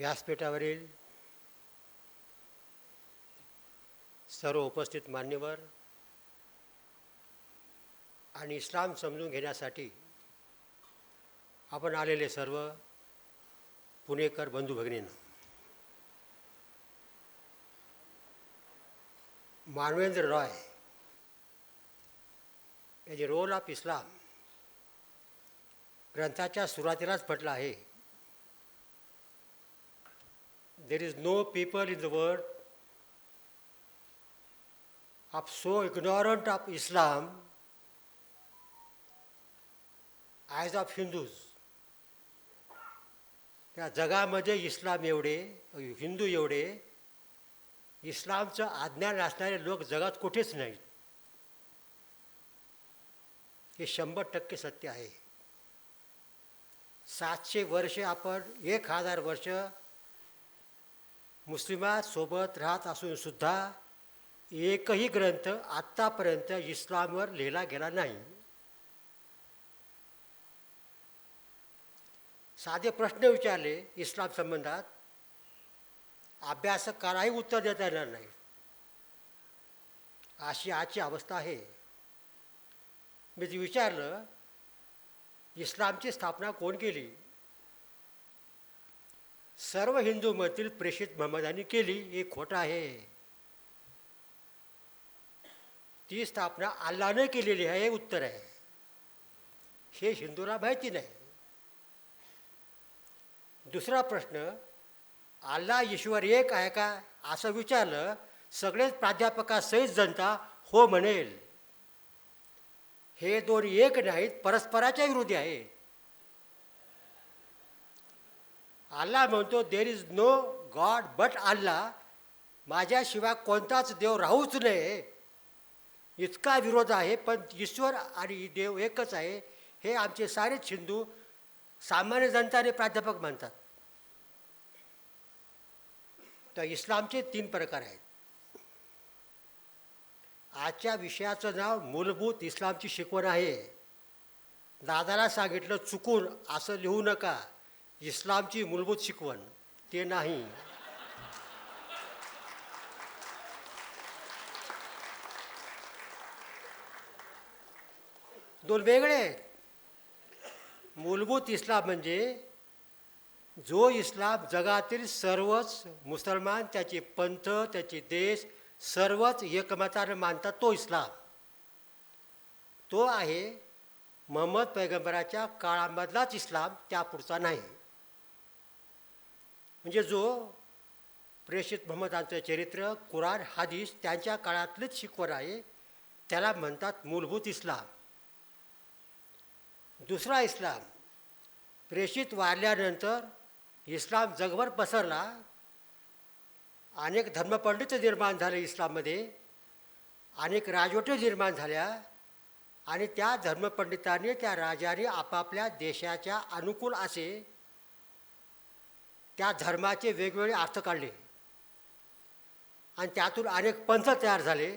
व्यासपीठावरील सर्व उपस्थित मान्यवर आणि इस्लाम समजून घेण्यासाठी आपण आलेले सर्व पुणेकर बंधू भगिनींनो, मानवेंद्र रॉय याचे रोल ऑफ इस्लाम ग्रंथाच्या सुरुवातीलाच म्हटलं आहे. देर is no people in the world of so ignorant of Islam as of Hindus. त्या जगामध्ये इस्लाम एवढे, हिंदू एवढे, इस्लामचं अज्ञान असणारे लोक जगात कुठेच नाहीत. हे 100% सत्य आहे. 700 वर्ष आपण 1000 वर्ष मुस्लिमांसोबत राहत असून सुद्धा एकही ग्रंथ आत्तापर्यंत इस्लामवर लिहिला गेला नाही. साधे प्रश्न विचारले इस्लाम संबंधात, अभ्यासकालाही उत्तर देता येणार नाही. अशी आजची अवस्था आहे. मी जे विचारलं, इस्लामची स्थापना कोण केली? सर्व हिंदूमधील प्रेषित महम्मदांनी केली. हे खोटं आहे. ती स्थापना अल्लाने केलेली आहे, हे उत्तर आहे. हे हिंदूला माहिती नाही. दुसरा प्रश्न, अल्लाह ईश्वर एक आहे का असं विचारलं, सगळेच प्राध्यापकासहित जनता हो म्हणेल. हे दोन एक नाहीत, परस्पराच्या विरोधी आहेत. अल्लाह म्हणतो there is no god but Allah, माझ्याशिवाय कोणताच देव राहूच नये, इतका विरोध आहे. पण ईश्वर आणि देव एकच आहे हे आमचे सारेच हिंदू सामान्य जनताने प्राध्यापक म्हणतात. तर इस्लामचे 3 प्रकार आहेत. आजच्या विषयाचं नाव मूलभूत इस्लामची शिकवण आहे. दादाला सांगितलं चुकून असं लिहू नका, इस्लामची मूलभूत शिकवण ते नाही. दोन वेगळे आहेत. मूलभूत इस्लाम म्हणजे जो इस्लाम जगातील सर्वच मुसलमान, त्याचे पंथ, त्याचे देश सर्वच एकमताने मानतात, तो इस्लाम. तो आहे मोहम्मद पैगंबराच्या काळामधलाच इस्लाम, त्यापुढचा नाही. म्हणजे जो प्रेषित मोहम्मदांचं चरित्र, कुराण, हदीस त्यांच्या काळातलीच शिकवण आहे, त्याला म्हणतात मूलभूत इस्लाम. दुसरा इस्लाम, प्रेषित वारल्यानंतर इस्लाम जगभर पसरला, अनेक धर्मपंडित निर्माण झाले इस्लाममध्ये, अनेक राजवटी निर्माण झाल्या आणि त्या धर्मपंडितांनी, त्या राजाने आपापल्या देशाच्या अनुकूल असे त्या धर्माचे वेगवेगळे अर्थ काढले आणि त्यातून अनेक पंथ तयार झाले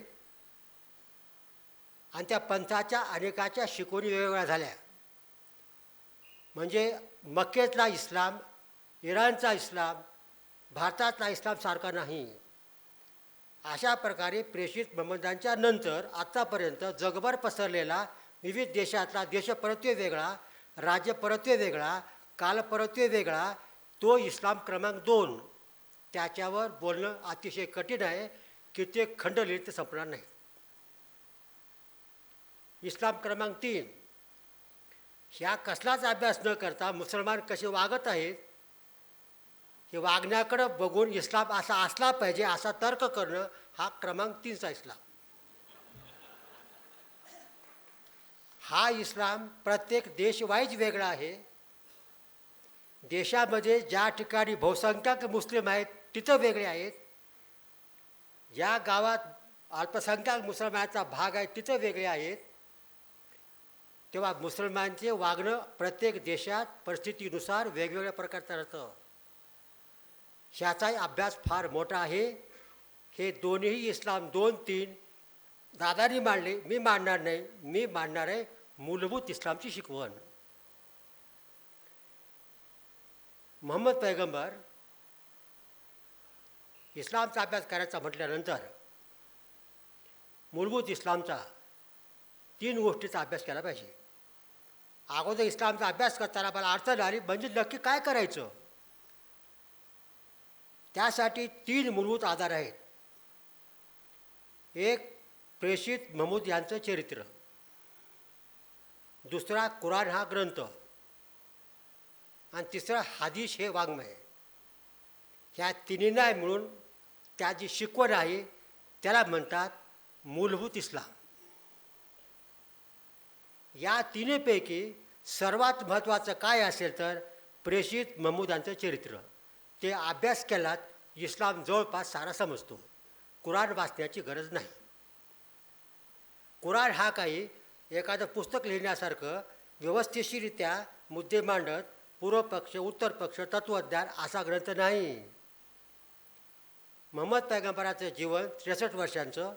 आणि त्या पंथाच्या अनेकाच्या शिकवणी वेगवेगळ्या झाल्या. म्हणजे मक्केतला इस्लाम, इराणचा इस्लाम, भारतातला इस्लाम सारखा नाही. अशा प्रकारे प्रेषित मोहम्मदांच्या नंतर आत्तापर्यंत जगभर पसरलेला विविध देशातला देशपरत्वे वेगळा, राज्यपरत्वे वेगळा, कालपरत्वे वेगळा, तो इस्लाम क्रमांक 2. त्याच्यावर बोलणं अतिशय कठीण आहे. कित्येक खंड लिहित संपणार नाही. इस्लाम क्रमांक 3, ह्या कसलाच अभ्यास न करता मुसलमान कसे वागत आहेत हे वागण्याकडं बघून इस्लाम असा असला पाहिजे असा तर्क करणं, हा क्रमांक 3चा इस्लाम. हा इस्लाम प्रत्येक देशवाईज वेगळा आहे. देशामध्ये ज्या ठिकाणी बहुसंख्याक मुस्लिम आहेत तिथं वेगळे आहेत, ज्या गावात अल्पसंख्याक मुसलमानाचा भाग आहे तिथं वेगळे आहेत. तेव्हा मुसलमानांचे वागणं प्रत्येक देशात परिस्थितीनुसार वेगवेगळ्या प्रकारचं राहतं. ह्याचाही अभ्यास फार मोठा आहे. हे दोन्ही इस्लाम 2-3 दादानी मांडले, मी मांडणार नाही. मी मांडणार आहे मूलभूत इस्लामची शिकवण. मोहम्मद पैगंबर इस्लामचा अभ्यास करायचा म्हटल्यानंतर मूलभूत इस्लामचा 3 गोष्टीचा अभ्यास केला पाहिजे. अगोदर इस्लामचा अभ्यास करताना मला अडचण आली म्हणजे नक्की काय करायचं. त्यासाठी 3 मूलभूत आधार आहेत. एक प्रेषित महमूद यांचं चरित्र, दुसरा कुराण हा ग्रंथ आणि तिसरा हदीस हे वाङ्मय. ह्या तिन्हींना मिळून त्या जी शिकवण आहे त्याला म्हणतात मूलभूत इस्लाम. या तिन्हीपैकी सर्वात महत्त्वाचं काय असेल तर प्रेषित महमूदांचं चरित्र. ते अभ्यास केलात इस्लाम जवळपास सारा समजतो. कुराण वाचण्याची गरज नाही. कुराण हा काही एखादं पुस्तक लिहिण्यासारखं व्यवस्थितरित्या मुद्दे मांडत पूर्व पक्ष उत्तर पक्ष तत्त्वज्ञान असा ग्रंथ नाही. महम्मद पैगंबराचं जीवन 63 वर्षांचं.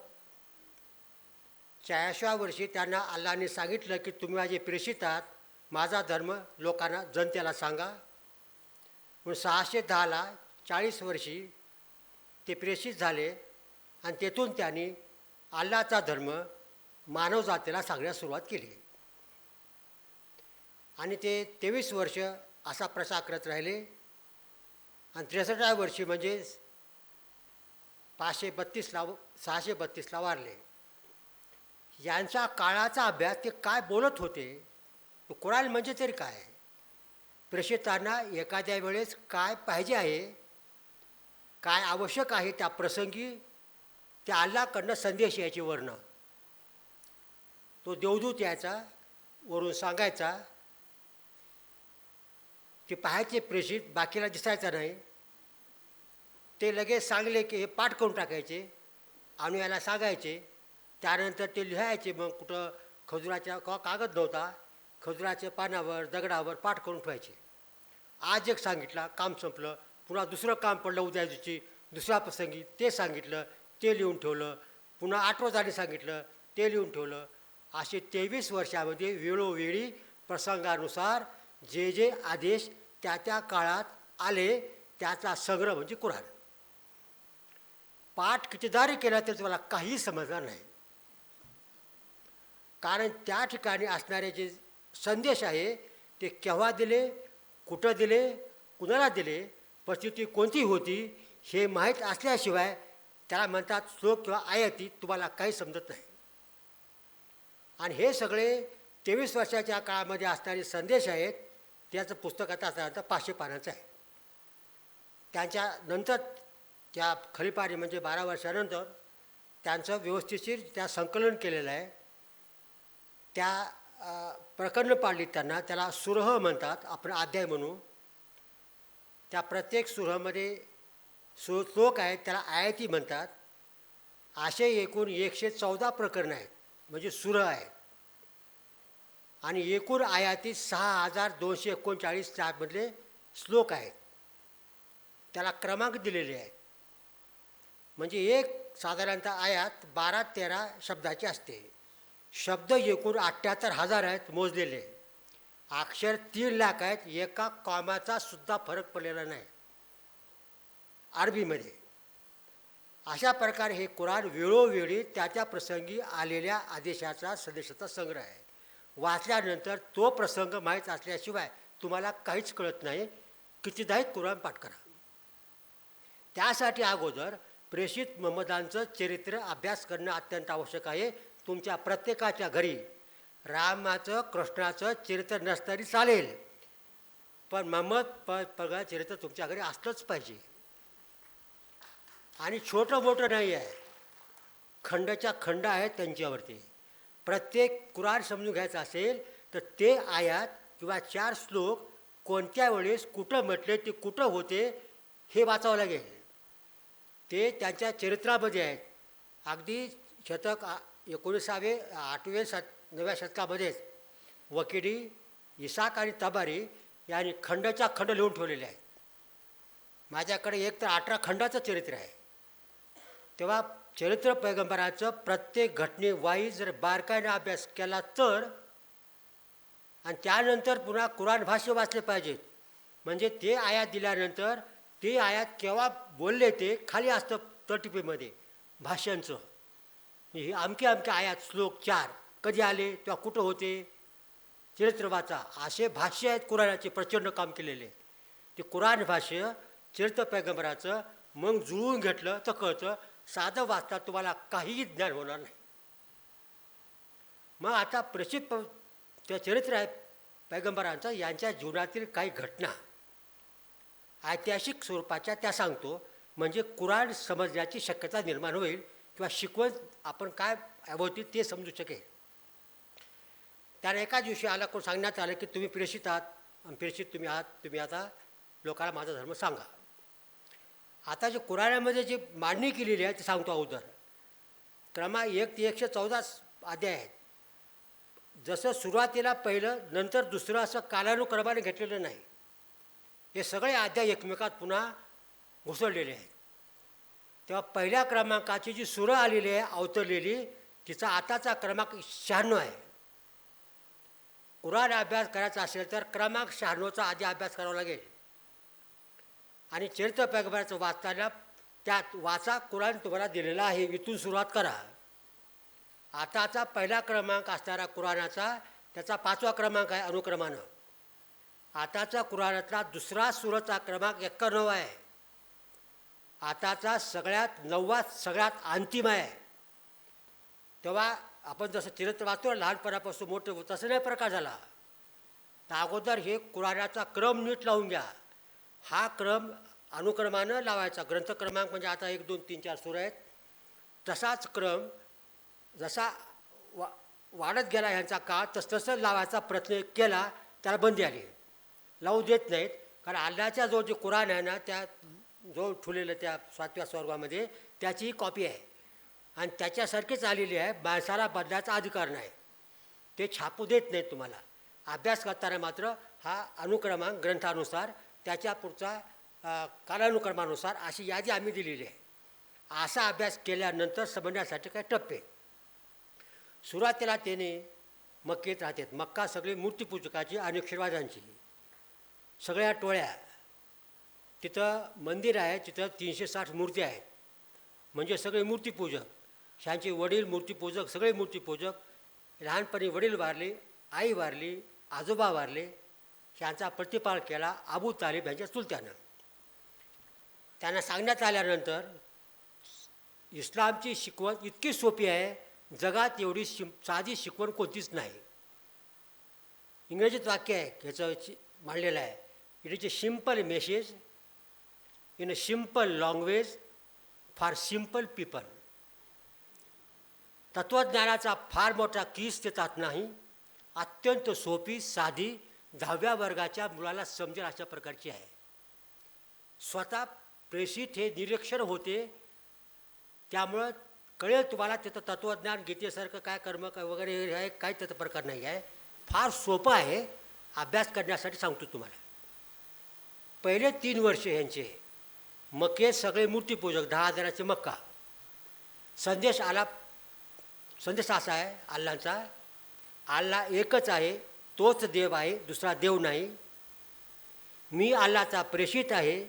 40व्या वर्षी त्यांना अल्लाने सांगितलं की तुम्ही माझे प्रेषित आहात, माझा धर्म लोकांना जनतेला सांगा. म्हणून 610ला 40 वर्षी ते प्रेषित झाले आणि तेथून त्यांनी अल्लाचा धर्म मानवजातीला सांगण्यास सुरुवात केली. आणि ते 23 वर्ष असा प्रचार करत राहिले आणि 63व्या वर्षी म्हणजे 632ला वारले. यांच्या काळाचा अभ्यास ते काय बोलत होते, कुराण म्हणजे तरी काय, प्रेषितांना एखाद्या वेळेस काय पाहिजे आहे, काय आवश्यक आहे त्या प्रसंगी त्या अल्लाकडनं संदेश यायचे वर्ण. तो देवदूत यायचा वरून सांगायचा, ते पाहायचे प्रेषित, बाकीला दिसायचा नाही. ते लगेच सांगले की हे पाठ करून टाकायचे, अनुयाला सांगायचे. त्यानंतर ते लिहायचे. मग कुठं खजुराच्या कागद नव्हता, खजुराच्या पानावर दगडावर पाठ करून ठेवायचे. आज एक सांगितला, काम संपलं. पुन्हा दुसरं काम पडलं उद्या दिवशी, दुसऱ्या प्रसंगी ते सांगितलं, ते लिहून ठेवलं. पुन्हा 8 रोजाने सांगितलं, ते लिहून ठेवलं. असे 23 वर्षामध्ये वेळोवेळी प्रसंगानुसार जे जे आदेश त्या त्या काळात आले त्याचा संग्रह म्हणजे कुराण. पाठ कितीदारी केला तरी तुम्हाला काही समजणार नाही. कारण त्या ठिकाणी असणारे जे संदेश आहे ते केव्हा दिले, कुठं दिले, कुणाला दिले, परिस्थिती कोणती होती हे माहीत असल्याशिवाय त्याला म्हणतात श्लोक किंवा आयती तुम्हाला काही समजत नाही. आणि हे सगळे 23 वर्षाच्या काळामध्ये असणारे संदेश आहेत. त्याचं पुस्तक आता साधारणतः 500 पानाचं आहे. त्यांच्यानंतर त्या खलिफाने म्हणजे 12 वर्षानंतर त्यांचं व्यवस्थिशीर त्या संकलन केलेलं आहे. त्या प्रकरणं पाडलीत त्यांना, त्याला सुरह म्हणतात, आपण अध्याय म्हणू. त्या प्रत्येक सुरहमध्ये श्लोक आहेत, त्याला आयती म्हणतात. असे एकूण 114 प्रकरणं आहेत म्हणजे सुरह आहेत. आणि एकूण आयाती 6239 त्यामधले श्लोक आहेत. त्याला क्रमांक दिलेले आहेत. म्हणजे एक साधारणतः आयात 12-13 शब्दाची असते. शब्द एकूण 78,000 आहेत मोजलेले. अक्षर 3 लाख आहेत. एका कॉमाचा सुद्धा फरक पडलेला नाही अरबीमध्ये. अशा प्रकारे हे कुराण वेळोवेळी त्या त्या प्रसंगी आलेल्या आदेशाचा संदेशाचा संग्रह आहे. वाचल्यानंतर तो प्रसंग माहीत असल्याशिवाय तुम्हाला काहीच कळत नाही. कितीदाही कुराण पाठ करा. त्यासाठी अगोदर प्रेषित महम्मदांचं चरित्र अभ्यास करणं अत्यंत आवश्यक आहे. तुमच्या प्रत्येकाच्या घरी रामाचं कृष्णाचं चरित्र नसतरी चालेल, पण महम्मद चरित्र तुमच्या घरी असलंच पाहिजे. आणि छोटं मोठं नाही आहे, खंडच्या खंड आहेत त्यांच्यावरती. प्रत्येक कुराण समजून घ्यायचं असेल तर ते आयात किंवा 4 श्लोक कोणत्या वेळेस कुठं म्हटले, ते कुठं होते हे वाचावं लागेल. ते त्यांच्या चरित्रामध्ये आहेत. अगदी शतक 19व्या 8व्या 9व्या शतकामध्येच वकिडी, इसाक आणि तबारी यांनी खंडच्या खंड लिहून ठेवलेले आहेत. माझ्याकडे एक तर 18 खंडाचं चरित्र आहे. तेव्हा चरित्र पैगंबराचं प्रत्येक घटनेवाईज जर बारकाईने अभ्यास केला तर, आणि त्यानंतर पुन्हा कुराण भाष्य वाचले पाहिजेत. म्हणजे ते आयात दिल्यानंतर ते आयात केव्हा बोलले ते खाली असतं तळटीपीमध्ये भाष्यांचं. हे अमके अमके आयात श्लोक 4 कधी आले तेव्हा कुठं होते चरित्र वाचा. असे भाष्य आहेत कुराणाचे प्रचंड काम केलेले. ते कुराण भाष्य चरित्र पैगंबराचं मग जुळवून घेतलं तर कळतं. साधं वाचता तुम्हाला काहीही ज्ञान होणार नाही. मग आता प्रसिद्ध त्या चरित्र आहे पैगंबरांचं यांच्या जीवनातील काही घटना ऐतिहासिक स्वरूपाच्या त्या सांगतो. म्हणजे कुराण समजण्याची शक्यता निर्माण होईल किंवा शिकवण आपण काय होती ते समजू शकेल. त्याला एका दिवशी आला कोण सांगण्यात आलं की तुम्ही प्रेषित आहात आणि प्रेषित तुम्ही आहात, तुम्ही आता लोकांना माझा धर्म सांगा. आता जे कुराणामध्ये जी मांडणी केलेली आहे ते सांगतो अगोदर. क्रमांक 1 ते 114 अध्याय आहेत. जसं सुरुवातीला पहिलं नंतर दुसरं असं कालानुक्रमाने घेतलेलं नाही. हे सगळे अध्याय एकमेकात पुन्हा घुसळलेले आहेत. तेव्हा पहिल्या क्रमांकाची जी सुरं आलेली आहे अवतरलेली तिचा आताचा क्रमांक 96 आहे. कुराण अभ्यास करायचा असेल तर क्रमांक 96चा आधी अभ्यास करावा लागेल. आणि चरित्र पैगंबराचं वाचताना त्यात वाचा कुराण तुम्हाला दिलेला आहे इथून सुरुवात करा. आताचा पहिला क्रमांक असणारा कुराणाचा त्याचा 5वा क्रमांक आहे अनुक्रमानं. आताचा कुराणातला दुसरा सुराचा क्रमांक 91 आहे. आताचा सगळ्यात 9वा सगळ्यात अंतिम आहे. तेव्हा आपण जसं चरित्र वाचतो लहानपणापासून मोठं तसं नाही प्रकार झाला. तर अगोदर हे कुराणाचा क्रम नीट लावून घ्या. हा क्रम अनुक्रमानं लावायचा. ग्रंथ क्रमांक म्हणजे आता 1 2 3 4 सूर आहेत. तसाच क्रम जसा वाढत गेला ह्यांचा काळ तसं लावायचा प्रयत्न केला त्याला बंदी आली. लावू देत नाहीत. कारण अल्लाच्या जो जे कुराण आहे ना त्या जो ठेवलेलं त्या 7व्या स्वर्गामध्ये त्याची कॉपी आहे आणि त्याच्यासारखीच आलेली आहे. माणसाला बदलायचा अधिकार नाही. ते छापू देत नाहीत तुम्हाला. अभ्यास करताना मात्र हा अनुक्रमांक ग्रंथानुसार त्याच्या पुढचा कालानुक्रमानुसार अशी यादी आम्ही दिलेली आहे. असा अभ्यास केल्यानंतर समजण्यासाठी काय टप्पे. सुरुवातीला त्याने मक्केत राहतात. मक्का सगळी मूर्तिपूजकाची आणि क्षीरवाद्यांची सगळ्या टोळ्या. तिथं मंदिर आहे. तिथं 360 मूर्ती आहेत. म्हणजे सगळे मूर्तिपूजक. ह्यांचे वडील मूर्तिपूजक सगळे मूर्तिपूजक. लहानपणी वडील वारले, आई वारली, आजोबा वारले. ह्यांचा प्रतिपाल केला अबू तालिब यांच्या चुलत्यानं. त्यांना सांगण्यात आल्यानंतर इस्लामची शिकवण इतकी सोपी आहे जगात एवढी साधी शिकवण कोणतीच नाही. इंग्रजीत वाक्य आहे ह्याचं मांडलेलं आहे. It is a simple message in a simple language for simple people. तत्त्वज्ञानाचा फार मोठा कीस देतात नाही. अत्यंत सोपी साधी 10व्या वर्गाच्या मुलाला समजेल अशा प्रकारची आहे. स्वतः प्रेषित हे निरीक्षण होते त्यामुळं कळेल तुम्हाला. तिथं तत्त्वज्ञान गीतेसारखं काय कर्म वगैरे आहे काही त्याचा प्रकार नाही आहे. फार सोपं आहे. अभ्यास करण्यासाठी सांगतो तुम्हाला. पहिले 3 वर्ष यांचे मक्के सगळे मूर्तिपूजक 10,000चे मक्का. संदेश आला. संदेश असा आहे अल्लाचा. अल्लाह एकच आहे. तोच देव आहे. दुसरा देव नाही. मी अल्लाचा प्रेषित आहे.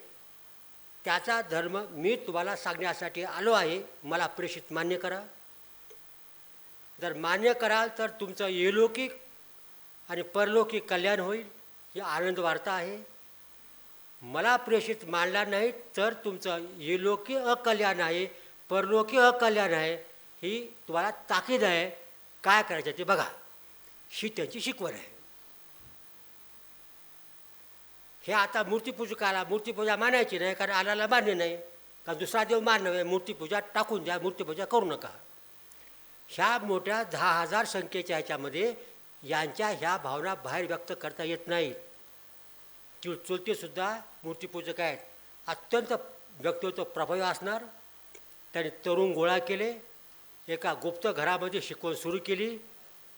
त्याचा धर्म मी तुम्हाला सांगण्यासाठी आलो आहे. मला प्रेषित मान्य करा. जर मान्य कराल तर तुमचं इहलौकिक आणि परलौकिक कल्याण होईल. ही आनंद वार्ता आहे. मला प्रेषित मानला नाही तर तुमचं इहलौकिक अकल्याण आहे, परलौकिक अकल्याण आहे. ही तुम्हाला ताकीद आहे. काय करायचं ते बघा. ही त्यांची शिकवण आहे. हे आता मूर्तिपूजकाला मूर्तिपूजा मानायची नाही कारण आल्याला मान्य नाही. कारण दुसरा देव मान्य आहे. मूर्तिपूजा टाकून द्या. मूर्तिपूजा करू नका. ह्या मोठ्या 10,000 संख्येच्या ह्याच्यामध्ये यांच्या ह्या भावना बाहेर व्यक्त करता येत नाहीत. चुलतेसुद्धा मूर्तिपूजक आहेत. अत्यंत व्यक्तित्व प्रभावी असणार. त्यांनी तरुण गोळा केले. एका गुप्त घरामध्ये शिकवण सुरू केली.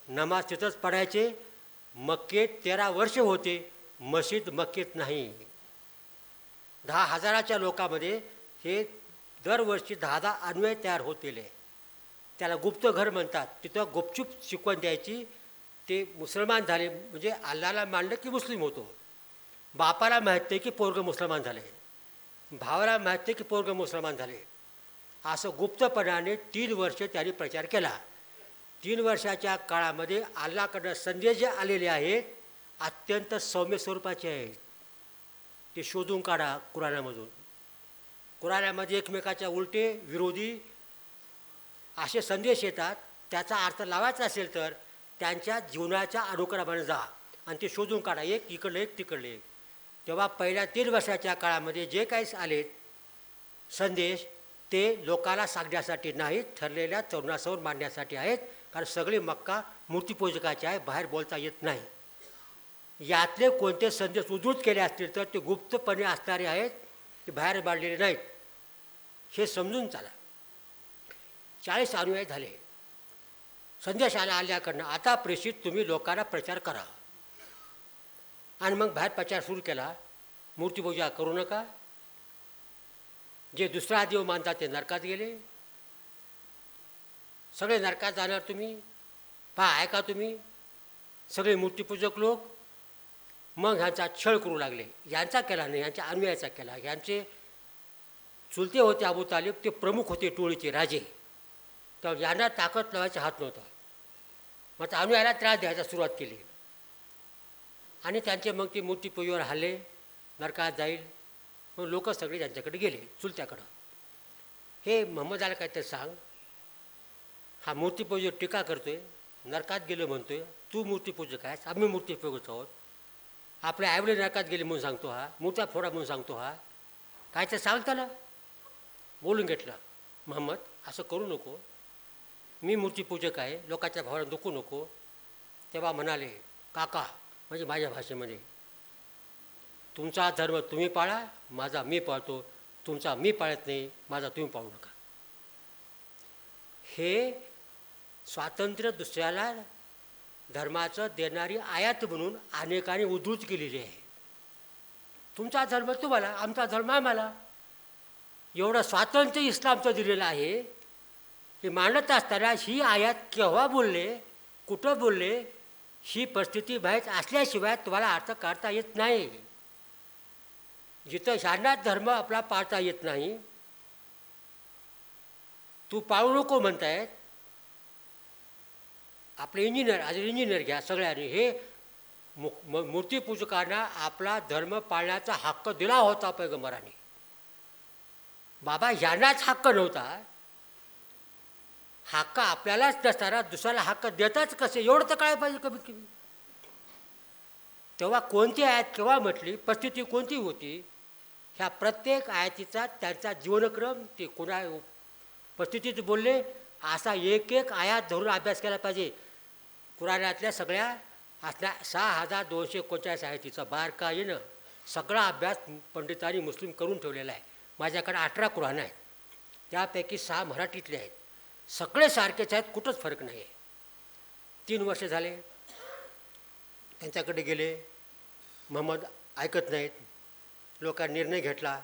नमाज तिथंच पडायचे. मक्केत 13 वर्ष होते. मशीद मक्केत नाही. 10,000च्या लोकांमध्ये हे दरवर्षी 10 अन्वय तयार होत गेले. त्याला गुप्त घर म्हणतात. तिथं गुपचूप शिकवण द्यायची. ते मुसलमान झाले म्हणजे अल्लाला मानलं की मुस्लिम होतो. बापाला माहीत नाही की पोरगं मुसलमान झाले. भावाला माहिती की पोरगं मुसलमान झाले, असं गुप्तपणाने 3 वर्ष त्यांनी प्रचार केला. 3 वर्षाच्या काळामध्ये अल्लाकडं संदेश जे आलेले आहेत अत्यंत सौम्य स्वरूपाचे आहेत. ते शोधून काढा कुराणामधून. कुराणामध्ये एकमेकाच्या उलटे विरोधी असे संदेश येतात. त्याचा अर्थ लावायचा असेल तर त्यांच्या जीवनाच्या अनुक्रमाने जा आणि ते शोधून काढा, एक इकडलं एक तिकडलं एक. तेव्हा पहिल्या 3 वर्षाच्या काळामध्ये जे काही आलेत संदेश ते लोकाला सांगण्यासाठी नाहीत, ठरलेल्या तरुणासमोर मांडण्यासाठी आहेत. कारण सगळे मक्का मूर्तिपूजकाचे आहे, बाहेर बोलता येत नाही. यातले कोणते संदेश उद्धृत केले असतील तर ते गुप्तपणे असणारे आहेत, ते बाहेर मांडलेले नाहीत, हे समजून चला. 40 अनुयायी झाले. संदेश आल्याकडनं आता प्रेषित तुम्ही लोकांना प्रचार करा. आणि मग बाहेर प्रचार सुरू केला, मूर्तिपूजा करू नका, जे दुसरा देव मानतात ते नरकात गेले, सगळे नरकात जाणार तुम्ही, पहा ऐका तुम्ही सगळे मूर्तिपूजक लोक. मग ह्यांचा छळ करू लागले. यांचा केला नाही, यांच्या अनुयायाचा केला. यांचे चुलते होते अबू तालिब, ते प्रमुख होते टोळीचे राजे. तर यांना ताकद लावायचा हात नव्हता. मग अनुयायाला त्रास द्यायला सुरुवात केली आणि त्यांचे मग ते मूर्तिपूजेवर हल्ले, नरकात जाईल. मग लोक सगळे त्यांच्याकडे गेले, चुलत्याकडं. हे मोहम्मदाला काहीतरी सांग, हा मूर्तिपूजेवर टीका करतोय, नरकात गेलो म्हणतोय, तू मूर्तिपूजक आहेस, आम्ही मूर्तिपूजक आहोत, आपले आईवडील नरकात गेले म्हणून सांगतो हा, मूर्त्या फोडा म्हणून सांगतो हा, काय तर सांग त्याला. बोलून घेतलं मोहम्मद, असं करू नको, मी मूर्तिपूजक आहे, लोकांच्या भावाला दुखू नको. तेव्हा म्हणाले, काका म्हणजे माझ्या भाषेमध्ये, तुमचा धर्म तुम्ही पाळा, माझा मी पाळतो, तुमचा मी पाळत नाही, माझा तुम्ही पाळू नका. हे स्वातंत्र्य दुसऱ्याला धर्माचं देणारी आयात म्हणून अनेकांनी उद्धृत केलेली आहे. तुमचा धर्म तुम्हाला, आमचा धर्म आम्हाला. एवढं स्वातंत्र्य इस्लामचं दिलेलं आहे. हे मानत असताना ही आयात केव्हा बोलले, कुठं बोलले, ही परिस्थिती माहीत असल्याशिवाय तुम्हाला अर्थ काढता येत नाही. जिथं शानात धर्म आपला पाळता येत नाही, तू पाळू नको म्हणतायत. आपले इंजिनियर, आज इंजिनियर घ्या सगळ्यांनी, हे मूर्तिपूजकांना आपला धर्म पाळण्याचा हक्क दिला होता पैगंबरांनी. बाबा ह्यांनाच हक्क नव्हता, हक्क आपल्यालाच नसताना दुसऱ्याला हक्क देताच कसे, एवढं तर काय पाहिजे कमीत कमी. तेव्हा कोणती आयत केव्हा म्हटली, परिस्थिती कोणती होती, ह्या प्रत्येक आयतीचा त्यांचा जीवनक्रम ते कोणा परिस्थितीत बोलले असा एक एक आयात धरून अभ्यास केला पाहिजे. कुराणातल्या सगळ्या असल्या 6239 आयतीचा बारकाईनं सगळा अभ्यास पंडितांनी मुस्लिम करून ठेवलेला आहे. माझ्याकडे 18 कुराण आहेत, त्यापैकी 6 मराठीतले आहेत. सगळे सारखेच आहेत, कुठंच फरक नाही आहे. 3 वर्ष झाले त्यांच्याकडे गेले, मोहम्मद ऐकत नाहीत. लोकांनी निर्णय घेतला,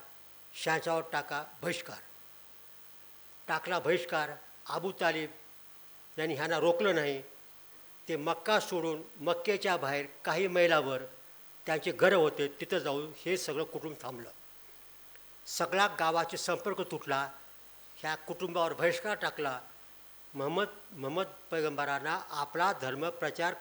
शहांशावर टाका बहिष्कार. टाकला बहिष्कार. अबू तालिब यांनी ह्यांना रोखलं नाही. ते मक्का सोडून मक्केच्या बाहेर काही मैलावर त्यांचे घरं होते, तिथं जाऊन हे सगळं कुटुंब थांबलं. सगळा गावाचे संपर्क तुटला. ह्या कुटुंबावर बहिष्कार टाकला. मोहम्मद पैगंबरांना आपला धर्म प्रचार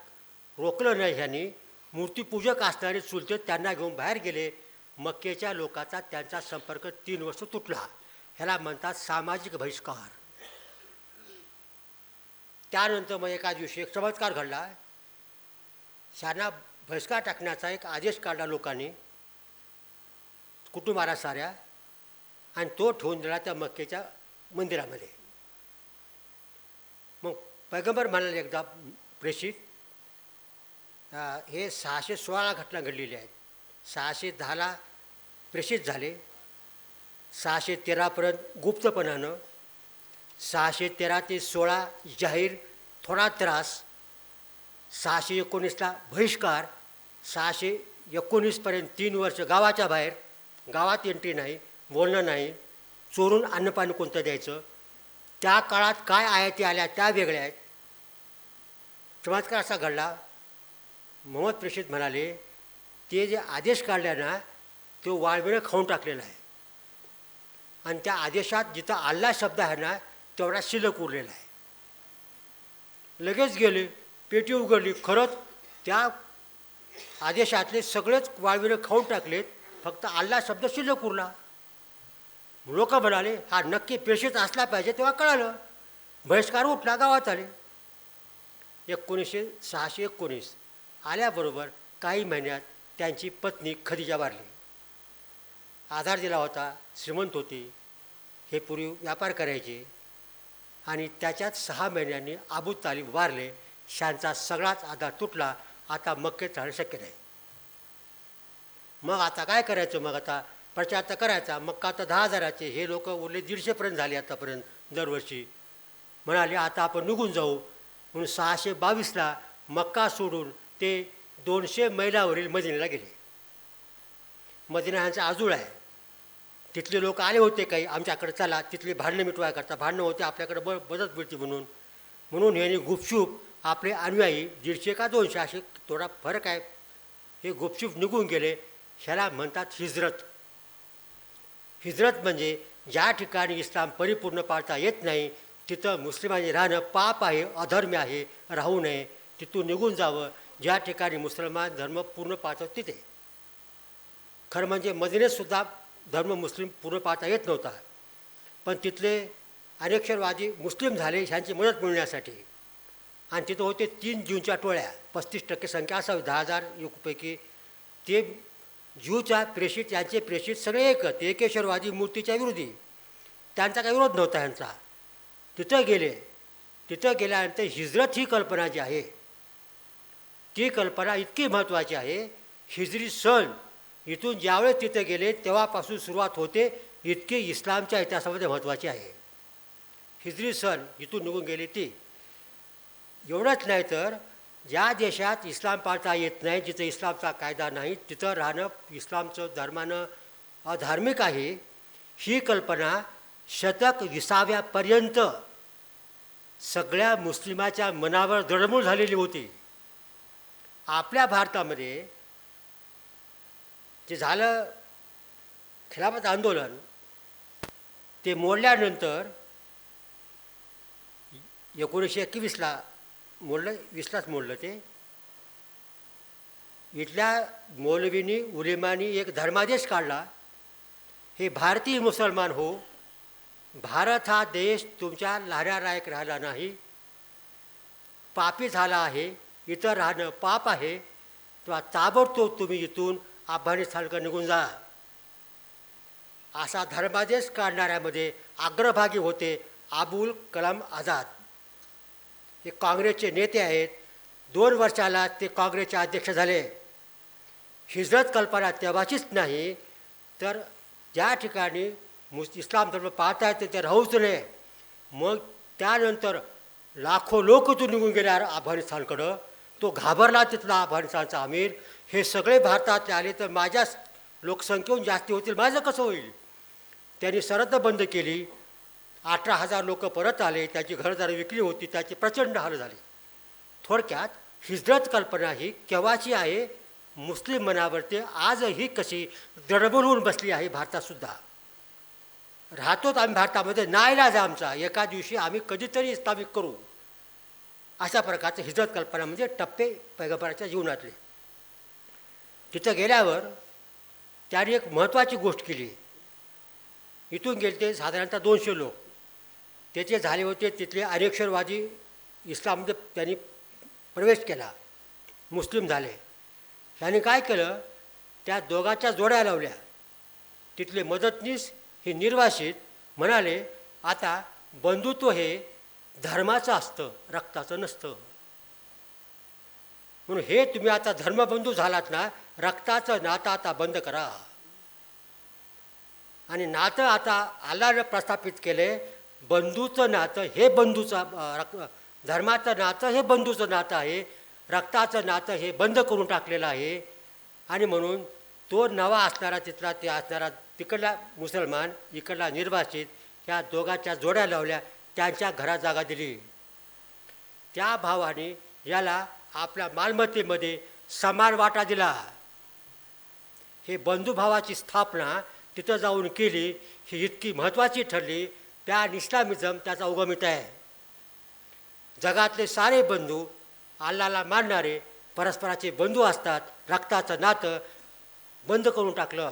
रोखलं नाही. ह्यांनी मूर्तिपूजक असणारे चुलते त्यांना घेऊन बाहेर गेले. मक्केच्या लोकांचा त्यांचा संपर्क 3 वर्ष तुटला. ह्याला म्हणतात सामाजिक बहिष्कार. त्यानंतर मग एका दिवशी एक चमत्कार घडला. ह्यांना बहिष्कार टाकण्याचा एक आदेश काढला लोकांनी, कुटुंबाला साऱ्या, आणि तो ठेवून दिला त्या मक्केच्या मंदिरामध्ये. मग पैगंबर म्हणाले एकदा प्रेषित, हे 616 घटना घडलेली आहेत. 610ला प्रेषित झाले, 613पर्यंत गुप्तपणानं, 613 ते 16 जाहीर थोडा त्रास, 619ला बहिष्कार, 619पर्यंत 3 वर्ष गावाच्या बाहेर, गावात एंट्री नाही, बोलणं नाही, चोरून अन्नपाणी कोणतं द्यायचं. त्या काळात काय आयती आल्या त्या वेगळ्या आहेत. चमत्कार असा घडला. मोहम्मद प्रेषित म्हणाले, ते जे आदेश काढले ना, तो वाळवेळं खाऊन टाकलेला आहे. आणि त्या आदेशात जिथं अल्ला शब्द आहे ना तेवढा शिल्लक उरलेला आहे. लगेच गेले, पेटी उघडली, खरंच त्या आदेशातले सगळेच वाळविरे खाऊन टाकलेत, फक्त अल्ला शब्द शिल्लक उरला. लोक म्हणाले हा नक्की प्रेषित असला पाहिजे. तेव्हा कळालं, बहिष्कार उठला, गावात आले. 1919 आल्याबरोबर काही महिन्यात त्यांची पत्नी खदिजा वारली. आधार दिला होता, श्रीमंत होते, हे पूर्वी व्यापार करायचे, आणि त्याच्यात 6 महिन्यांनी अबू तालिब वारले. त्यांचा सगळाच आधार तुटला. आता मक्केत राहणं शक्य नाही. मग आता काय करायचं? मग आता प्रचार तर करायचा. मक्का तर 10,000चे, हे लोक उरले 150पर्यंत झाले आतापर्यंत दरवर्षी. म्हणाले आता आपण निघून जाऊ. म्हणून 622ला मक्का सोडून ते 200 मैलावरील मदिनेला गेले. मदिना ह्यांचा आजूळ आहे. तिथले लोक आले होते काही, आमच्याकडे चला, तिथले भांडणं मिटवाय करता. भांडणं होते, आपल्याकडे मदत मिळते म्हणून यांनी गुपचूप आपले अनुयायी 150 का 200 असे, थोडा फरक आहे, हे गुपचूप निघून गेले. ह्याला म्हणतात हिजरत. हिजरत म्हणजे ज्या ठिकाणी इस्लाम परिपूर्ण पाळता येत नाही तिथं मुस्लिमांनी राहणं पाप आहे, अधर्म्य आहे, राहू नये, तिथून निघून जावं. ज्या ठिकाणी मुसलमान धर्म पूर्ण पाळतात तिथे. खरं म्हणजे मदिनेतसुद्धा धर्म मुस्लिम पूर्ण पाळता येत नव्हता, पण तिथले अनेक्षरवादी मुस्लिम झाले ह्यांची मदत मिळण्यासाठी. आणि तिथं होते 3 ज्यूंच्या टोळ्या, 35% संख्या असावी 10,000 पैकी. ते ज्यूच्या प्रेषित, यांचे प्रेषित सगळे एकच, एकेश्वरवादी मूर्तीच्या विरोधी. त्यांचा काही विरोध नव्हता ह्यांचा. तिथं गेल्यानंतर हिजरत ही कल्पना जी आहे ती कल्पना इतकी महत्त्वाची आहे. हिजरी सण इथून ज्यावेळेस तिथे गेले तेव्हापासून सुरुवात होते, इतकी इस्लामच्या इतिहासामध्ये महत्त्वाची आहे. हिजरी सण इथून निघून गेले ती. एवढंच नाही तर ज्या देशात इस्लाम पाळता येत नाही, जिथं इस्लामचा कायदा नाही, तिथं राहणं इस्लामचं धर्मानं अधार्मिक आहे, ही कल्पना शतक 20व्यापर्यंत सगळ्या मुस्लिमाच्या मनावर दडमूळ झालेली होती. आपल्या भारतामध्ये जे झालं खिलाफत आंदोलन, ते मोडल्यानंतर 1921ला मोडलं, 20लाच मोडलं ते. इथल्या मौलवींनी, उलेमानी एक धर्मादेश काढला, हे भारतीय मुसलमान हो, भारत हा देश तुमच्या लाऱ्यालायक राहिला नाही, पापी झाला आहे, इथं राहणं पाप आहे, तेव्हा ताबडतोब तुम्ही इथून अफगाणिस्तानकडे निघून जा. असा धर्मादेश काढणाऱ्यामध्ये अग्रभागी होते अबुल कलाम आझाद. हे काँग्रेसचे नेते आहेत. 2 वर्षाला ते काँग्रेसचे अध्यक्ष झाले. हिजरत कल्पना तेव्हाचीच नाही, तर ज्या ठिकाणी इस्लाम धर्म पाळता येते ते राहूच नये. मग त्यानंतर लाखो लोक तो निघून गेले अफगाणिस्तानकडं. तो घाबरला तिथला अफगाणिस्तानचा अमीर. हे सगळे भारतातले आले तर माझ्या लोकसंख्येहून जास्ती होतील, माझं कसं होईल? त्यांनी सरहद्द बंद केली. 18,000 लोक परत आले. त्याची घरदारं विकली होती, त्याची प्रचंड हाल झाले. थोडक्यात हिजरत कल्पना ही केव्हाची आहे, मुस्लिम मनावरती आजही कशी दडबडून बसली आहे. भारतातसुद्धा राहतोच आम्ही भारतामध्ये, नाईलाज आमचा, एका दिवशी आम्ही कधीतरी इस्लामिक करू, अशा प्रकारचं हिजरत कल्पना म्हणजे टप्पे पैगंबराच्या जीवनातले. तिथं गेल्यावर त्यांनी एक महत्त्वाची गोष्ट केली. इथून गेले ते साधारणतः 200 लोक. त्याचे झाले होते तिथले अनेक्षरवादी इस्लाममध्ये त्यांनी प्रवेश केला, मुस्लिम झाले. त्यांनी काय केलं, त्या दोघांच्या जोड्या लावल्या. तिथले मदतनीस हे निर्वासित म्हणाले, आता बंधुत्व हे धर्माचं असतं, रक्ताचं नसतं. म्हणून हे तुम्ही आता धर्मबंधू झालात ना, रक्ताचं नातं आता बंद करा. आणि नातं आता अल्लाहने प्रस्थापित केले. बंधूचं नातं हे धर्माचं नातं हे बंधूचं नातं आहे, रक्ताचं नातं हे बंद करून टाकलेलं आहे. आणि म्हणून तो नवा असणारा तिथला ते असणारा तिकडला मुसलमान, इकडला निर्वासित, ह्या दोघांच्या जोड्या लावल्या, त्यांच्या घरात जागा दिली. त्या भावाने याला आपल्या मालमत्तेमध्ये समान वाटा दिला. हे बंधुभावाची स्थापना तिथं जाऊन केली ही इतकी महत्त्वाची ठरली. पॅन इस्लामिझम त्याचा उगमित आहे. जगातले सारे बंधू अल्लाला मानणारे परस्पराचे बंधू असतात. रक्ताचं नातं बंद करून टाकलं.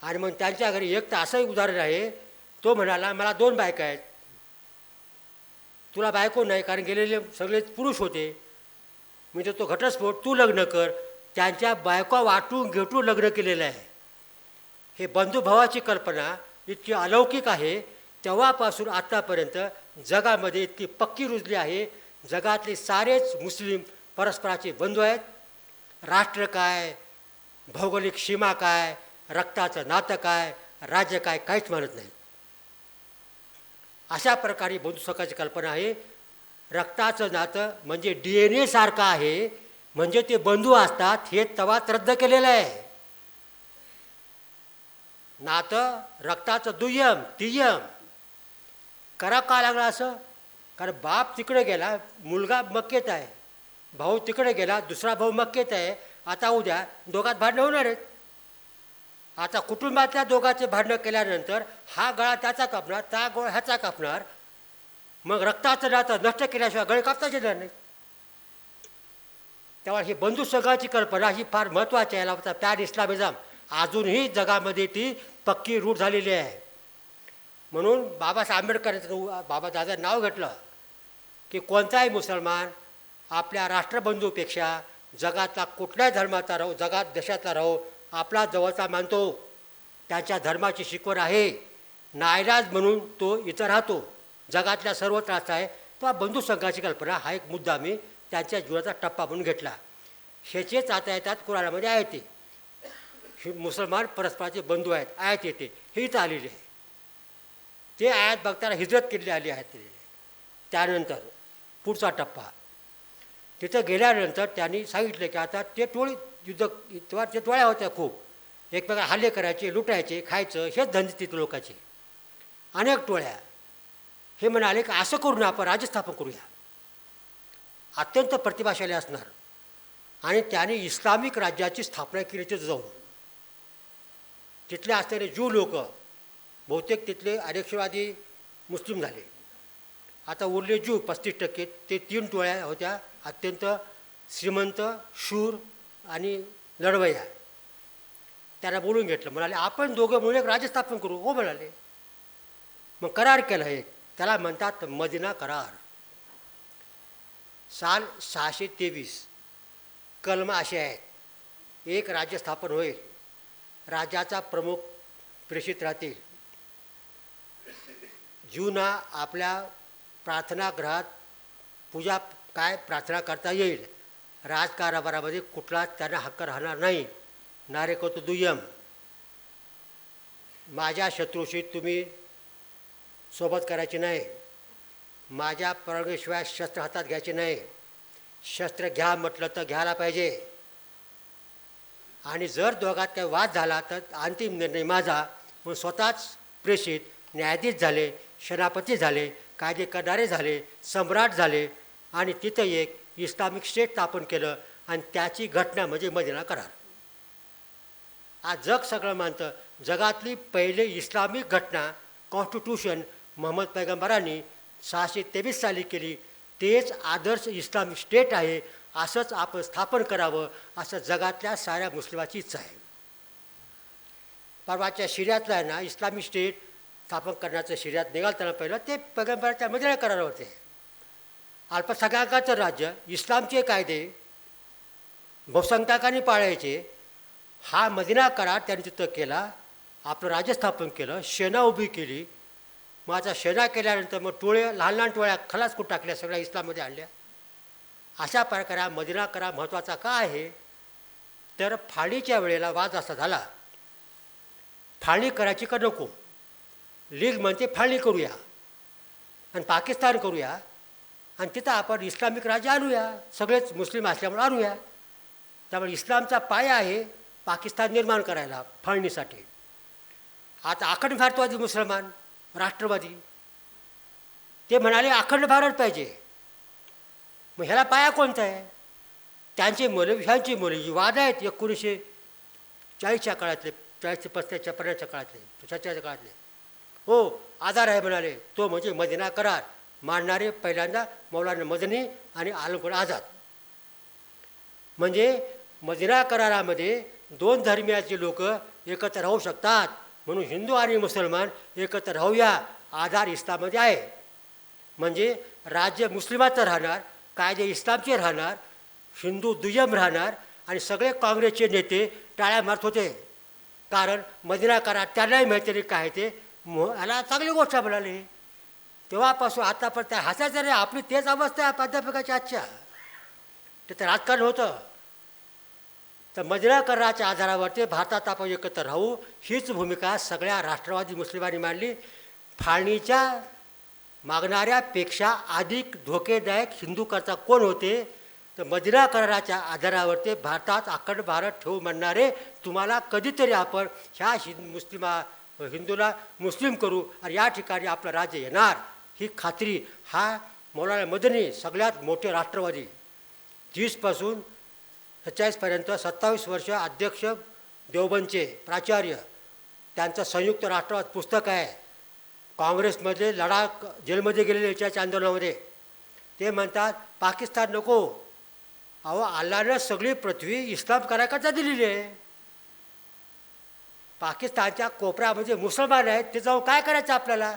आणि मग त्यांच्या घरी एक तर असंही उदाहरण आहे, तो म्हणाला मला 2 बायका आहेत, तुला बायको नाही कारण गेलेले सगळे पुरुष होते, मी तो घटस्फोट तू लग्न कर. त्यांच्या बायका वाटून घेटून लग्न केलेलं आहे. हे बंधुभावाची कल्पना इतकी अलौकिक आहे. तेव्हापासून आत्तापर्यंत जगामध्ये इतकी पक्की रुजली आहे. जगातले सारेच मुस्लिम परस्पराचे बंधू आहेत. राष्ट्र काय, भौगोलिक सीमा काय, रक्ताचं नातं काय, राज्य काय, काहीच मानत नाही. अशा प्रकारे बंधुसुखाची कल्पना आहे. रक्ताचं नातं म्हणजे DNA सारखं आहे, म्हणजे ते बंधू असतात हे तवाच रद्द केलेलं आहे. नातं रक्ताचं दुय्यम तिय्यम करा का लागला असं? कारण बाप तिकडे गेला, मुलगा मक्केत आहे, भाऊ तिकडे गेला, दुसरा भाऊ मक्केत आहे. आता उद्या दोघात भांडणं होणार आहेत. आता कुटुंबातल्या दोघांचे भांडणं केल्यानंतर हा गळा त्याचा कापणार, त्या गळा ह्याचा कापणार. मग रक्ताचं नातं नष्ट केल्याशिवाय गळे कापताच येणार नाही. तेव्हा ही बंधुसंघाची कल्पना ही फार महत्त्वाची आहे. याला पॅन इस्लामिझम अजूनही जगामध्ये ती पक्की रूढ झालेली आहे. म्हणून बाबासाहेब आंबेडकरांचं बाबादादा नाव घेतलं की कोणताही मुसलमान आपल्या राष्ट्रबंधूपेक्षा जगातला कुठल्याही धर्माचा राहो, जगात देशातला राहो, आपला जवळचा मानतो. त्यांच्या धर्माची शिकवण आहे. नाईलाज म्हणून तो इथं राहतो. जगातल्या सर्व त्रास आहे. तो बंधुसंघाची कल्पना हा एक मुद्दा मी त्यांच्या जीवनाचा टप्पा म्हणून घेतला. ह्याचेच आता येतात कुराणामध्ये आहे ते मुसलमान परस्पराचे बंधू आहेत, आयात येते, हे इथं आलेले आहे. ते आयात बघताना हिजरत केलेली आली आहेत. त्यानंतर पुढचा टप्पा तिथं गेल्यानंतर त्यांनी सांगितलं की आता ते टोळी युद्ध तेव्हा ते टोळ्या होत्या खूप, एकमेकांना हल्ले करायचे, लुटायचे, खायचं, हेच धंदे तिथं लोकांचे अनेक टोळ्या. हे म्हणाले की असं करून आपण राज्यस्थापन करूया, अत्यंत प्रतिभाशाली असणार. आणि त्यांनी इस्लामिक राज्याची स्थापना केली. तिथं जाऊन तिथले असणारे ज्यू लोक बहुतेक तिथले अनेकशेवादी मुस्लिम झाले. आता उरले ज्यू 35%. ते 3 टोळ्या होत्या, अत्यंत श्रीमंत, शूर आणि लढवय्या. त्यांना बोलून घेतलं. म्हणाले आपण दोघं मिळून एक राज्य स्थापन करू. हो म्हणाले. मग करार केला एक, त्याला म्हणतात मदिना करार. साल 623 कलम असे आहेत. एक राज्य स्थापन होईल, राज्याचा प्रमुख प्रेषित राहतील, ज्यूंना आपल्या प्रार्थनागृहात पूजा काय प्रार्थना करता येईल, राजकारभारामध्ये कुठलाच त्यांना हक्क राहणार नाही, नागरिकत्व दुय्यम, माझ्या शत्रूशी तुम्ही सोबत करायची नाही, माझ्या परवानगीशिवाय शस्त्र हातात घ्यायचे नाही, शस्त्र घ्या म्हटलं तर घ्यायला पाहिजे, आणि जर दोघात काही वाद झाला तर अंतिम निर्णय माझा. मग स्वतःच प्रेषित न्यायाधीश झाले, सेनापती झाले, कायदे करणारे झाले, सम्राट झाले, आणि तिथं एक इस्लामिक स्टेट स्थापन केलं. आणि त्याची घटना म्हणजे मदिना करार. आज जग सगळं मानतं. जगातली पहिली इस्लामिक घटना कॉन्स्टिट्यूशन मोहम्मद पैगंबरांनी 623 साली केली. तेच आदर्श इस्लामिक स्टेट आहे. असंच आपण स्थापन करावं असं जगातल्या साऱ्या मुस्लिमाची इच्छा आहे. परवाच्या शिर्यातला आहे ना इस्लामिक स्टेट स्थापन करण्याचं शिर्यात निघालताना पहिलं ते पैगंबराच्या मदिना करारावर होते. अल्पसंख्याकांचं राज्य, इस्लामचे कायदे बहुसंख्याकांनी पाळायचे, हा मदिना करार त्यांनी तिथं केला. आपलं राज्य स्थापन केलं, सेना उभी केली. मग आता सेना केल्यानंतर मग टोळे, लहान लहान टोळ्या खलास करून टाकल्या, सगळ्या इस्लाममध्ये आणल्या. अशा प्रकारे मदिना करार महत्त्वाचा का आहे तर फाळणीच्या वेळेला वाद असा झाला, फाळणी करायची का नको. लीग म्हणते फाळणी करूया आणि पाकिस्तान करूया आणि तिथं आपण इस्लामिक राज्य आणूया, सगळेच मुस्लिम असल्यामुळे आणूया. त्यामुळे इस्लामचा पाया आहे पाकिस्तान निर्माण करायला फाळणीसाठी. आता अखंड भारतवादी मुसलमान राष्ट्रवादी ते म्हणाले अखंड भारत पाहिजे. मग ह्याला पाया कोणता आहे? त्यांचे मुलं ह्यांची मुलं जी वाद आहेत 1940च्या काळातले 40-50 50च्या काळातले 70च्या काळातले. हो, आधार आहे म्हणाले. तो म्हणजे मदिना करार मांडणारे पहिल्यांदा मौलाना मदनी आणि आलमगीर आझाद. म्हणजे मदिना करारामध्ये 2 धर्मियाचे लोक एकत्र राहू शकतात, म्हणून हिंदू आणि मुसलमान एकत्र राहूया, आधार इस्लाममध्ये आहे. म्हणजे राज्य मुस्लिमाचं राहणार, कायदे इस्लामचे राहणार, हिंदू दुय्यम राहणार. आणि सगळे काँग्रेसचे नेते टाळ्या मारत होते, कारण मदिना करार त्यांनाही माहिती नाही काय ते. ह्याला चांगली गोष्ट म्हणाली. तेव्हापासून आतापर्यंत हसायचं नाही. आपली तेच अवस्था आहे प्राध्यापकाच्या आजच्या. तिथं राजकारण होतं. तर मदिना कराराच्या आधारावरती भारतात आपण एकत्र राहू, हीच भूमिका सगळ्या राष्ट्रवादी मुस्लिमांनी मांडली. फाळणीच्या मागणाऱ्यापेक्षा अधिक धोकेदायक हिंदूकरता कोण होते? तर मदिना कराराच्या आधारावरती भारतात अखंड भारत ठेवू म्हणणारे तुम्हाला कधीतरी आपण ह्या हिंदूला मुस्लिम करू आणि या ठिकाणी आपलं राज्य येणार, ही खात्री हा मौलाना मदनी सगळ्यात मोठे राष्ट्रवादी 30पासून 47पर्यंत 27 वर्ष अध्यक्ष देवबंदचे प्राचार्य, त्यांचं संयुक्त राष्ट्रवाद पुस्तक आहे. काँग्रेसमध्ये जेलमध्ये गेलेले याच्या आंदोलनामध्ये ते म्हणतात पाकिस्तान नको. अहो, अल्लानं सगळी पृथ्वी इस्लाम करायकरता दिलेली आहे. पाकिस्तानच्या कोपऱ्यामध्ये मुसलमान आहेत, ते जाऊन काय करायचं आपल्याला?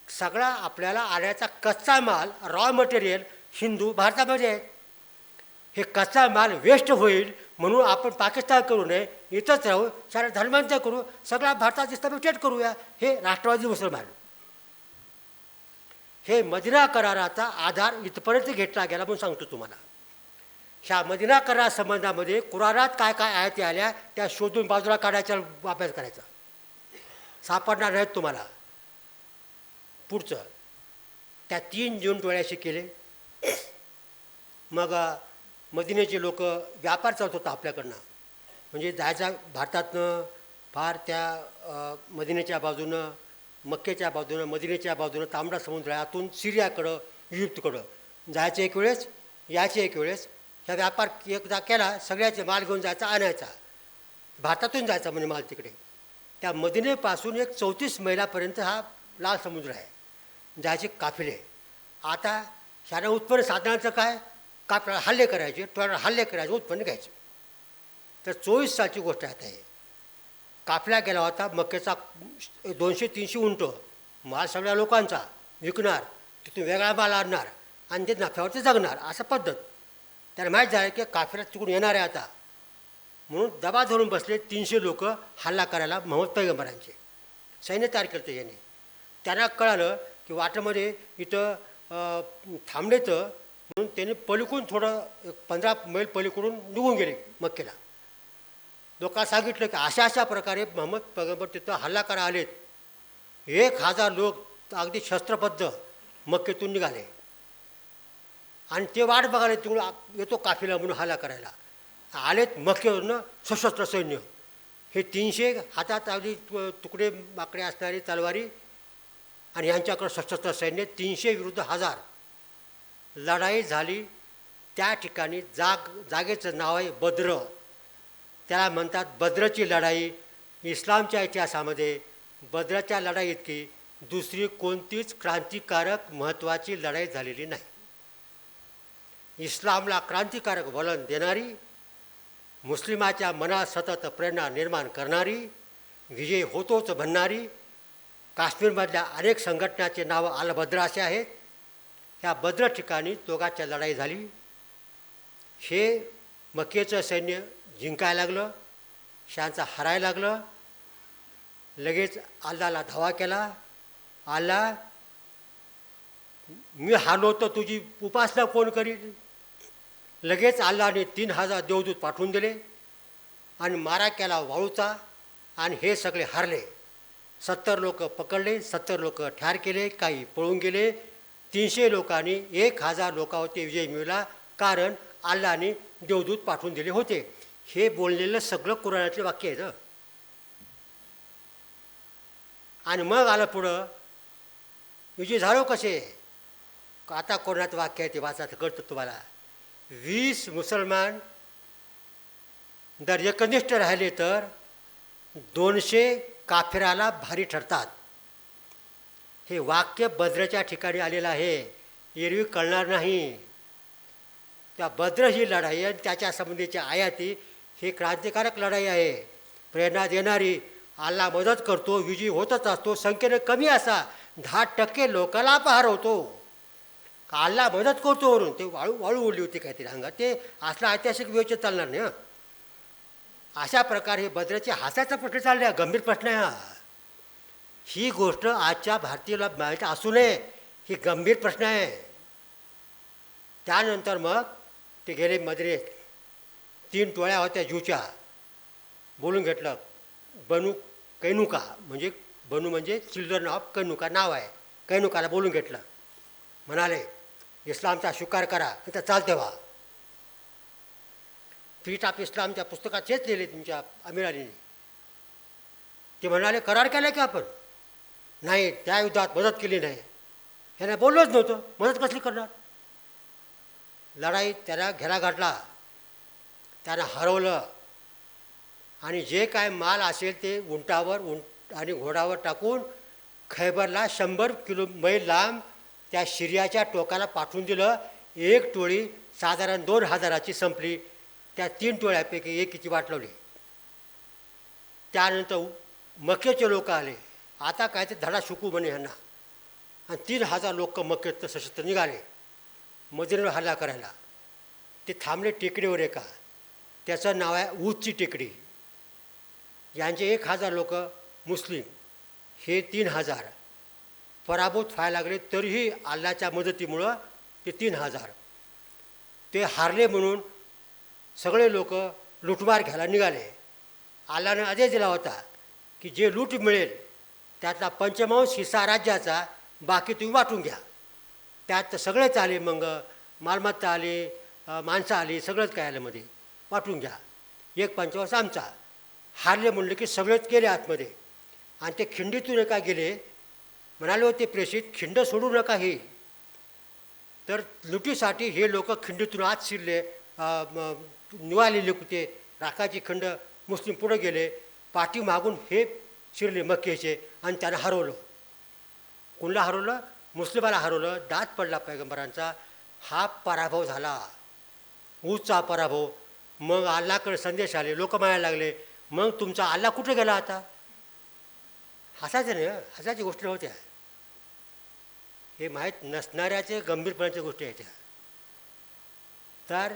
सगळा आपल्याला आणायचा कच्चा माल, रॉ मटेरियल हिंदू भारतामध्ये आहेत. हे कच्चा माल वेस्ट होईल म्हणून आपण पाकिस्तान करू नये, इथंच राहू, साऱ्या धर्मांचं करू, सगळा भारतात इस्लामिक करूया. हे राष्ट्रवादी मुसलमान. हे मदिना कराराचा आधार इथपर्यंत घेतला गेला म्हणून सांगतो तुम्हाला. ह्या मदिना करार संबंधामध्ये कुराणात काय काय आयती आल्या त्या शोधून बाजूला काढायचा अभ्यास करायचा, सापडणार नाहीत तुम्हाला. पुढचं त्या 3 जून डोळ्याशी केले. मग मदिनेचे लोक व्यापार चालत होता आपल्याकडनं, म्हणजे जायचा भारतातनं फार त्या मदिनेच्या बाजूनं, मक्केच्या बाजूनं, मदिनेच्या बाजूनं तांबडा समुद्रातून सिरियाकडं, इजिप्तकडं जायचं एक वेळेस, यायचे एक वेळेस. ह्या व्यापार एकदा केला, सगळ्याचे माल घेऊन जायचा, आणायचा, भारतातून जायचा म्हणजे माल तिकडे. त्या मदिनेपासून एक 34 मैलापर्यंत हा लाल समुद्र आहे, जायचे काफिले. आता ह्यानं उत्पन्न साधनाचं काय? कापला हल्ले करायचे, टोळ्यावर हल्ले करायचे, उत्पन्न घ्यायचे. तर 24 सालची गोष्ट आहे. आता हे काफला गेला होता मक्केचा, 200-300 उंट माल सगळ्या लोकांचा विकणार, तिथून वेगळा माल आणणार आणि ते नफ्यावरती जगणार, असं पद्धत. त्याला माहीत झालं की काफिला तिकडून येणार आहे आता, म्हणून दबा धरून बसले 300 लोक हल्ला करायला मोहम्मद पैगंबरांचे. सैन्य तयार केलं याने. त्यांना कळालं की वाटेमध्ये इथं थांबले, तर म्हणून त्यांनी पलीकडून थोडं 15 मैल पलीकडून निघून गेले मक्केला. लोकांना सांगितलं की अशा प्रकारे मोहम्मद पैगंबर तिथं हल्ला करा आलेत. 1000 लोक अगदी शस्त्रबद्ध मक्केतून निघाले आणि ते वाट बघायला तिकडून येतो काफिला म्हणून हल्ला करायला. आलेत मक्केवरनं सशस्त्र सैन्य. हे 300 हातात अगदी तुकडे माकडे असणारी तलवारी आणि यांच्याकडं सशस्त्र सैन्य. 300 विरुद्ध 1000 लढाई झाली. त्या ठिकाणी जागेचं नाव आहे बद्र. त्याला म्हणतात बद्रची लढाई. इस्लामच्या इतिहासामध्ये बद्रच्या लढाई इतकी दुसरी कोणतीच क्रांतिकारक महत्त्वाची लढाई झालेली नाही. इस्लामला क्रांतिकारक वलण देणारी, मुस्लिमाच्या मनात सतत प्रेरणा निर्माण करणारी, विजय होतोच म्हणणारी. काश्मीरमधल्या अनेक संघटनाचे नावं अल बद्र असे आहेत. ह्या बद्र ठिकाणी दोघांच्या लढाई झाली. हे मक्केचं सैन्य जिंकायला लागलं, शांचा हरायला लागलं. लगेच अल्लाला धावा केला. अल्ला, मी हारलो तर तुझी उपासना कोण करील? लगेच अल्लाने 3000 देवदूत पाठवून दिले आणि मारा केला वाळूचा आणि हे सगळे हारले. 70 लोक पकडले, 70 लोक ठार केले, काही पळून गेले. 300 लोकांनी 1000 लोकांवरती विजय मिळवला, कारण अल्लाने देवदूत पाठवून दिले होते. हे बोललेलं सगळं कुराणातले वाक्य आहे. आणि मग आलं पुढं विजय झालो कसे? आता कोणाचं वाक्य आहे ते वाचायचं कळतं तुम्हाला. 20 मुसलमान जर एकनिष्ठ राहिले तर 200 काफिराला भारी ठरतात. हे वाक्य बद्रच्या ठिकाणी आलेलं आहे, एरवी कळणार नाही. त्या बद्र ही लढाई आणि त्याच्या संबंधीच्या आयाती ही क्रांतिकारक लढाई आहे, प्रेरणा देणारी. अल्ला मदत करतो, विजयी होतच असतो. संख्येने कमी असा 10% लोकांना हरवतो. अल्ला मदत करतो वरून ते वाळू ओढली होती काहीतरी अंगात, ते असला ऐतिहासिक विवेचन चालणार नाही. अशा प्रकारे हे बद्रचे हास्याचा प्रश्न चालले आहे, गंभीर प्रश्न आहे हा. ही गोष्ट आजच्या भारतीयाला माहीत असू नये, ही गंभीर प्रश्न आहे. त्यानंतर मग ते गेले मद्रेत. 3 टोळ्या होत्या ज्यूच्या. बोलून घेतलं. बनू कैनुका म्हणजे बनू म्हणजे चिल्ड्रन ऑफ कैनुका नाव आहे. कैनुकाला बोलून घेतलं. म्हणाले इस्लामचा स्वीकार करा, तर चालते व्हा. फीट ऑफ इस्लामच्या पुस्तकात हेच लिहिले तुमच्या अमीर अलीने. ते म्हणाले करार केला की आपण नाही, त्या युद्धात मदत केली नाही. ह्यांना बोललोच नव्हतं, मदत कसली करणार. लढाईत त्याला घेरा घातला, त्यानं हरवलं आणि जे काय माल असेल ते उंटावर आणि घोडावर टाकून खैबरला 100 मैल लांब त्या शिर्याच्या टोकाला पाठवून दिलं. एक टोळी साधारण 2000ची संपली. त्या 3 टोळ्यापैकी एकीची वाट लावली. त्यानंतर मक्केचे लोक आले. आता काय ते धडा शिकू म्हणे ह्यांना, आणि 3000 लोक मक्केत सशस्त्र निघाले मदिनेवर हल्ला करायला. ते थांबले टेकडीवर एका, त्याचं नाव आहे ऊजची टेकडी. यांचे 1000 लोक मुस्लिम, हे 3000 पराभूत व्हायला लागले. तरीही अल्लाच्या मदतीमुळं ते 3000 ते हारले म्हणून सगळे लोक लुटमार घ्यायला निघाले. अल्लानं आदेश दिला होता की जे लूट मिळेल त्यातला 5/5 हिस्सा राज्याचा, बाकी तुम्ही वाटून घ्या. त्यात सगळेच आले. मग मालमत्ता आली, माणसं आली, सगळंच काय आलं मध्ये, वाटून घ्या. 1/5 आमचा. हारले म्हणले की सगळेच गेले आतमध्ये. आणि ते खिंडीतून एका गेले. म्हणाले होते प्रेषित, खिंड सोडू नका ही. तर लुटीसाठी हे लोक खिंडीतून आत शिरले. निवालेले होते राखाची खंड. मुस्लिम पुढे गेले, पाठीमागून हे शिरले मक्केचे आणि त्यानं हरवलं. कोणाला हरवलं? मुस्लिमाला हरवलं. दात पडला पैगंबरांचा. हा पराभव झाला, ऊजचा पराभव. मग अल्लाकडे संदेश आले, लोक म्हणायला लागले मग तुमचा अल्ला कुठे गेला आता. हसायचं नाही, हसायची गोष्टी होत्या. हे माहीत नसणाऱ्याचे गंभीरपणाच्या गोष्टी आहेत त्या. तर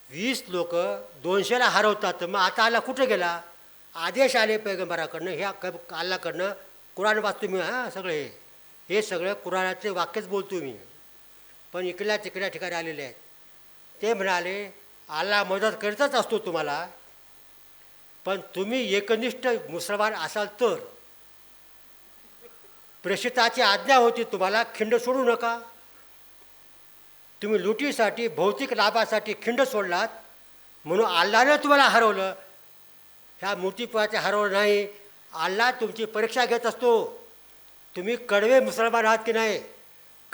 20 लोक 200ला हरवतात, तर मग आता अल्ला कुठे गेला. आदेश आले पैगंबराकडनं, ह्या अल्लाकडनं. कुराण वाचतो मी, हां सगळे हे सगळं कुराणातले वाक्यच बोलतो मी. पण इकडल्या तिकडल्या ठिकाणी आलेले आहेत. ते म्हणाले अल्ला मदत करतच असतो तुम्हाला, पण तुम्ही एकनिष्ठ मुसलमान असाल तर. प्रेषिताची आज्ञा होती तुम्हाला खिंड सोडू नका. तुम्ही लुटीसाठी, भौतिक लाभासाठी खिंड सोडलात म्हणून अल्लानं तुम्हाला हरवलं. ह्या मूर्तीपुराचे हरवलं नाही. अल्ला तुमची परीक्षा घेत असतो. तुम्ही कडवे मुसलमान आहात की नाही.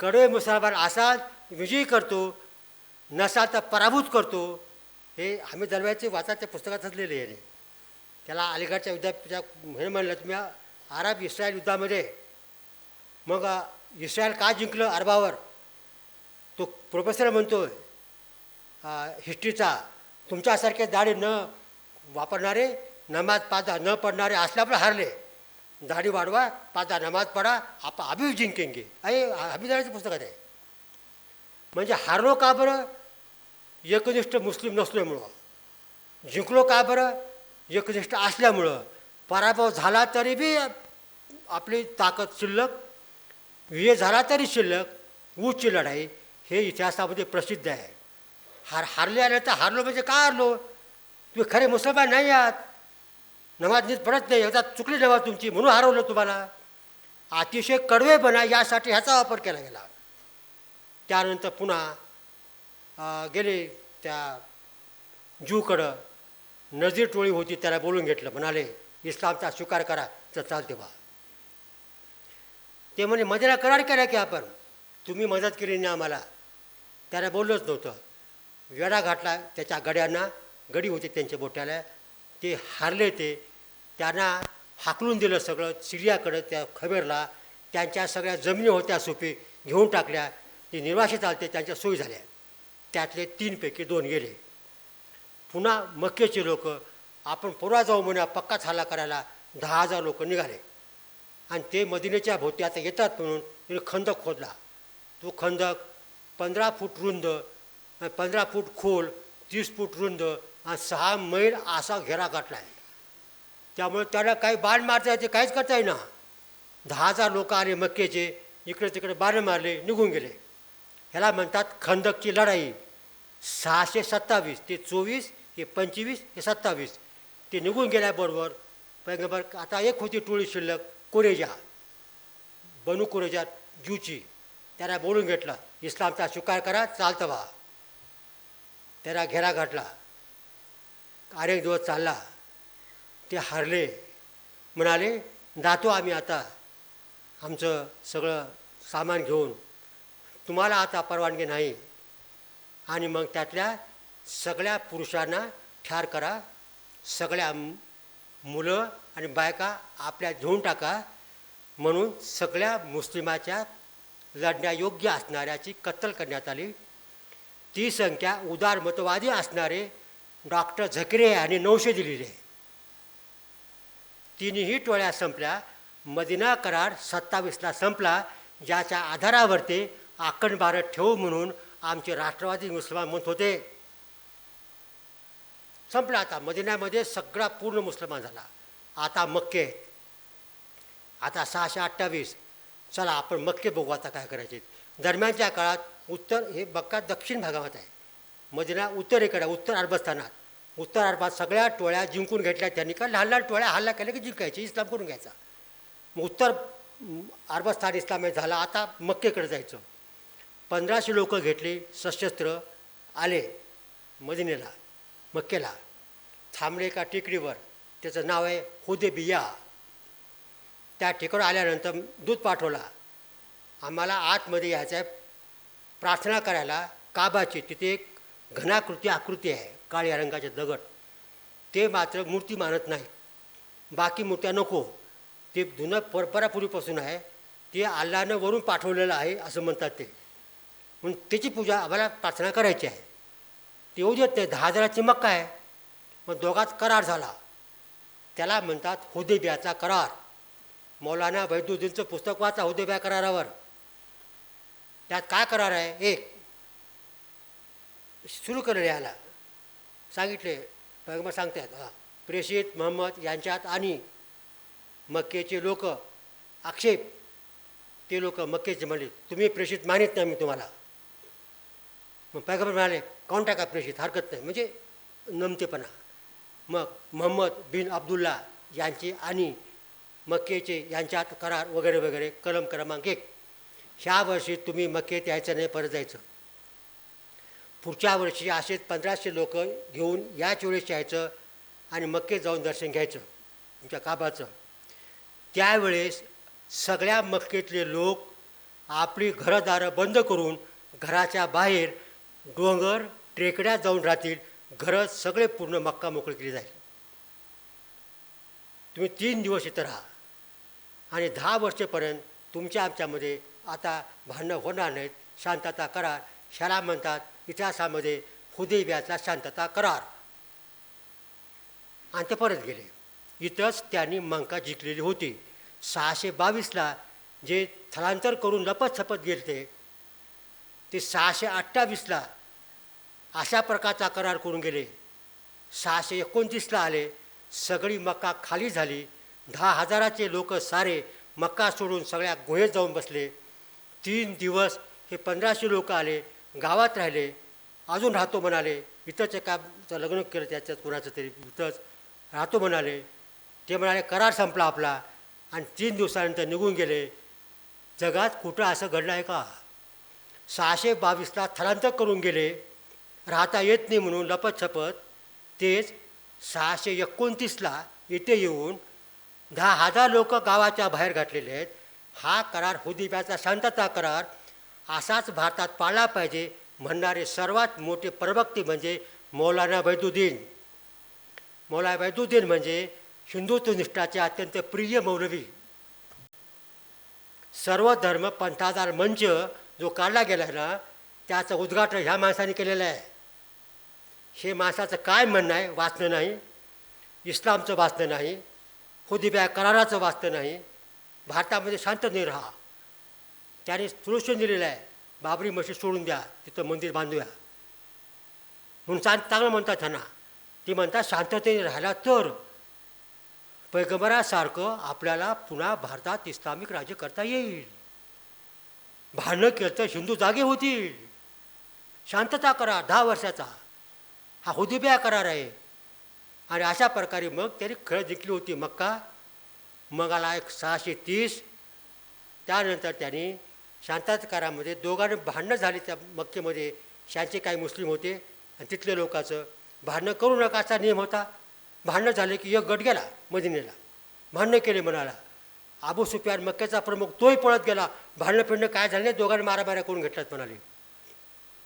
कडवे मुसलमान असाल विजयी करतो, नसाल तर पराभूत करतो. हे आम्ही दरव्याचे वाचाच्या पुस्तकातच लिहिले आहे. त्याला अलीगडच्या विद्यापीठाच्या हे म्हणलं तुम्ही अरब इस्रायल युद्धामध्ये. मग इस्रायल का जिंकलं अरबावर. तो प्रोफेसर म्हणतो हिस्ट्रीचा, तुमच्यासारखे दाढी न वापरणारे, नमाज पादा न पडणारे असल्यामुळे हारले. दाढी वाढवा, पादा नमाज पडा, आप अभी जिंकेंगे. अभिदानाच्या पुस्तकात आहे. म्हणजे हारलो का बरं. एकनिष्ठ मुस्लिम नसल्यामुळं. जिंकलो का बरं. एकनिष्ठ असल्यामुळं. पराभव झाला तरी बी आपली ताकद शिल्लक, विजय झाला तरी शिल्लक. ऊजची लढाई हे इतिहासामध्ये प्रसिद्ध आहे. हारले आले तर हारलो म्हणजे का हारलो. तुम्ही खरे मुसलमान नाही आहात, नमाज नीट पडत नाही, एकदा चुकली नमाज तुमची म्हणून हरवलं तुम्हाला. अतिशय कडवेपणा यासाठी ह्याचा वापर केला गेला. त्यानंतर पुन्हा गेले त्या ज्यूकडं. नजीर टोळी होती, त्याला बोलून घेतलं. म्हणाले इस्लामचा स्वीकार करा, तर चालते बा. ते म्हणे मदिना करार केला की आपण, तुम्ही मदत केली नाही आम्हाला. त्याला बोललोच नव्हतं. वेढा घातला त्याच्या गड्यांना. गडी होते त्यांच्या बोट्याला. ते हारले. ते त्यांना हाकलून दिलं सगळं सिरियाकडं, त्या खबरला. त्यांच्या सगळ्या जमिनी होत्या सोपी घेऊन टाकल्या. ते निर्वासित आले त्यांच्या सोयी झाल्या. त्यातले 3पैकी 2 गेले. पुन्हा मक्केचे लोक आपण पुन्हा जाऊ म्हणा पक्का हल्ला करायला 10,000 लोक निघाले. आणि ते मदिनेच्या भोवती आता येतात म्हणून तिने खंदक खोदला. तो खंदक 15 फूट रुंद, 15 फूट खोल, 30 फूट रुंद आणि 6 मैल असा घेरा गाठला आहे. त्यामुळे त्याला काही बाण मारता येते, काहीच करता येईना. 10,000 लोक आले मक्केचे, इकडे तिकडे बाण मारले, निघून गेले. ह्याला म्हणतात खंदकची लढाई. 627 ते 24 हे 25 हे 27 ते निघून गेल्याबरोबर पैगंबर आता एक होती टोळी शिल्लक, कुरेजा, बनू कुरेजा ज्यूची. त्याला बोलून घेतलं, इस्लामचा स्वीकार करा, चालतं व्हा. त्याला घेरा घातला. अनेक दिवस चालला. ते हारले. म्हणाले जातो आम्ही आता आमचं सगळं सामान घेऊन, तुम्हाला आता परवानगी नाही. आणि मग त्यातल्या सगळ्या पुरुषांना ठार करा, सगळ्या मुलं आणि बायका आपल्या घेऊन टाका. म्हणून सगळ्या मुस्लिमाच्या लढण्यायोग्य असणाऱ्याची कत्तल करण्यात आली. ती संख्या उदारमतवादी असणारे डॉक्टर झकरे आणि 900 दिलेली आहे. तिन्ही टोळ्या संपल्या. मदिना करार 27ला संपला, ज्याच्या आधारावरती अखंड भारत ठेवू म्हणून आमचे राष्ट्रवादी मुसलमान म्हणत होते. संपला. आता मदिन्यामध्ये सगळा पूर्ण मुसलमान झाला. आता मक्के, आता 628. चला आपण मक्के बघू आता काय करायचे. दरम्यानच्या काळात उत्तर हे बक्का दक्षिण भागात आहे. मदिना उत्तरेकडे, उत्तर अरबस्थानात. उत्तर अरबात सगळ्या टोळ्या जिंकून घेतल्या त्यांनी. का लहान लहान टोळ्या हल्ला केल्या की जिंकायची, इस्लाम करून घ्यायचा. मग उत्तर अरबस्थान इस्लामी झाला. आता मक्केकडे जायचं. 1500 लोक घेतली सशस्त्र, आले मदिनेला, मक्केला. थांबले एका टेकडीवर, त्याचं नाव आहे हुदैबिया. त्या ठिकाणी आल्यानंतर दूत पाठवला, आम्हाला आतमध्ये यायचं आहे प्रार्थना करायला काबाची. तिथे एक घनाकृती आकृती आहे, काळ्या रंगाचे दगड. ते मात्र मूर्ती मानत नाही. बाकी मूर्त्या नको, ते जुनं परंपरापूर्वीपासून आहे, ते अल्लानं वरून पाठवलेलं आहे असं म्हणतात ते. म्हणून त्याची पूजा आम्हाला प्रार्थना करायची आहे. ते येऊ देत नाही. 10,000ची मक्का आहे. मग दोघात करार झाला. त्याला म्हणतात हुदैबियाचा करार. मौलाना वैदुद्दीनचं पुस्तक वाचा हुदैबिया करारावर. त्यात काय करार आहे, एक सुरू केलं याला सांगितले. पैगंबर सांगतात प्रेषित मोहम्मद यांच्यात आणि मक्केचे लोक आक्षेप. ते लोक मक्केचे म्हणले तुम्ही प्रेषित मानित नाही मी तुम्हाला. मग पैगंबर म्हणाले काऊन टाका प्रेषित, हरकत नाही, म्हणजे नमतेपणा. मग मोहम्मद बिन अब्दुल्ला यांचे आणि मक्केचे यांच्यात करार वगैरे वगैरे. कलम क्रमांक 1, ह्या वर्षी तुम्ही मक्केत यायचं नाही, परत जायचं. पुढच्या वर्षी असेच 1500 लोक घेऊन याच वेळेस यायचं आणि मक्केत जाऊन दर्शन घ्यायचं तुमच्या काबाचं. त्यावेळेस सगळ्या मक्केतले लोक आपली घरदारं बंद करून घराच्या बाहेर डोंगर टेकड्यात जाऊन राहतील. घरं सगळे पूर्ण मक्का मोकळी केली जाईल. तुम्ही 3 दिवस इथं राहा आणि 10 वर्षेपर्यंत तुमच्या आमच्यामध्ये आता भांडणं होणार नाहीत. शांतता करार ह्याला म्हणतात इतिहासामध्ये हुदैबियाचा शांतता करार. आणि ते परत गेले. इथंच त्यांनी मंका जिंकलेली होती. 622ला जे स्थलांतर करून लपत गेले ते 628ला अशा प्रकारचा करार करून गेले. 629ला आले. सगळी मक्का खाली झाली. 10,000चे लोक सारे मक्का सोडून सगळ्या गुहेत जाऊन बसले. 3 दिवस हे 1500 लोक आले, गावात राहिले. अजून राहतो म्हणाले. इथंच एकाचं लग्न केलं त्याच्यात कुणाचं तरी, इथंच राहतो म्हणाले. ते म्हणाले करार संपला आपला आणि 3 दिवसानंतर निघून गेले. जगात कुठं असं घडलं आहे का? 622ला स्थलांतर करून गेले, राहता येत नाही म्हणून लपतछपत. तेच 629ला इथे येऊन 10,000 लोक गावाच्या बाहेर घातलेले आहेत. हा करार हुदैबियाचा शांतता करार असाच भारतात पाळला पाहिजे म्हणणारे सर्वात मोठे प्रवक्ते म्हणजे मौलाना वैदुद्दीन. मौलाना वैदुद्दीन म्हणजे हिंदुत्वनिष्ठाचे अत्यंत प्रिय मौलवी, सर्व धर्म पंथादार मंच जो काढला गेला आहे ना, त्याचं उद्घाटन ह्या माणसाने केलेलं आहे. हे माणसाचं काय म्हणणं आहे वाचणं नाही, इस्लामचं वाचणं नाही, हुदैबिया कराराचं वाचणं नाही, भारतामध्ये शांततेने राहा. त्याने सोल्युशन दिलेलं आहे, बाबरी मशीद सोडून द्या, तिथं मंदिर बांधूया म्हणून चांगलं म्हणतात त्यांना. ते म्हणतात शांततेने राहिला तर पैगंबरासारखं आपल्याला पुन्हा भारतात इस्लामिक राज्य करता येईल. भांडणं केलं तर हिंदू जागे होतील. शांतता करा 10 वर्षाचा, हा हुदैबिया करार आहे. आणि अशा प्रकारे मग त्यांनी खेळ जिंकली होती मक्का. मग आला 630. त्यानंतर त्यांनी शांतता करारामध्ये दोघांनी भांडणं झाली त्या मक्केमध्ये. त्यांचे काही मुस्लिम होते आणि तिथल्या लोकांचं भांडणं करू नका असा नियम होता. भांडणं झाले की एक गट गेला मदिनेला, भांडणं केले म्हणाला. अबू सुफियान मक्क्याचा प्रमुख तोही पळत गेला. भांडणं फिरणं काय झालं नाही, दोघांनी मारामाऱ्या करून घेतल्यात म्हणाले.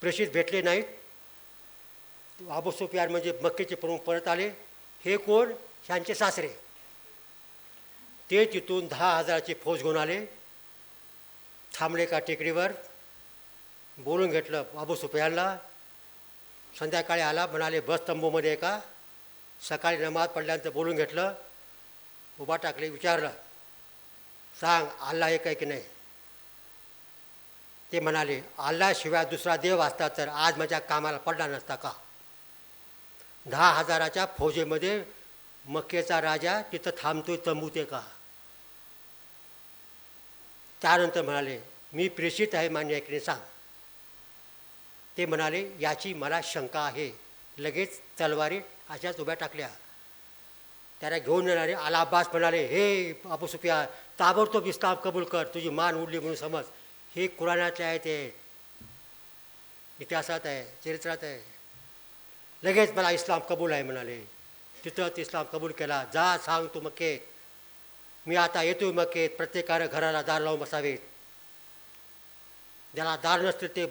प्रेषित भेटले नाहीत. अबू सुफियान म्हणजे मक्केचे प्रमुख परत आले. हे कोण? ह्यांचे सासरे. ते तिथून 10,000ची फौज घेऊन आले. थांबले का टेकडीवर, बोलून घेतलं अबू सुफियानला. संध्याकाळी आला, म्हणाले बस तंबूमध्ये का. सकाळी नमाज पडल्यानंतर बोलून घेतलं, उभा टाकले, विचारलं सांग अल्लाह एक आहे की नाही. ते म्हणाले अल्लाशिवाय दुसरा देव असता तर आज माझ्या कामाला पडला नसता का. 10,000च्या फौजेमध्ये मक्केचा राजा तिथं थांबतोय तंबूत आहे का. त्यानंतर म्हणाले मी प्रेषित आहे मान्य आहे की नाही सांग. ते म्हणाले याची मला शंका आहे. लगेच तलवारी अशाच उभ्या टाकल्या. त्याला घेऊन येणारे अल अब्बास म्हणाले हे अबू सुफियान ताबडतोब इस्लाम कबूल कर, तुझी मान उडली म्हणून समज. हे कुराणातले आहे, ते इतिहासात आहे, चरित्रात आहे. लगेच मला इस्लाम कबूल आहे म्हणाले. तिथंच इस्लाम कबूल केला. जा सांग तू मक्केत, मी आता येतोय मक्केत, प्रत्येकानं घराला दार लावून बसावेत, ज्याला दार नसतील ते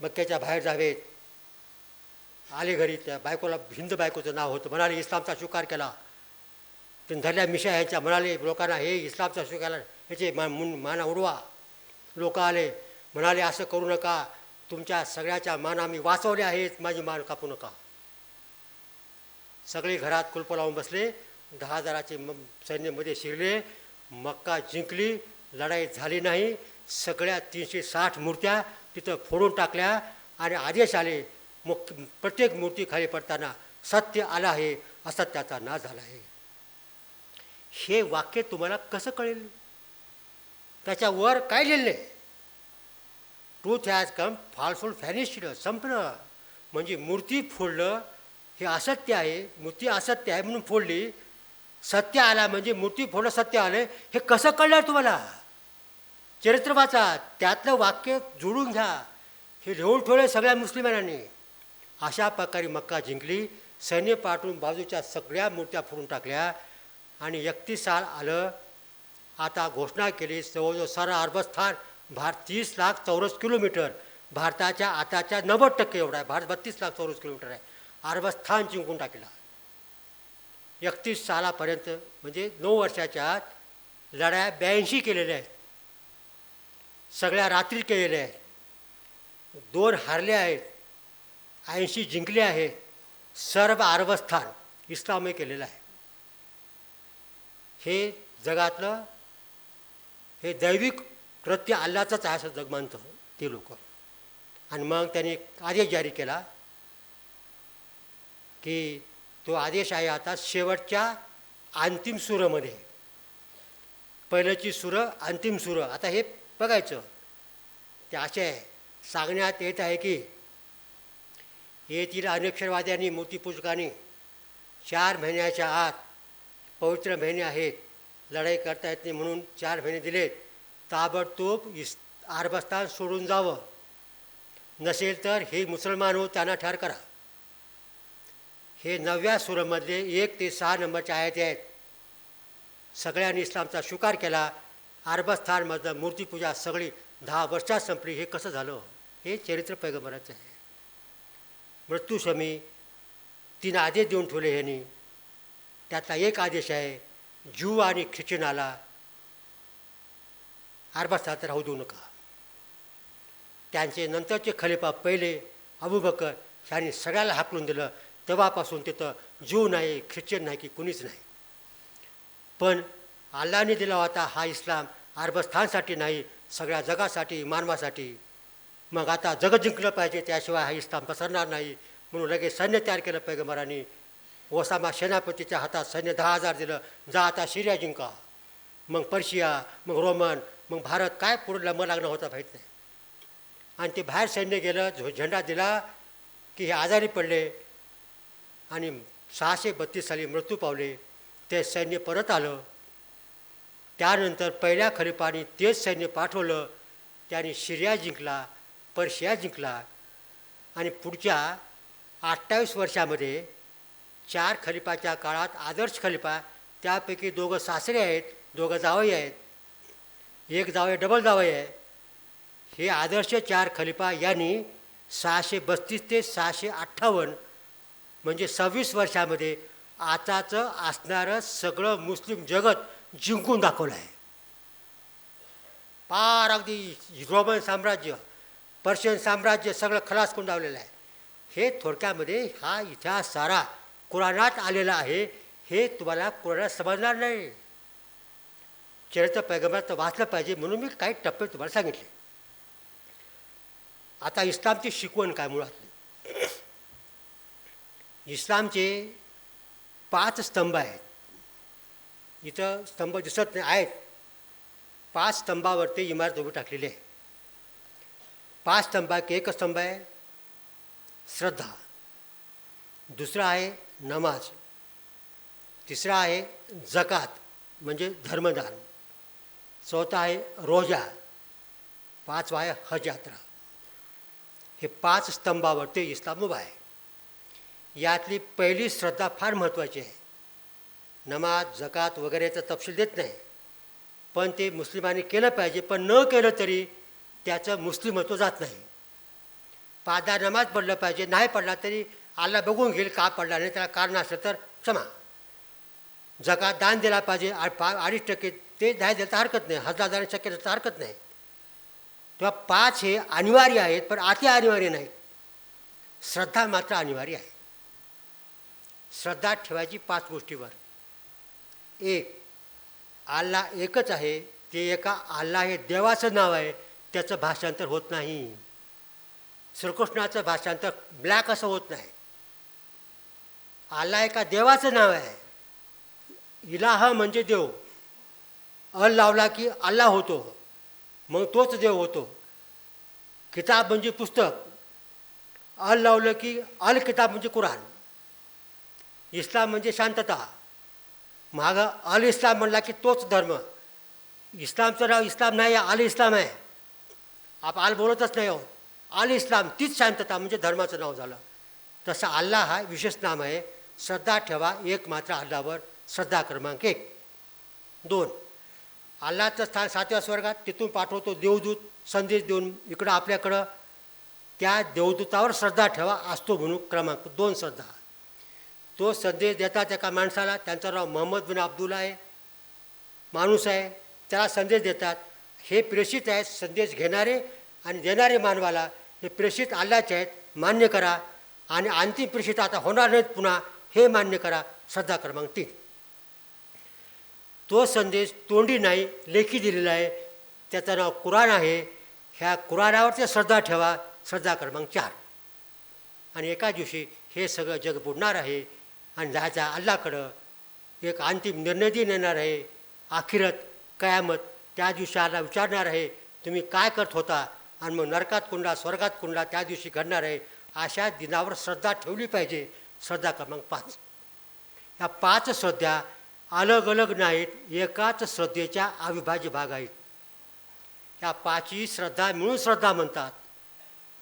मक्क्याच्या बाहेर जावेत. आले घरी. त्या बायकोला हिंद बायकोचं नाव होतं. म्हणाले इस्लामचा स्वीकार केला. ते धरल्या मिशा ह्यांच्या. म्हणाले लोकांना हे इस्लामचा स्वीकार ह्याचे माना उडवा. लोक आले. म्हणाले असं करू नका, तुमच्या सगळ्याच्या मान आम्ही वाचवले आहेत, माझी मान कापू नका. सगळे घरात कुलपं लावून बसले. 10,000चे सैन्यामध्ये शिरले. मक्का जिंकली. लढाई झाली नाही. सगळ्या 360 मूर्त्या तिथं फोडून टाकल्या आणि आदेश आले प्रत्येक मूर्ती खाली पडताना सत्य आलं आहे, असत्याचा नाश झाला आहे. हे वाक्य तुम्हाला कसं कळेल? त्याच्यावर काय लिहिलं आहे? Truth has come, falsehood vanished. संपलं. म्हणजे मूर्ती फोडलं हे असत्य आहे, मूर्ती असत्य आहे म्हणून फोडली. सत्य आला म्हणजे मूर्ती फोडलं सत्य आलं. हे कसं कळणार तुम्हाला? चरित्र वाचा, त्यातलं वाक्य जोडून घ्या. हे लिहून ठेवलं सगळ्या मुस्लिमांनी. अशा प्रकारे मक्का जिंकली. सैन्य पाठवून बाजूच्या सगळ्या मूर्त्या फोडून टाकल्या आणि 31 साल आलं. आता घोषणा केली जवळजवळ सारा अरबस्थान, भारत 30 लाख चौरस किलोमीटर, भारताच्या आताच्या 90% एवढा आहे. भारत 32 लाख चौरस किलोमीटर आहे. अरबस्थान जिंकून टाकला. 31 सालापर्यंत म्हणजे 9 वर्षाच्या आत लढाया 82 केलेल्या आहेत. सगळ्या रात्री केलेल्या आहेत. 2 हारल्या आहेत, 80 जिंकले आहेत. सर्व अरबस्थान इस्लामय केलेलं आहे. हे जगातलं हे दैविक कृत्य अल्लाचंच आहे असं जग मानतं ते लोक. आणि मग त्यांनी आदेश जारी केला की तो आदेश आहे आता शेवटच्या अंतिम सूरमध्ये. पहिल्याची सूरं, अंतिम सूरं. आता हे बघायचं. ते असे आहे, सांगण्यात येत आहे की येथील अनक्षरवाद्यांनी, मूर्तिपूजकांनी 4 महिन्याच्या आत, पवित्र महिने आहेत, लढाई करता येत नाही म्हणून 4 महिने दिलेत, ताबडतोब अरबस्थान सोडून जावं. नसेल तर हे मुसलमान हो त्यांना ठार करा. हे 9व्या सूरमधले 1 ते 6 नंबरच्या आयत आहेत. सगळ्यांनी इस्लामचा स्वीकार केला. अरबस्थानमधलं मूर्तिपूजा सगळी 10 वर्षात संपली. हे कसं झालं? हे चरित्र पैगंबराचं आहे. मृत्यूशमी 3 आदेश देऊन ठेवले ह्यांनी. त्यातला एक आदेश आहे, ज्यू आणि ख्रिश्चनाला अरबस्थानात राहू देऊ नका. त्यांचे नंतरचे खलिफा पहिले अबू बकर ह्यांनी सगळ्याला हाकलून दिलं. तेव्हापासून तिथं ज्यू नाही, ख्रिश्चन नाही की कुणीच नाही. पण अल्लाने दिला होता हा इस्लाम अरबस्थानसाठी नाही, सगळ्या जगासाठी, मानवासाठी. मग आता जग जिंकलं पाहिजे, त्याशिवाय हा इस्लाम पसरणार नाही. म्हणून लगेच सैन्य तयार केलं पैगंबरांनी. ओसामा सेनापतीच्या हातात सैन्य 10,000 दिलं, जा आता सिरिया जिंका. मग पर्शिया, मग रोमन, मग भारत, काय पुढे लंब लागणं होता माहीत नाही. आणि ते बाहेर सैन्य गेलं, झेंडा दिला की हे आजारी पडले आणि 632 साली मृत्यू पावले. ते सैन्य परत आलं. त्यानंतर पहिल्या खलिफाने तेच सैन्य पाठवलं. त्यांनी सिरिया जिंकला, पर्शिया जिंकला. आणि पुढच्या 28 वर्षामध्ये 4 खलिफाच्या काळात आदर्श खलिफा, त्यापैकी 2 सासरे आहेत, 2 जावई आहेत, एक जावई डबल जावई आहे. हे आदर्श 4 खलिफा यांनी 632 ते 658 म्हणजे 26 वर्षामध्ये आताचं असणारं सगळं मुस्लिम जगत जिंकून दाखवलं आहे. पार अगदी रोमन साम्राज्य, पर्शियन साम्राज्य सगळं खलास करून लावलेलं आहे. हे थोडक्यामध्ये हा इतिहास सारा कुराणात आलेला आहे. हे तुम्हाला कुराणात समजणार नाही. चरित्र पैगंबराचं वाचलं पाहिजे म्हणून मी काही टप्पे तुम्हाला सांगितले. आता इस्लामची शिकवण काय मुळात? इस्लामचे 5 स्तंभ आहेत. इथं स्तंभ दिसत नाही आहेत. 5 स्तंभावरती इमारत उभी टाकलेली आहे. 5 स्तंभापैकी एक स्तंभ आहे श्रद्धा, दुसरा आहे नमाज, तिसरा आहे जकात म्हणजे धर्मदान, चौथा आहे रोजा, 5वा आहे हज यात्रा. हे 5 स्तंभावरती इस्लाम उभा आहे. यातली पहिली श्रद्धा फार महत्त्वाची आहे. नमाज, जकात वगैरेचा तपशील देत नाही, पण ते मुस्लिमांनी केलं पाहिजे. पण न केलं तरी त्याचं मुस्लिमत्व जात नाही. 5दा नमाज पडलं पाहिजे, नाही पडला तरी अल्लाह बघून घेईल का पडला नाही, त्याला कारण असलं तर क्षमा. जकात दान दिला पाहिजे, 2.5% ते नाही दिलं तर हरकत नाही, 1000 जाणे शक्य तर हरकत नाही. तेव्हा 5 हे अनिवार्य आहेत, पण अति अनिवार्य नाहीत. श्रद्धा मात्र अनिवार्य आहे. श्रद्धा ठेवायची 5 गोष्टीवर. 1, अल्लाह एकच आहे. ते एका अल्लाह हे देवाचं नाव आहे, त्याचं भाषांतर होत नाही. श्रीकृष्णाचं भाषांतर ब्लॅक असं होत नाही. अल्लाह एका देवाचं नाव आहे. इलाह म्हणजे देव. अल लावला की अल्लाह होतो, मग तोच देव होतो. किताब म्हणजे पुस्तक, अल लावलं की अल किताब म्हणजे कुराण. इस्लाम म्हणजे शांतता, मागं अल इस्लाम म्हणला की तोच धर्म. इस्लामचं नाव इस्लाम नाही, अल इस्लाम आहे. आपण अल बोलतच नाही आहोत. अल इस्लाम तीच शांतता म्हणजे धर्माचं नाव झालं. तसं अल्लाह हा विशेष नाम आहे. श्रद्धा ठेवा एक मात्र अल्लावर. श्रद्धा क्रमांक 1. 2, अल्लाचं स्थान 7व्या स्वर्गात, तिथून पाठवतो देवदूत संदेश देऊन इकडं आपल्याकडं. त्या देवदूतावर श्रद्धा ठेवा असतो म्हणून क्रमांक 2 श्रद्धा. तो संदेश देतात एका माणसाला, त्यांचं नाव मोहम्मद बिन अब्दुल्ला आहे, माणूस आहे. त्याला संदेश देतात. हे प्रेषित आहेत, संदेश घेणारे आणि देणारे मानवाला हे प्रेषित अल्लाहचे आहेत, मान्य करा. आणि अंतिम प्रेषित आता होणार नाहीत पुन्हा, हे मान्य करा. श्रद्धा क्रमांक 3. तो संदेश तोंडी नाही, लेखी दिलेला आहे, त्याचं नाव कुराण आहे. ह्या कुराणावरती श्रद्धा ठेवा. श्रद्धा क्रमांक 4. आणि एका दिवशी हे सगळं जग बुडणार आहे आणि जायचं अल्लाकडं. एक अंतिम निर्णय दिन येणार आहे, आखिरत, कयामत. त्या दिवशी अल्लाह विचारणार आहे तुम्ही काय करत होता, आणि मग नरकात कुंडला स्वर्गात कुंडला त्या दिवशी घडणार आहे. अशा दिनावर श्रद्धा ठेवली पाहिजे. श्रद्धा क्रमांक 5. ह्या 5 श्रद्धा अलग अलग नाहीत, एकाच श्रद्धेच्या अविभाज्य भाग आहेत. ह्या 5ही श्रद्धा मिळून श्रद्धा म्हणतात.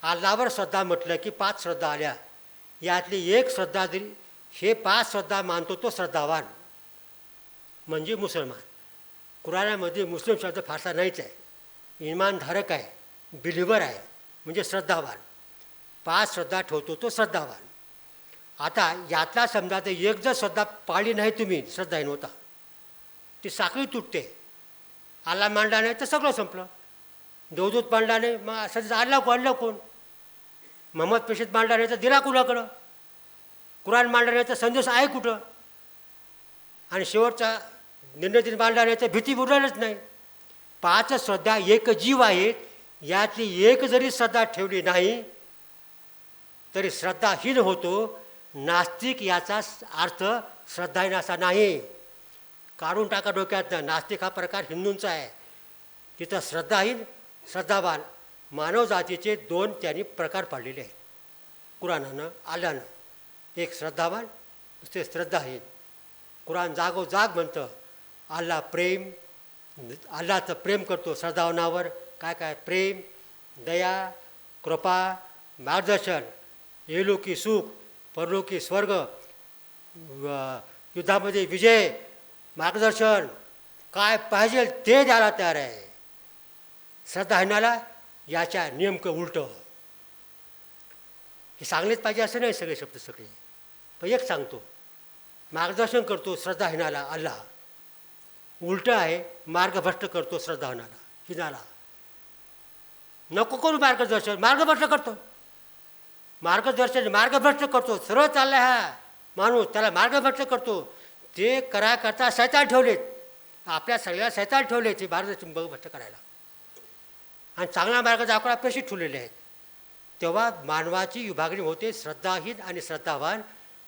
अल्लावर श्रद्धा म्हटलं की 5 श्रद्धा आल्या. यातली एक श्रद्धा जरी हे 5 श्रद्धा मानतो तो श्रद्धावान म्हणजे मुसलमान. कुराणामध्ये मुस्लिम शब्द फारसा नाहीच आहे. इमानधारक आहे, बिलिव्हर आहे म्हणजे श्रद्धावान. 5 श्रद्धा ठेवतो तो श्रद्धावान. आता यातला समजा तर एक जर श्रद्धा पाळली नाही तुम्ही श्रद्धाहीन होता, ती साखळी तुटते. अल्ला मांडला नाही तर सगळं संपलं. देवदूत मांडला नाही मग सध्या आणलं कोण? मोहम्मद प्रेषित मांडला नाही तर दिला कुणाकडं? कुराण मांडला नाही तर संदेश आहे कुठं? आणि शेवटचा निर्णय मांडला नाही तर भीती उरणारच नाही. 5 श्रद्धा एक जीव आहेत, यातली एक जरी श्रद्धा ठेवली नाही तरी श्रद्धाहीन होतो. नास्तिक याचा अर्थ श्रद्धाहीन असा नाही. काढून टाका डोक्यातनं. नास्तिक हा प्रकार हिंदूंचा आहे. तिथं श्रद्धाहीन श्रद्धावान मानव जातीचे 2 त्यांनी प्रकार पाडलेले आहेत कुराणानं अल्लानं. एक श्रद्धावान, दुसरे श्रद्धाहीन. कुराण जागोजाग म्हणतं अल्ला प्रेम, अल्लाचं प्रेम करतो श्रद्धावानावर. काय काय? प्रेम, दया, कृपा, मार्गदर्शन, इहलोकी सुख, परलोकी स्वर्ग, युद्धामध्ये विजय, मार्गदर्शन, काय पाहिजे ते द्यायला तयार आहे. श्रद्धाहीनाला याच्या नेमकं उलटं. हे सांगलेच पाहिजे असं नाही सगळे शब्द सगळे, पण एक सांगतो. मार्गदर्शन करतो श्रद्धाहीनाला अल्लाह, उलटं आहे मार्गभ्रष्ट करतो श्रद्धाहीनाला हिनाला. नको करू मार्गदर्शन, मार्गभ्रष्ट करतो. मार्गभ्रष्ट करतो. सरळ चालला हा माणूस, त्याला मार्गभ्रष्ट करतो. ते कराकरता शैतान ठेवलेत, आपल्या सगळ्या शैतान ठेवले ते मार्गदर्शन भ्रष्ट करायला, आणि चांगला मार्ग दाखवायला प्रेषित ठेवलेले आहेत. तेव्हा मानवाची विभागणी होते श्रद्धाहीन आणि श्रद्धावान.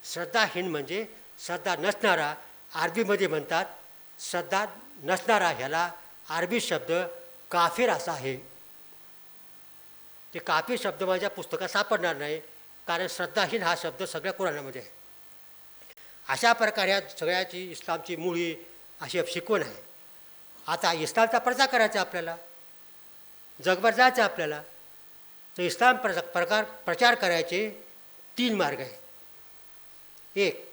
श्रद्धाहीन म्हणजे श्रद्धा नसणारा. अरबीमध्ये म्हणतात श्रद्धा नसणारा, ह्याला अरबी शब्द काफिर असा आहे. ते काफिर शब्द माझ्या पुस्तकात सापडणार नाही, कारण श्रद्धाहीन हा शब्द सगळ्या कुराणामध्ये आहे. अशा प्रकारे या सगळ्याची इस्लामची मुळी अशी शिकवण आहे. आता इस्लामचा प्रचार करायचा आपल्याला, जगभर जायचं आपल्याला, तर इस्लाम प्रचार करायचे 3 मार्ग आहेत. एक,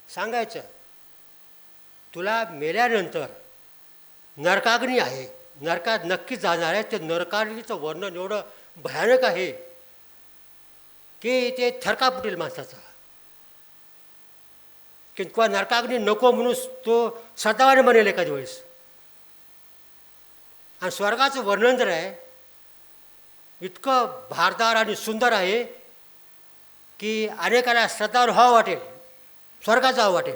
सांगायचं तुला मेल्यानंतर नरकाग्नी आहे, नरकात नक्की जाणार आहे. ते नरकाग्नीचं वर्णन एवढं भयानक आहे की ते थरका फुटेल माणसाचा. की किंवा नरकाग्नी नको म्हणून तो श्रद्धावाने बनेल एखाद्या वेळेस. आणि स्वर्गाचं वर्णन तर आहे इतकं भारदार आणि सुंदर आहे की अनेकाला श्रद्धावर व्हावं वाटेल, स्वर्गात जावं वाटेल.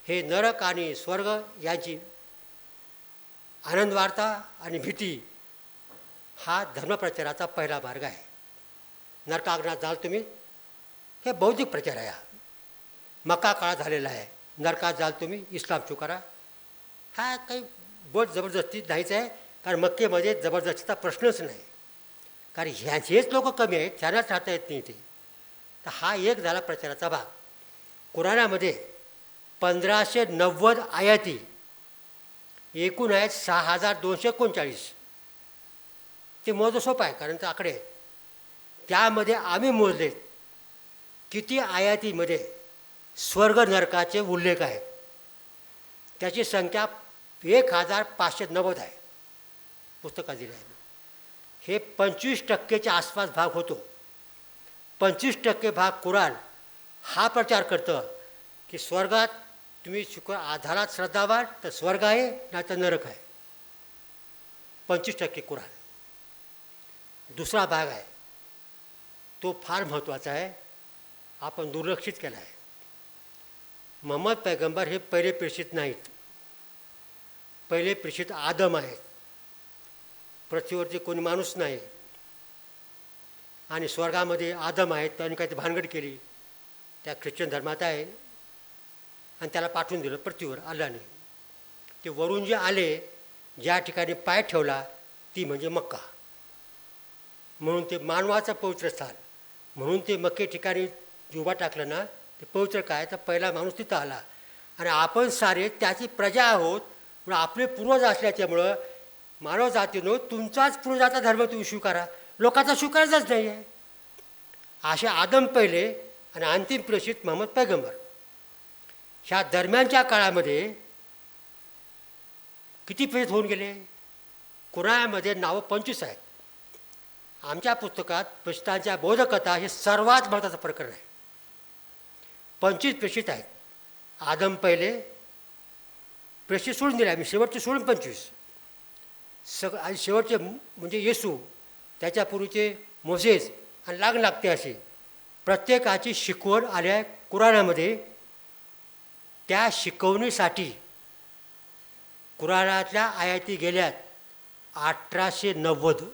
हे नरक आणि स्वर्ग यांची आनंद वार्ता आणि भीती हा धर्मप्रचाराचा पहिला मार्ग आहे. नरकाग्नात जाल तुम्ही, हे बौद्धिक प्रचार आहे. मक्का काळात झालेला आहे. नरकात जाल तुम्ही, इस्लाम स्वीकारा. हा काही बोट जबरदस्ती नाहीच आहे, कारण मक्केमध्ये जबरदस्तीचा प्रश्नच नाही, कारण ह्याचेच लोक कमी आहेत, त्यांनाच राहता येत नाही ते. तर हा एक झाला प्रचाराचा भाग. कुराणामध्ये 1590 आयाती, एकूण आहेत 6239. ते मोजं सोपं आहे कारण ते आकडे आहेत. त्यामध्ये आम्ही मोजले किती आयातीमध्ये स्वर्ग नरकाचे उल्लेख आहेत. त्याची संख्या 1590 आहे, पुस्तकात दिली आहे. हे 25% आसपास भाग होतो. 25% भाग कुराण हा प्रचार करतं की स्वर्गात तुम्ही आधारात श्रद्धावान तर स्वर्ग आहे, नाही तर नरक आहे. 25% कुराण. दुसरा भाग आहे तो फार महत्त्वाचा आहे, आपण दुर्लक्षित केला आहे. मोहम्मद पैगंबर हे पहिले प्रेषित नाहीत. पहिले प्रेषित आदम आहेत. पृथ्वीवरती कोणी माणूस नाही, आणि स्वर्गामध्ये आदम आहेत. त्यांनी काही भानगड केली, त्या ख्रिश्चन धर्मात आहे, आणि त्याला पाठवून दिलं पृथ्वीवर अल्लाने. ते वरून जे आले, ज्या ठिकाणी पाय ठेवला ती म्हणजे मक्का, म्हणून ते मानवाचं पवित्र स्थान. म्हणून ते मक्के ठिकाणी उभा टाकलं ना, ते पवित्र काय तर पहिला माणूस तिथं आला. आणि आपण सारे त्याची प्रजा आहोत, म्हणून आपले पूर्वज असल्याच्यामुळं मानव जातीनं तुमचाच पूर्वजाचा धर्म तुम्ही स्वीकारा, लोकांचा स्वीकारायचाच नाही आहे. असे आदम पहिले आणि अंतिम प्रेषित मोहम्मद पैगंबर. ह्या दरम्यानच्या काळामध्ये किती प्रेरित होऊन गेले? कुराणामध्ये नावं 25 आहेत. आमच्या पुस्तकात प्रेषितांच्या बोधकथा हे सर्वात महत्त्वाचं प्रकरण आहे. 25 प्रेषित आहेत. आदम पहिले प्रेषित सोडून दिले आम्ही, शेवटचे सोडून 25. आणि शेवटचे म्हणजे येशू, त्याच्यापूर्वीचे मोसेस आणि लागते असे प्रत्येकाची शिकवण आल्या कुराणामध्ये. त्या शिकवणीसाठी कुराणातल्या आयाती गेल्यात 1890.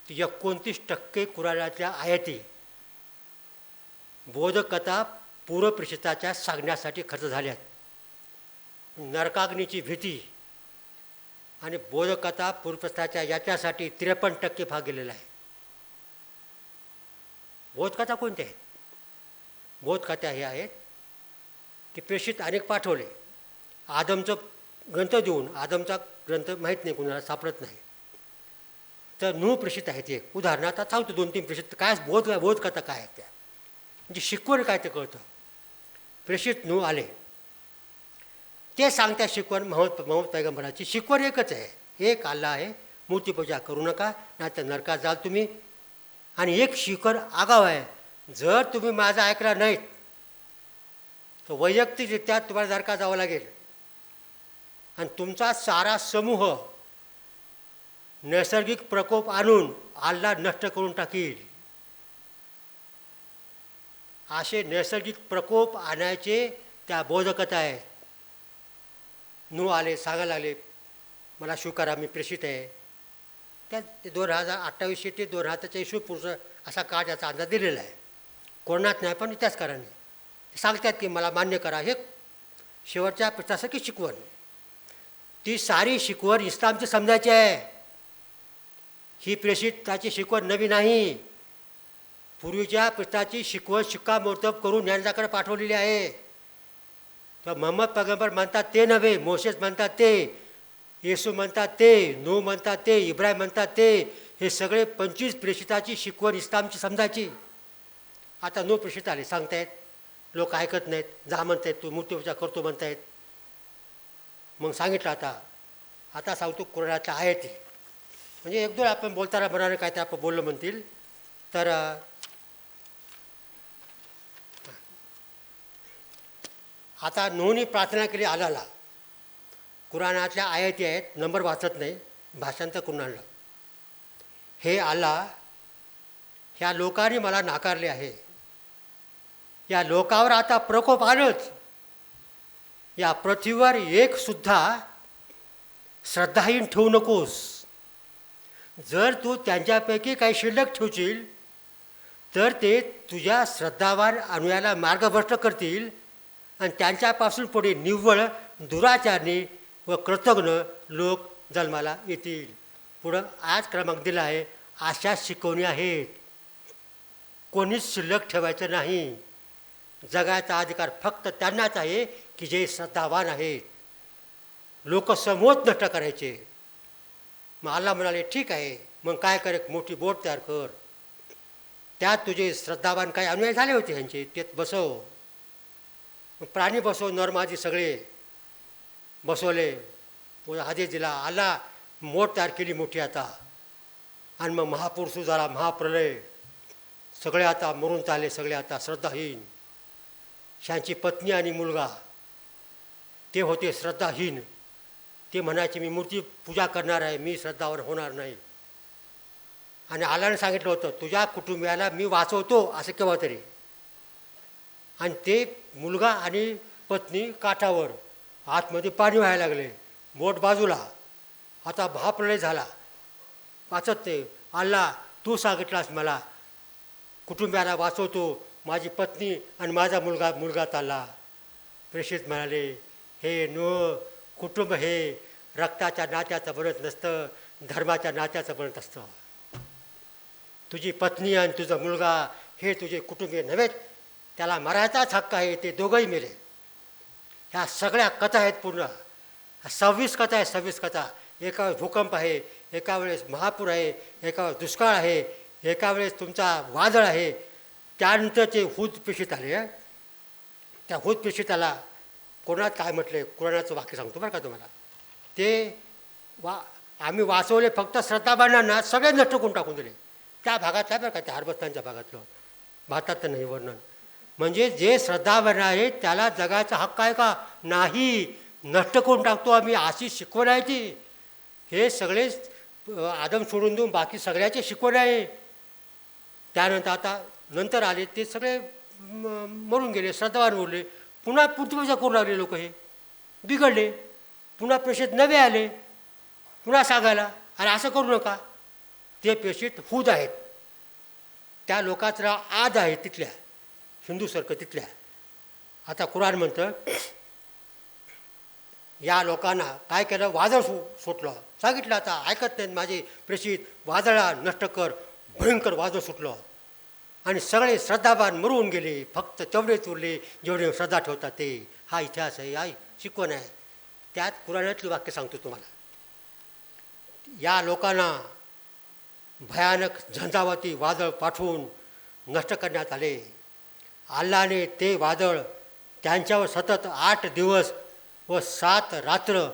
29% कुराणातल्या आयाती बोधकथा पूर्वप्रेषिताच्या सांगण्यासाठी खर्च झाल्यात. नरकाग्नीची भीती आणि बोधकथा पूर्वप्रेषिताच्या याच्यासाठी 53% भाग गेलेला आहे. बोधकथा कोणत्या आहेत? बोधकथा हे आहेत की प्रेषित अनेक पाठवले. आदमचं ग्रंथ देऊन, आदमचा ग्रंथ माहीत नाही, कुणाला सापडत नाही, तर नूह प्रेषित आहेत. एक उदाहरणार्थ आता सांगतो 2-3 प्रेषित काय बोधकथा काय आहेत त्या, म्हणजे शिकवण काय ते कळतं. प्रेषित नूह आले, ते सांगत्या शिकवण मोहम्मद पैगंबराची शिकवण एकच आहे. एक अल्लाह आहे, मूर्तीपूजा करू नका, नाही तर नरकात जाल तुम्ही. आणि एक शिकवण आगाव आहे, जर तुम्ही माझं ऐकला नाहीत तर वैयक्तिकरित्या तुम्हाला नरकात जावं लागेल आणि तुमचा सारा समूह नैसर्गिक प्रकोप आणून अल्लाह नष्ट करून टाकील. असे नैसर्गिक प्रकोप आणायचे त्या बोधकथा आहेत. नूह आले, सांगायला लागले मला स्वीकारा, मी प्रेषित आहे. त्या 2028 ते 2040 पुढचा असा काळ त्याचा अंदाज दिलेला आहे. कोणात नाही, पण त्याच कारणाने सांगतात की मला मान्य करा. हे शेवटच्या प्रश्नासारखी शिकवण, ती सारी शिकवण इस्लामची समजायची आहे. ही प्रेषिताची शिकवण नवी नाही. पूर्वीच्या प्रेषिताची शिकवण शिक्कामोर्तब करून ज्ञानाकडे पाठवलेली आहे. तर मोहम्मद पैगंबर म्हणतात ते नव्हे, मोसेस म्हणतात ते, येशू म्हणतात ते, नूह म्हणतात ते, इब्राहिम म्हणतात ते. हे सगळे 25 प्रेषिताची शिकवण इस्लामची समजायची. आता नूह प्रेषित आले, सांगतायत, लोक ऐकत नाहीत, जा म्हणतायत, तू मूर्तीपूजा करतो म्हणतायत. मग सांगितलं आता सांगतो कुराणातल्या आयती, म्हणजे एक दोन आपण बोलताना बनाने काय ते आपण बोललो म्हणतील. तर आता नूहनी प्रार्थना केली अल्लाहला. कुराणातल्या आयती आहेत, नंबर वाचत नाही, भाषांतर करून आणलं. हे अल्लाह, ह्या लोकांनी मला नाकारले आहे, या लोकावर आता प्रकोप आलंच. या पृथ्वीवर एक सुद्धा श्रद्धाहीन ठेवू नकोस. जर तू त्यांच्यापैकी काही शिल्लक ठेवशील तर ते तुझ्या श्रद्धावान अनुयायाला मार्गभ्रष्ट करतील आणि त्यांच्यापासून पुढे निव्वळ दुराचारी व कृतज्ञ लोक जन्माला येतील. पुढं आज क्रमांक दिला आहे, अशा शिकवणी आहेत. कोणीच शिल्लक ठेवायचं नाही. जगाचा अधिकार फक्त त्यांनाच आहे की जे श्रद्धावान आहेत. लोक समूहच नष्ट करायचे. मग अल्लाह म्हणाले ठीक आहे, मग काय कर, मोठी बोट तयार कर, त्यात तुझे श्रद्धावान काही अनुयायी झाले होते ह्यांचे, त्यात बसव. मग प्राणी बसव, नरमादी सगळे बसवले, आदेश दिला. अल्लाह मोठ तयार केली मोठी आता. आणि मग महापूर सुरू झाला, महाप्रलय. सगळे आता मरून चालले, सगळे आता श्रद्धाहीन. ह्यांची पत्नी आणि मुलगा ते होते श्रद्धाहीन. ते म्हणायचे मी मूर्ती पूजा करणार आहे, मी श्रद्धावर होणार नाही. आणि अल्लाहने सांगितलं होतं तुझ्या कुटुंबियाला मी वाचवतो असं केव्हा तरी. आणि ते मुलगा आणि पत्नी काठावर, आतमध्ये पाणी व्हायला लागले, बोट बाजूला. आता महाप्रलय झाला, वाचत ते. अल्लाह तू सांगितलास मला कुटुंबियाला वाचवतो, माझी पत्नी आणि माझा मुलगा चालला. प्रेषित म्हणाले हे नूह, कुटुंब हे रक्ताच्या नात्याचं बनत नसतं, धर्माच्या नात्याचं बनत असतं. तुझी पत्नी आणि तुझा मुलगा हे तुझे कुटुंबीय नव्हेत, त्याला मरायचाच हक्क आहे, ते दोघंही मेले. ह्या सगळ्या कथा आहेत पूर्ण. 26 कथा आहे, 26 कथा. एका वेळेस भूकंप आहे, एका वेळेस महापूर आहे, एका वेळेस दुष्काळ आहे, एका वेळेस तुमचा वादळ आहे. त्यानंतर ते हूद प्रेषित आले. त्या हूद प्रेषिताला कोणात काय म्हटले, कुराणाचं वाक्य सांगतो बरं का तुम्हाला. ते आम्ही वाचवले फक्त श्रद्धावानांना सगळे नष्ट करून टाकून दिले. त्या भागातल्या बरं का, त्या हार्बस्तानच्या भागातलं, भारतात नाही वर्णन. म्हणजे जे श्रद्धावान आहे त्याला जगायचा हक्क आहे का? नाही, नष्ट करून टाकतो आम्ही, अशी शिकवण आहे ती. हे सगळे आदम सोडून देऊन बाकी सगळ्याची शिकवण आहे. त्यानंतर आता नंतर आले ते सगळे मरून गेले, श्रद्धावान उरले. पुन्हा पूजा करू लागले लोक, हे बिघडले. पुन्हा प्रेषित नवे आले पुन्हा सांगायला, अरे असं करू नका. ते प्रेषित हुद आहेत, त्या लोकांचा आद आहे तिथल्या हिंदूसारखं तिथल्या. आता कुराण म्हणतं या लोकांना काय केलं, वादळ सुटलं. सांगितलं आता ऐकत नाहीत माझे प्रेषित, वादळा नष्ट कर. भयंकर वादळ सुटलं आणि सगळे श्रद्धावान मरून गेले, फक्त तेवढेच उरले जेवढे श्रद्धा ठेवतात ते. हा इतिहास आहे, हा शिकवण आहे. त्यात कुराणातली वाक्य सांगतो तुम्हाला. या लोकांना भयानक झंझावाती वादळ पाठवून नष्ट करण्यात आले. अल्लाने ते वादळ त्यांच्यावर सतत 8 दिवस व 7 रात्र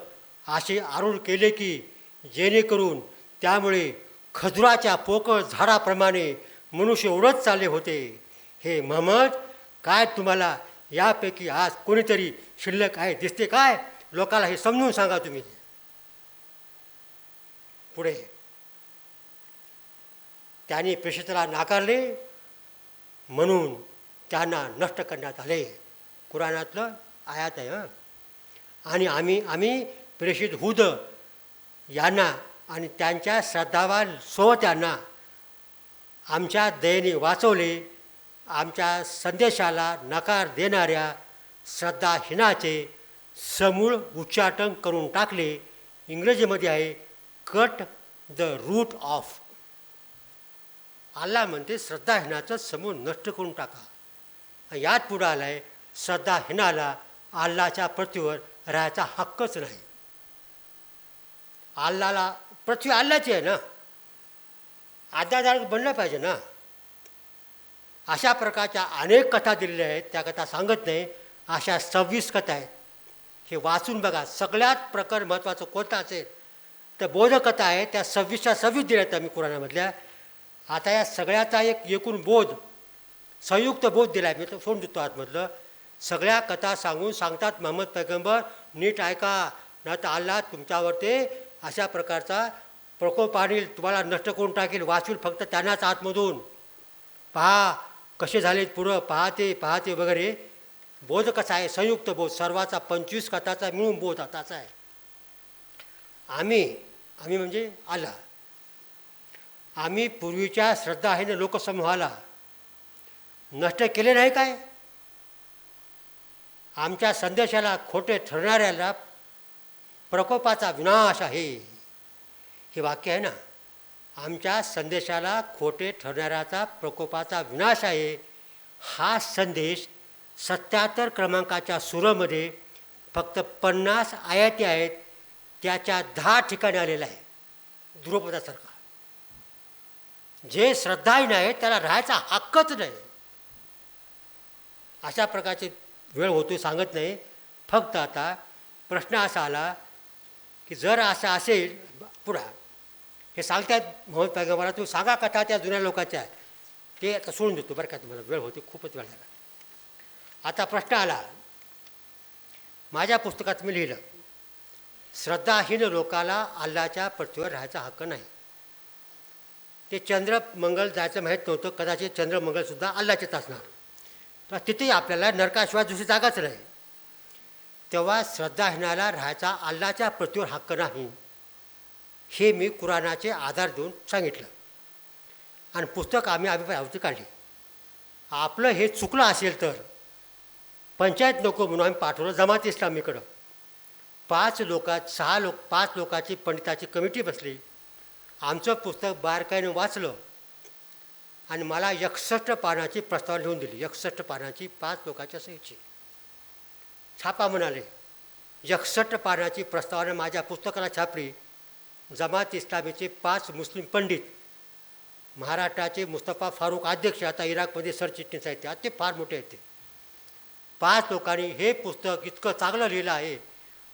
असे आरूढ केले की जेणेकरून त्यामुळे खजुराच्या पोकळ झाडाप्रमाणे मनुष्य उडत चालले होते. हे महम्मद, काय तुम्हाला यापैकी आज कोणीतरी शिल्लक आहे दिसते काय? लोकाला हे समजून सांगा तुम्ही. पुढे त्यांनी प्रेषिताला नाकारले म्हणून त्यांना नष्ट करण्यात आले. कुराणातलं आयात आहे. आणि आम्ही प्रेषित हुद यांना आणि त्यांच्या श्रद्धावान सोबत्यांना आमच्या दयेने वाचवले. आमच्या संदेशाला नकार देणाऱ्या श्रद्धाहीनाचे समूळ उच्चाटन करून टाकले. इंग्रजीमध्ये आहे कट द रूट ऑफ. अल्लाह म्हणते श्रद्धाहीनाचं समूळ नष्ट करून टाका. यात पुढं आलं आहे श्रद्धाहीनाला अल्लाच्या पृथ्वीवर राहायचा हक्कच नाही. अल्लाला पृथ्वी अल्लाची आहे ना, आज्ञाधारक बनलं पाहिजे ना. अशा प्रकारच्या अनेक कथा दिलेल्या आहेत, त्या कथा सांगत नाही. अशा 26 कथा आहेत. हे वाचून बघा. सगळ्यात प्रकार महत्त्वाचं कोणतं असेल तर बोधकथा आहे, त्या 26च्या 26 दिल्यात आम्ही कुराणामधल्या. आता या सगळ्याचा एक एकूण बोध, संयुक्त बोध दिला आहे. मी तो सोडून देतो आतमधलं. सगळ्या कथा सांगतात महम्मद पैगंबर नीट ऐका, ना तर अल्लाह तुमच्यावर ते अशा प्रकारचा प्रकोप आणील, तुम्हाला नष्ट करून टाकेल. वाचून फक्त त्यांनाच आतमधून पहा कसे झालेत पुढं, पाहते वगैरे. बोध कसा आहे, संयुक्त बोध, सर्वाचा 25 कथाचा मिळून बोध आताचा आहे. आम्ही म्हणजे अल्लाह, आम्ही पूर्वीच्या श्रद्धाहीन लोकसमूहाला नष्ट केले नाही काय? आमच्या संदेशाला खोटे ठरणाऱ्याला प्रकोपाचा विनाश आहे. हे वाक्य आहे ना, आमच्या संदेशाला खोटे ठरणाऱ्याचा प्रकोपाचा विनाश आहे. हा संदेश 77 क्रमांकाच्या सुरामध्ये फक्त 50 आयती आहेत, त्याच्या 10 ठिकाणी आलेला आहे द्रुपदासारखा. जे श्रद्धाहीन आहे त्याला राहायचा हक्कच नाही. अशा प्रकारची वेळ होतो, सांगत नाही. फक्त आता प्रश्न असा आला की जर असं असेल पुढा, हे सांगतात मोहम्मद पैगंबराला, तू सांगा कथा त्या जुन्या लोकांच्या, ते आता सोडून देतो बरं का, तुम्हाला वेळ होते, खूपच वेळ झाला. आता प्रश्न आला, माझ्या पुस्तकात मी लिहिलं श्रद्धाहीन लोकाला अल्लाच्या पृथ्वीवर राहायचा हक्क नाही. ते चंद्रमंगल जायचं माहीत नव्हतं, कदाचित चंद्रमंगलसुद्धा अल्लाचेच असणार, तर तिथेही आपल्याला नरकाशिवाय दुसरी जागाच नाही. तेव्हा श्रद्धाहीनाला राहायचा अल्लाच्या पृथ्वीवर हक्क नाही, हे मी कुराणाचे आधार देऊन सांगितलं. आणि पुस्तक आम्ही अभिप्रायावरती काढली. आपलं हे चुकलं असेल तर पंचायत नको म्हणून आम्ही पाठवलं जमात इस्लामीकडं. 5 लोकाची पंडिताची कमिटी बसली. आमचं पुस्तक बारकाईनं वाचलं आणि मला 61 पानाची प्रस्तावना लिहून दिली. 61 पानाची 5 लोकांच्या सहीची. छापा म्हणाले. 61 पानाची प्रस्तावना माझ्या पुस्तकाला छापली. जमात इस्लामीचे 5 मुस्लिम पंडित, महाराष्ट्राचे मुस्तफा फारूक अध्यक्ष, आता इराकमध्ये सरचिटणीस आहेत ते फार मोठे आहेत. ते 5 लोकांनी हे पुस्तक इतकं चांगलं लिहिलं आहे,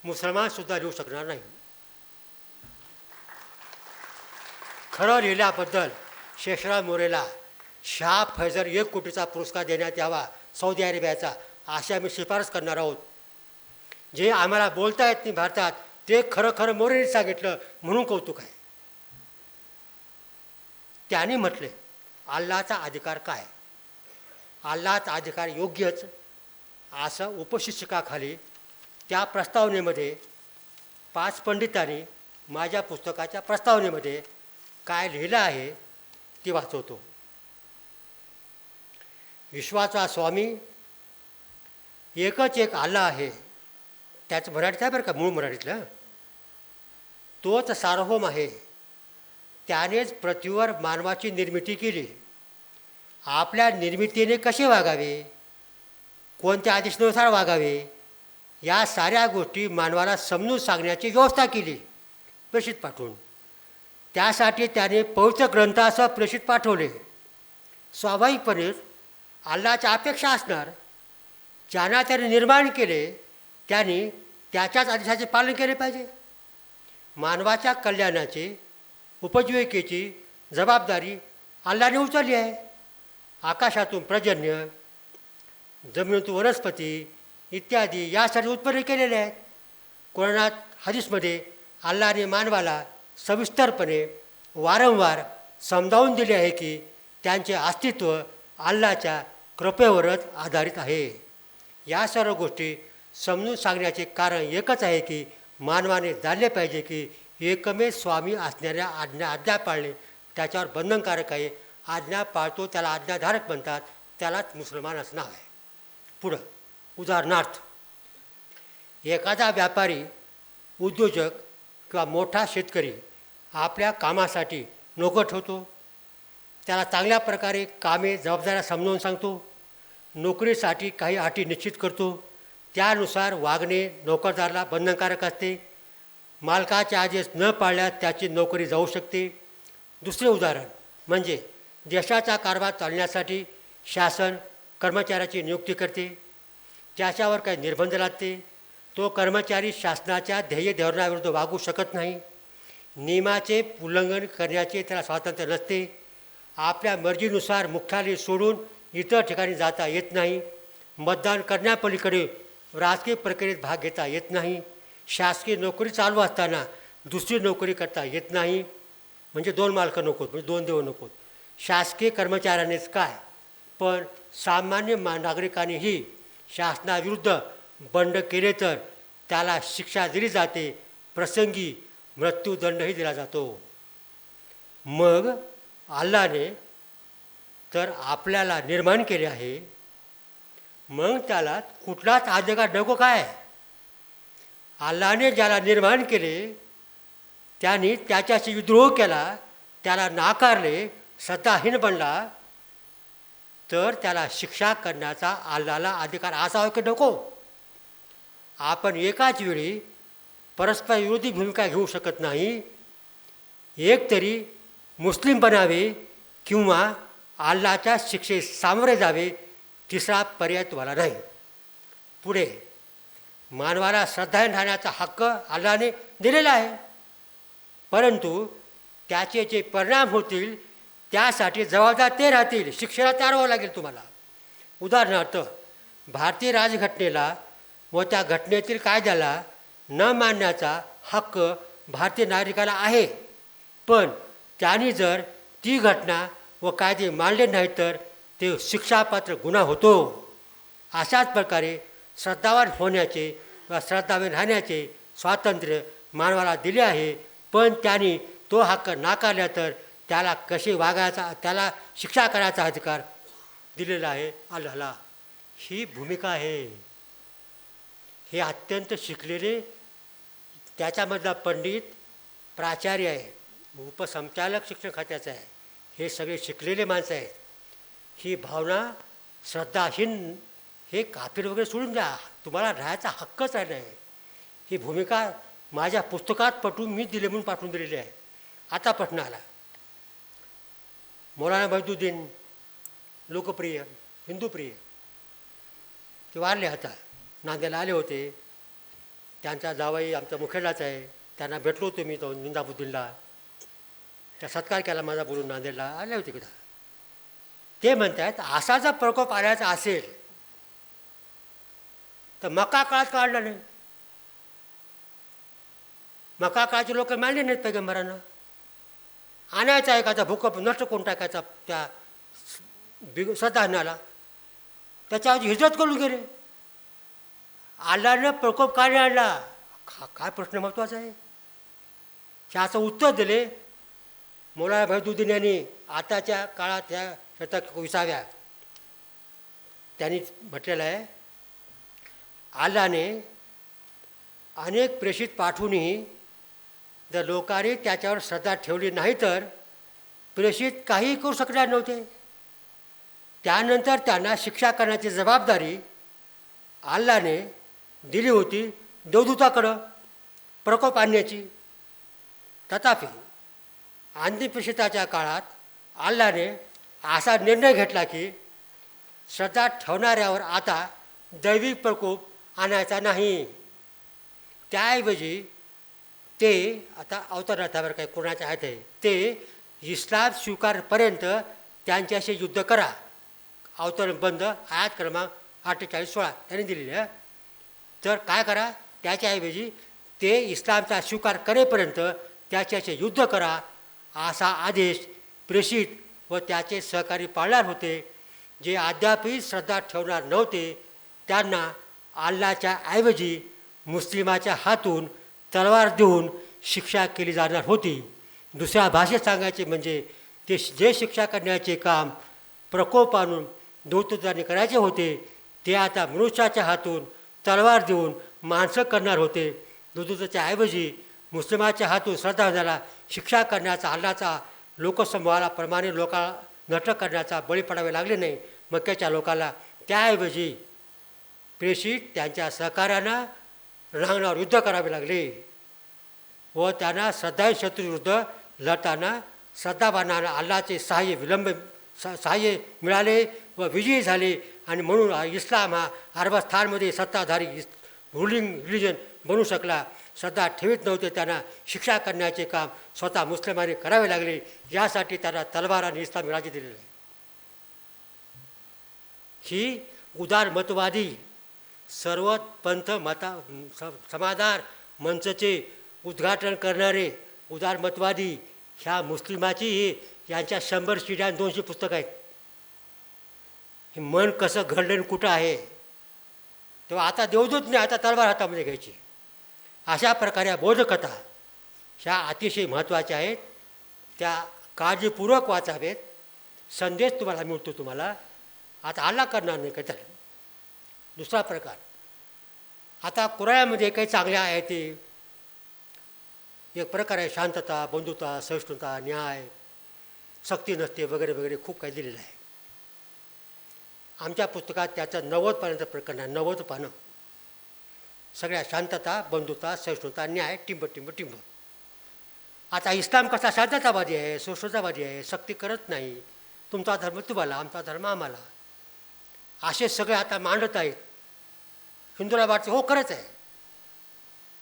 मुसलमानसुद्धा लिहू शकणार नाही. खरं लिहिल्याबद्दल शेषराव मोरेला शाह फैजल 1 कोटीचा पुरस्कार देण्यात यावा सौदी अरेबियाचा, अशी आम्ही शिफारस करणार आहोत. जे आम्हाला बोलता येत नाही भारतात ते खरं खरं मोरेने सांगितलं म्हणून कौतुक आहे. त्यांनी म्हटले अल्लाचा अधिकार काय, अल्लाचा अधिकार योग्यच, असं उपशीर्षकाखाली त्या प्रस्तावनेमध्ये 5 पंडितांनी माझ्या पुस्तकाच्या प्रस्तावनेमध्ये काय लिहिलं आहे ते वाचवतो. विश्वाचा स्वामी एकच एक अल्लाह आहे. त्याचं मराठीत आहे बरं का, मूळ मराठीतलं. तोच सार्वभौम आहे. त्यानेच पृथ्वीवर मानवाची निर्मिती केली. आपल्या निर्मितीने कसे वागावे, कोणत्या आदेशानुसार वागावे, या साऱ्या गोष्टी मानवाला समजून सांगण्याची व्यवस्था केली प्रेषित पाठवून. त्यासाठी त्याने पवित्र ग्रंथासह प्रेषित पाठवले. स्वाभाविकपणेच अल्लाच्या अपेक्षा असणार. ज्यांना त्याने निर्माण केले त्यांनी त्याच्याच आदेशाचे पालन केले पाहिजे. मानवाच्या कल्याणाची उपजीविकेची जबाबदारी अल्लाने उचलली आहे. आकाशातून पर्जन्य, जमिनीतून वनस्पती इत्यादी यासाठी उत्पन्न केलेले आहेत. कुराणात हदीसमध्ये अल्लाने मानवाला सविस्तरपणे वारंवार समजावून दिले आहे की त्यांचे अस्तित्व अल्लाच्या कृपेवरच आधारित आहे. या सर्व गोष्टी समजून सांगण्याचे कारण एकच आहे की मानवाने जाणले पाहिजे की एकमेव स्वामी असणाऱ्या आज्ञा पाळणे त्याच्यावर बंधनकारक आहे. आज्ञा पाळतो त्याला आज्ञाधारक म्हणतात, त्यालाच मुसलमान असं नाव आहे. पुढं उदाहरणार्थ, एखादा व्यापारी, उद्योजक किंवा मोठा शेतकरी आपल्या कामासाठी नोकर ठेवतो. त्याला चांगल्या प्रकारे कामे जबाबदाऱ्या समजावून सांगतो. नोकरीसाठी काही अटी निश्चित करतो. त्यानुसार वागणे नोकरदाराला बंधनकारक असते. मालकाचे आदेश न पाळल्यास त्याची नोकरी जाऊ शकते. दुसरे उदाहरण म्हणजे देशाचा कारभार चालण्यासाठी शासन कर्मचाऱ्याची नियुक्ती करते. त्याच्यावर काही निर्बंध लादते. तो कर्मचारी शासनाच्या ध्येय धोरणाविरुद्ध वागू शकत नाही. नियमाचे उल्लंघन करण्याचे त्याला स्वातंत्र्य नसते. आपल्या मर्जीनुसार मुख्यालय सोडून इतर ठिकाणी जाता येत नाही. मतदान करण्यापलीकडे राजकीय प्रक्रियेत भाग घेता येत नाही. शासकीय नोकरी चालू असताना दुसरी नोकरी करता येत नाही. म्हणजे 2 मालकं नकोत, म्हणजे 2 देव नकोत. शासकीय कर्मचाऱ्यानेच काय, पण सामान्य नागरिकांनीही शासनाविरुद्ध बंड केले तर त्याला शिक्षा दिली जाते. प्रसंगी मृत्यूदंडही दिला जातो. मग अल्लाने तर आपल्याला निर्माण केले आहे, मग त्याला कुठलाच अधिकार नको काय? अल्लाने ज्याला निर्माण केले त्यांनी त्याच्याशी विद्रोह केला, त्याला नाकारले, सत्ताहीन बनला, तर त्याला शिक्षा करण्याचा अल्लाला अधिकार असावा की नको? आपण एकाच वेळी परस्पर विरोधी भूमिका घेऊ शकत नाही. एक तरी मुस्लिम बनावे किंवा अल्लाच्या शिक्षेस सामोरे जावे, तिसरा पर्याय तुम्हाला नाही. पुढे मानवाला श्रद्धाहीन राहण्याचा हक्क अल्लाने दिलेला आहे, परंतु त्याचे जे परिणाम होतील त्यासाठी जबाबदार ते राहतील. शिक्षेला तयार लागेल तुम्हाला. उदाहरणार्थ, भारतीय राजघटनेला व त्या घटनेतील कायद्याला न मानण्याचा हक्क भारतीय नागरिकाला आहे, पण त्यांनी जर ती घटना व कायदे मानले नाही तर ते शिक्षापात्र गुन्हा होतो. अशाच प्रकारे श्रद्धावान होण्याचे व श्रद्धावान राहण्याचे स्वातंत्र्य मानवाला दिले आहे, पण त्यांनी तो हक्क नाकारला तर त्याला कसे वागायचा, त्याला शिक्षा करायचा अधिकार दिलेला आहे अल्लाहला. ही भूमिका आहे. हे अत्यंत शिकलेले, त्याच्यामधला पंडित प्राचार्य आहे, उपसंचालक शिक्षण खात्याचा आहे, हे सगळे शिकलेले माणसं आहेत. ही भावना श्रद्धाहीन, हे काफिर वगैरे सोडून द्या, तुम्हाला राहायचा हक्कच आहे नाही. ही भूमिका माझ्या पुस्तकात पटवून मी दिले म्हणून पाठवून दिलेली आहे. आता पटणाला मौलाना बैदुद्दीन, लोकप्रिय हिंदूप्रिय, ते वारले आता, नांदेडला आले होते. त्यांचा जावई आमचा मुखेडाच आहे, त्यांना भेटलो होतो मी तो निजामुद्दीनला. त्या सत्कार केला माझा बोलून नांदेडला आले होते तिकडं. ते म्हणतात असा जर प्रकोप आल्याचा असेल तर मका काळात काढला नाही. मका काळाचे लोक मानले नाहीत पैगंबरांना. आणायचा एखादा भूकंप नष्ट करून टाकायचा त्या सदाहनाला, त्याच्याऐवजी हिजरत करून गेले. अल्लानं प्रकोप का नाही आणला? काय प्रश्न महत्त्वाचा आहे. ह्याचं उत्तर दिले मौलाना फैजुद्दीन यांनी आताच्या काळात ह्या शतक 20व्या. त्यांनी म्हटलेलं आहे अल्लाने अनेक प्रेषित पाठवूनही जर लोकांनी त्याच्यावर श्रद्धा ठेवली नाही तर प्रेषित काहीही करू शकणार नव्हते. त्यानंतर त्यांना शिक्षा करण्याची जबाबदारी अल्लाने दिली होती देवदूताकडं प्रकोप आणण्याची. तथापि अंतिम प्रेषिताच्या काळात अल्लाने असा निर्णय घेतला की श्रद्धा ठेवणाऱ्यावर आता दैविक प्रकोप आणायचा नाही. त्याऐवजी ते आता अवतरणावर काही कोणाचे आहेत आहे ते इस्लाम स्वीकारपर्यंत त्यांच्याशी युद्ध करा. अवतरण बंद आयात क्रमांक 48-16 त्यांनी दिलेली आहे. तर काय करा, त्याच्याऐवजी ते इस्लामचा स्वीकार करेपर्यंत त्याच्याशी युद्ध करा असा आदेश प्रेषित व त्याचे सहकारी पाळणार होते. जे अद्यापही श्रद्धा ठेवणार नव्हते त्यांना अल्लाच्या ऐवजी मुस्लिमाच्या हातून तलवार देऊन शिक्षा केली जाणार होती. दुसऱ्या भाषेत सांगायचे म्हणजे ते जे शिक्षा करण्याचे काम प्रकोप आणून देवदूतांनी करायचे होते ते आता मनुष्याच्या हातून तलवार देऊन माणसं करणार होते. देवदूताच्या ऐवजी मुस्लिमाच्या हातून श्रद्धावानाला शिक्षा करण्याचा अल्लाचा लोकसमूहाला प्रमाणे लोकांना नष्ट करण्याचा बळी पडावे लागले नाही मक्क्याच्या लोकांना. त्याऐवजी प्रेषित त्यांच्या सहकार्यांना रणांगणावर युद्ध करावे लागले व त्यांना श्रद्धा शत्रूविरुद्ध लढताना श्रद्धावानांना अल्लाचे सहाय्य मिळाले व विजयी झाले. आणि म्हणून इस्लाम हा अरबस्थानमध्ये सत्ताधारी रुलिंग रिलिजन बनू शकला. श्रद्धा ठेवीत नव्हते त्यांना शिक्षा करण्याचे काम स्वतः मुस्लिमांनी करावे लागले. यासाठी त्यांना तलवार आणि इस्लामी राज्य दिलेलं आहे. ही उदारमतवादी सर्व पंथ समाधान मंचचे उद्घाटन करणारे उदारमतवादी ह्या मुस्लिमाची यांच्या 100 शिड्या 200 पुस्तकं आहेत. हे मन कसं घडलं आणि कुठं आहे तेव्हा आता देवदूत नाही, आता तलवार हातामध्ये घ्यायची. अशा प्रकारे या बोधकथा ह्या अतिशय महत्त्वाच्या आहेत. त्या काळजीपूर्वक वाचावेत. संदेश तुम्हाला मिळतो. तुम्हाला आता हल्ला करणार नाही काय. तर दुसरा प्रकार आता कुराणामध्ये काही चांगले आहे ते एक प्रकार आहे शांतता, बंधुता, सहिष्णुता, न्याय, सक्ती नसते वगैरे वगैरे खूप काही दिलेलं आहे. आमच्या पुस्तकात त्याचं 90% प्रकरण आहे. 90 पानं सगळ्या शांतता, बंधुता, सहिष्णुता, न्याय, टिंब टिंब टिंब. आता इस्लाम कसा शांततावादी आहे, सहिष्णुतावादी आहे, सक्ती करत नाही, तुमचा धर्म तुम्हाला, आमचा धर्म आम्हाला, असे सगळे आता मांडत आहेत. हिंदूला वाटते हो खरंच आहे.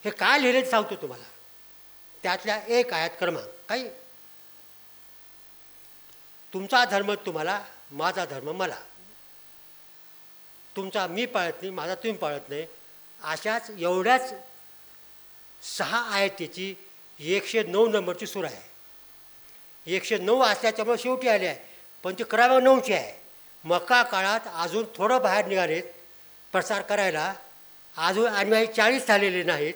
हे काय लिहिले सांगतो तुम्हाला. त्यातल्या एक आयात क्रमांक काही तुमचा धर्म तुम्हाला, माझा धर्म मला, तुमचा मी पाळत नाही, माझा तुम्ही पाळत नाही. अशाच एवढ्याच 6 आयतीची 109 नंबरची सूर आहे. 109 असल्याच्यामुळे शेवटी आले आहे पण ती क्रमांक 9ची आहे. मक्का काळात अजून थोडं बाहेर निघालेत प्रसार करायला. अजून अनुयायी 40 झालेले नाहीत.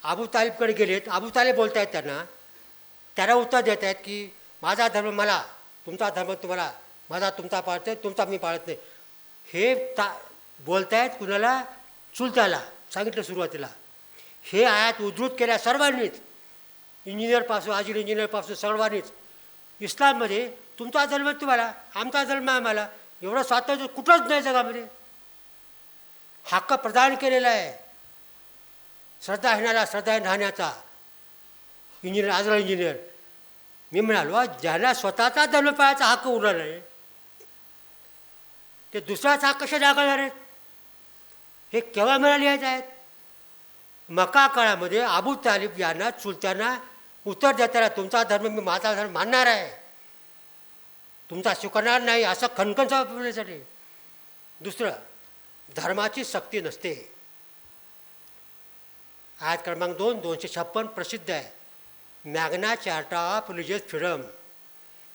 अबू तालिबकडे गेलेत. अबू तालिब बोलत आहेत त्यांना उत्तर देत आहेत की माझा धर्म मला, तुमचा धर्म तुम्हाला, माझा तुमचा पाळत नाही, तुमचा मी पाळत नाही. हे बोलत आहेत कुणाला? चुलत्याला. सांगितलं सुरुवातीला. हे आयात उद्धृत केल्या सर्वांनीच, इंजिनियरपासून आजील इंजिनियरपासून सर्वांनीच. इस्लाममध्ये तुमचा धर्म तुम्हाला, आमचा धर्म आम्हाला, एवढं स्वातंत्र्य कुठंच नाही जगामध्ये. हक्क प्रदान केलेला आहे श्रद्धाहीनाला श्रद्धाहीन राहण्याचा. इंजिनियर आजरा इंजिनियर मी म्हणालो ज्याला स्वतःचा धर्म पाळायचा हक्क उरला आहे ते दुसराचा हक्क कसे दाखवणार आहेत? हे केव्हा मिळाले आहेत? मका काळामध्ये अबू तालिब यांना चुलत्यांना उत्तर देताना तुमचा धर्म मी माझा धर्म मानणार आहे, तुमचा स्वीकारणार नाही, असं खणखण बोलण्यासाठी. दुसरं, धर्माची सक्ती नसते. आयात क्रमांक 2 256 प्रसिद्ध आहे. मॅग्ना चार्टा ऑफ रिलिजियस फ्रीडम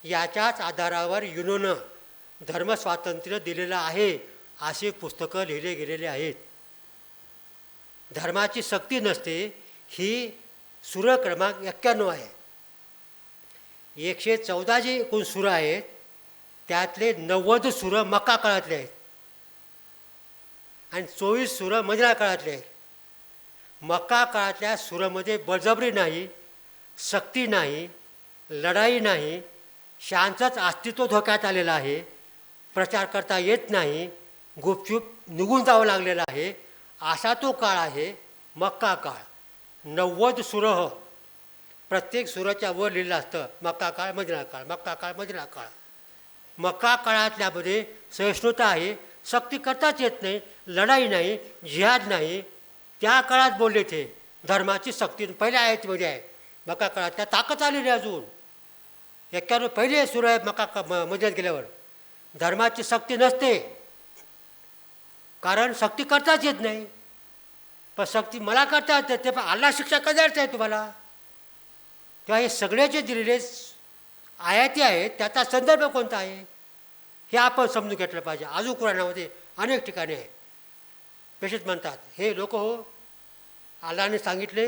याच्याच आधारावर युनोनं धर्मस्वातंत्र्य दिलेलं आहे अशी पुस्तकं लिहिले गेलेले आहेत. धर्माची सक्ती नसते ही सूर क्रमांक 91 आहे. 114 जे एकूण सूर आहेत त्यातले 90 सूर मक्का काळातले आहेत आणि 24 सूर मदिना काळातले आहेत. मक्का काळातल्या सूरामध्ये बळजबरी नाही, सक्ती नाही, लढाई नाही, शांतच अस्तित्व धोक्यात आलेलं आहे, प्रचार करता येत नाही, गुपचूप निघून जावं लागलेलं आहे, असा तो काळ आहे मक्का काळ. 90 सूरह प्रत्येक सूराच्या वर लिहिलं असतं मक्का काळ मदिना काळ, मक्का काळ मदिना काळ. मक्का काळातल्यामध्ये सहिष्णुता आहे, सक्ती करताच येत नाही, लढाई नाही, जिहाद नाही. त्या काळात बोलले ते धर्माची सक्ती पहिल्या आयतीमध्ये आहे. मक्का काळात त्या ताकद आलेली अजून 91 पहिले सूर आहे मक्का मदिन्यात गेल्यावर. धर्माची सक्ती नसते कारण सक्ती करताच येत नाही. पण सक्ती मला करता येते ते पण अल्लाह शिक्षा कदाच आहे तुम्हाला. तेव्हा हे सगळे जे दिलेले आयाती आहेत त्याचा संदर्भ कोणता आहे हे आपण समजून घेतलं पाहिजे. आजू कुराणामध्ये अनेक ठिकाणी आहे. पेशेत म्हणतात हे लोक हो, अल्लाहने सांगितले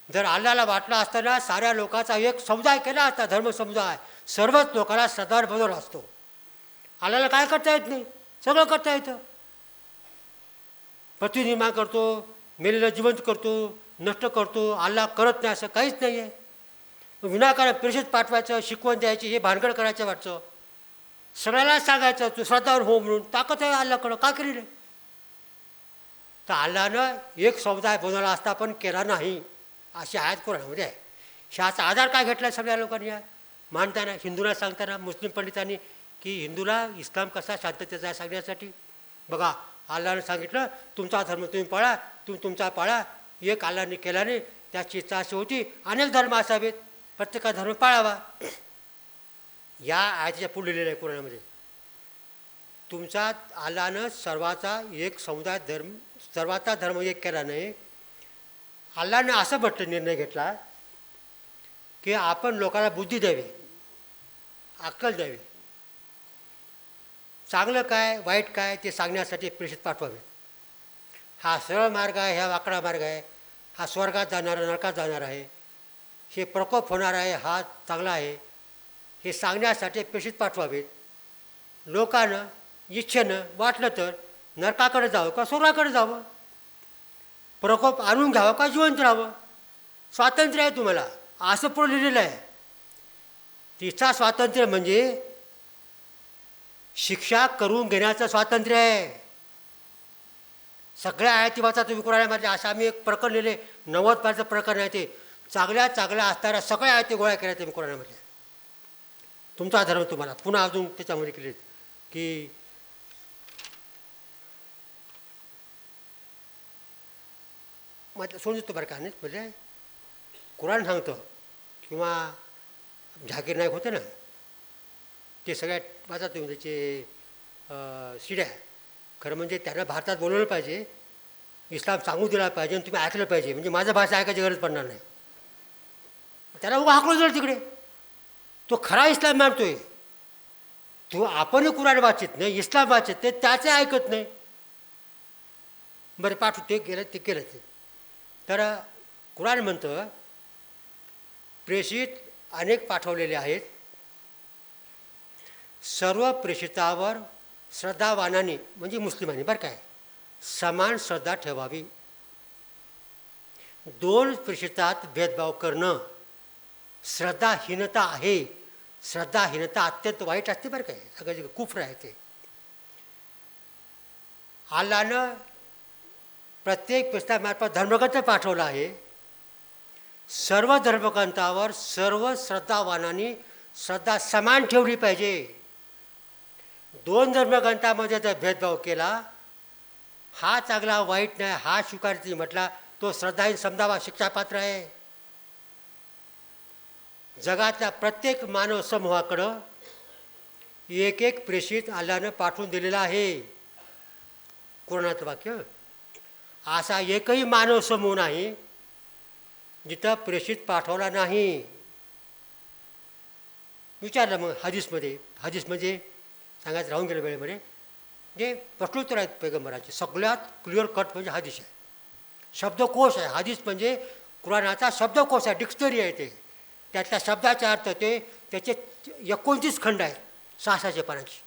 जर अल्लाहला वाटलं असताना साऱ्या लोकांचा एक समुदाय केला असता, धर्मसमुदाय, सर्वच लोकांना सरदार बनवला असतो. अल्लाहला काय करता येत नाही, सगळं करता येतं. प्रतिनिर्माण करतो, मेलेलं जिवंत करतो, नष्ट करतो. अल्लाह करत नाही असं काहीच नाही आहे. विनाकारण परिषद पाठवायचं, शिकवण द्यायची, हे भानगड करायचं वाटतं. सगळ्याला सांगायचं तू श्रद्धावर हो म्हणून. ताकद आहे अल्लाहकडं, का केली नाही? तर अल्लाहनं एक समुदाय बनवला असता पण केला नाही अशी आयात कुराणामध्ये आहे. ह्याचा आधार काय घेतला आहे सगळ्या लोकांनी मानताना, हिंदूला सांगताना, मुस्लिम पंडितांनी की हिंदूला इस्लाम कसा शांततेचा आहे सांगण्यासाठी. बघा अल्लाहनं सांगितलं तुमचा धर्म तुम्ही पाळा, तुम्ही तुमचा पाळा. एक अल्लाहने केला नाही, त्याची इच्छा अशी होती अनेक धर्म असावेत, प्रत्येका धर्म पाळावा. या आयतीच्या पुढे लिहिलेलं आहे कुराणामध्ये. तुमचा अल्लाहनं सर्वाचा एक समुदाय धर्म, सर्वाचा धर्म एक केला नाही. अल्लाहने असं म्हटलं, निर्णय घेतला की आपण लोकांना बुद्धी द्यावी, अक्कल द्यावी, चांगलं काय वाईट काय ते सांगण्यासाठी प्रेषित पाठवावे. हा सरळ मार्ग आहे, हा वाकडा मार्ग आहे, हा स्वर्गात जाणारा नरकात जाणार आहे, हे प्रकोप होणार आहे, हा चांगला आहे, हे सांगण्यासाठी प्रेषित पाठवावेत. लोकांना इच्छेनं वाटलं तर नरकाकडे जावं का स्वर्गाकडे जावं, प्रकोप आणून घ्यावं का जिवंत राहावं, स्वातंत्र्य आहे तुम्हाला असं पुढं लिहिलेलं आहे. तिचा स्वातंत्र्य म्हणजे शिक्षा करून घेण्याचं स्वातंत्र्य आहे. सगळ्या आयती वाचा तुम्ही कुराणामध्ये. असं आम्ही एक प्रकरण लिहिले, 90 पाचं प्रकरण आहे ते. चांगल्या चांगल्या असणाऱ्या सगळ्या आयती गोळ्या केल्या तुम्ही कुराणामध्ये. तुमचा धर्म तुम्हाला पुन्हा अजून त्याच्यामध्ये केले की म्हटलं समजतो बरं का नाही. म्हणजे कुराण सांगतं किंवा झाकीर नाईक होते ना ते सगळ्यात वाचा तुम्ही त्याचे शिड्या. खरं म्हणजे त्यांना भारतात बोलवलं पाहिजे, इस्लाम सांगू दिला पाहिजे आणि तुम्ही ऐकलं पाहिजे, म्हणजे माझं भाषा ऐकायची गरज पडणार नाही. त्याला उगा हाकलो जाईल तिकडे. तो खरा इस्लाम मानतोय, तो आपणही कुराण वाचित नाही, इस्लाम वाचित नाही, त्याचं ऐकत नाही. बरं पाठवू ते केलं ते केलं ते. तर कुराण म्हणतं प्रेषित अनेक पाठवलेले आहेत, सर्व प्रेषितावर श्रद्धावानाने म्हणजे मुस्लिमांनी बरं काय समान श्रद्धा ठेवावी. 2 प्रेषितात भेदभाव करणं श्रद्धाहीनता आहे. श्रद्धाहीनता अत्यंत वाईट असते बरं काय, सगळं कुफ्र आहे ते. अल्लाहनं प्रत्येक पुस्तकामार्फत धर्मग्रंथ पाठवला आहे. सर्व धर्मग्रंथावर सर्व श्रद्धावानांनी श्रद्धा समान ठेवली पाहिजे. 2 धर्मग्रंथामध्ये जर भेदभाव केला, हा चांगला वाईट नाही हा स्वीकारती म्हटला, तो श्रद्धाहीन समजावा, शिक्षापात्र आहे. जगातल्या प्रत्येक मानव समूहाकडं एक एक प्रेषित अल्लाहनं पाठवून दिलेला आहे. कुराणाचं वाक्य. असा एकही मानव समूह नाही जिथं प्रेषित पाठवला नाही. विचारलं मग हदीसमध्ये, हदीस म्हणजे सांगायचं राहून गेलं वेळेमध्ये, जे प्रश्नोत्तर आहेत पैगंबराचे सगळ्यात क्लिअर कट म्हणजे हदीस आहे. शब्दकोश आहे. हदीस म्हणजे कुराणाचा शब्दकोश आहे, डिक्शनरी आहे. ते त्यातल्या शब्दाचे अर्थ ते त्याचे 29 खंड आहेत 600 पानांची.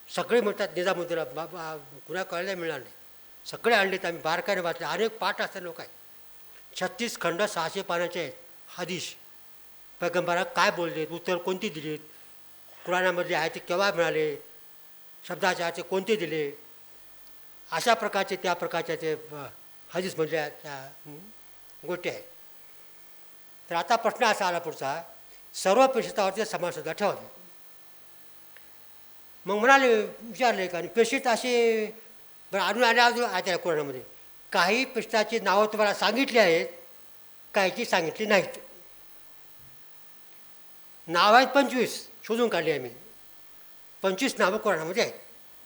सगळे म्हणतात निजामुद्दीनला कुणा कळायला मिळणार नाही. सगळे आणलेत, आम्ही बारकाईने वाचले. अनेक पाठ असतात लोक आहेत. 36 खंड 600 पानाचे आहेत हदीस. पैगंबराला काय बोललेत, उत्तर कोणती दिलीत, कुराणामधले आहे ते केव्हा मिळाले, शब्दाचे अर्थ कोणते दिले, अशा प्रकारचे त्या प्रकारच्या ते हदीसमधल्या त्या गोष्टी आहेत. तर आता प्रश्न असा आला पुढचा, सर्व प्रेषितावरती समानसुद्धा ठेवावे. मग म्हणाले, विचारले का आणि प्रेषित असे बरं अजून अजून आहेत कुराणामध्ये काही प्रेषिताची नावं तुम्हाला सांगितली आहेत, काहीची सांगितली नाहीत. नाव आहेत 25 शोधून काढली आम्ही. 25 नावं कुराणामध्ये आहेत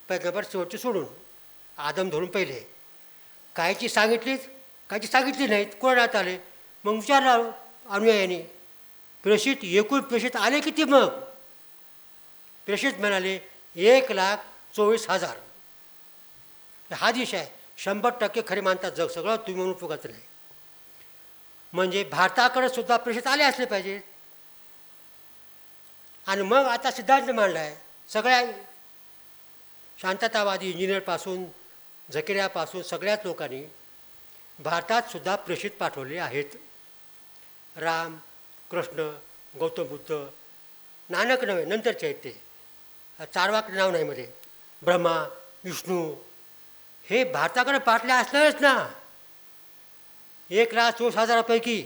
पैगंबर शेवटचे सोडून, आदम धरून पहिले. काहीची सांगितलीत, काहीची सांगितली नाहीत, कुराणात आले. मग विचारलं अनुयायांनी, प्रेषित एकूण प्रेषित आले किती? मग प्रेषित म्हणाले 1,24,000. हा दिश आहे. 100% खरे मानतात जग सगळं, तुम्ही म्हणून उपयोगाचं नाही. म्हणजे भारताकडे सुद्धा प्रेषित आले असले पाहिजे. आणि मग आता सिद्धांत मांडला आहे सगळ्या शांततावादी इंजिनियरपासून झकिऱ्यापासून सगळ्याच लोकांनी भारतात सुद्धा प्रेषित पाठवले आहेत. राम, कृष्ण, गौतम बुद्ध, नानक नव्हे, नंतरचे आहेत ते, चारवाक नाव नाही मध्ये, ब्रह्मा, विष्णू, हे भारताकडे पाठले असणारच ना. 1,24,000पैकी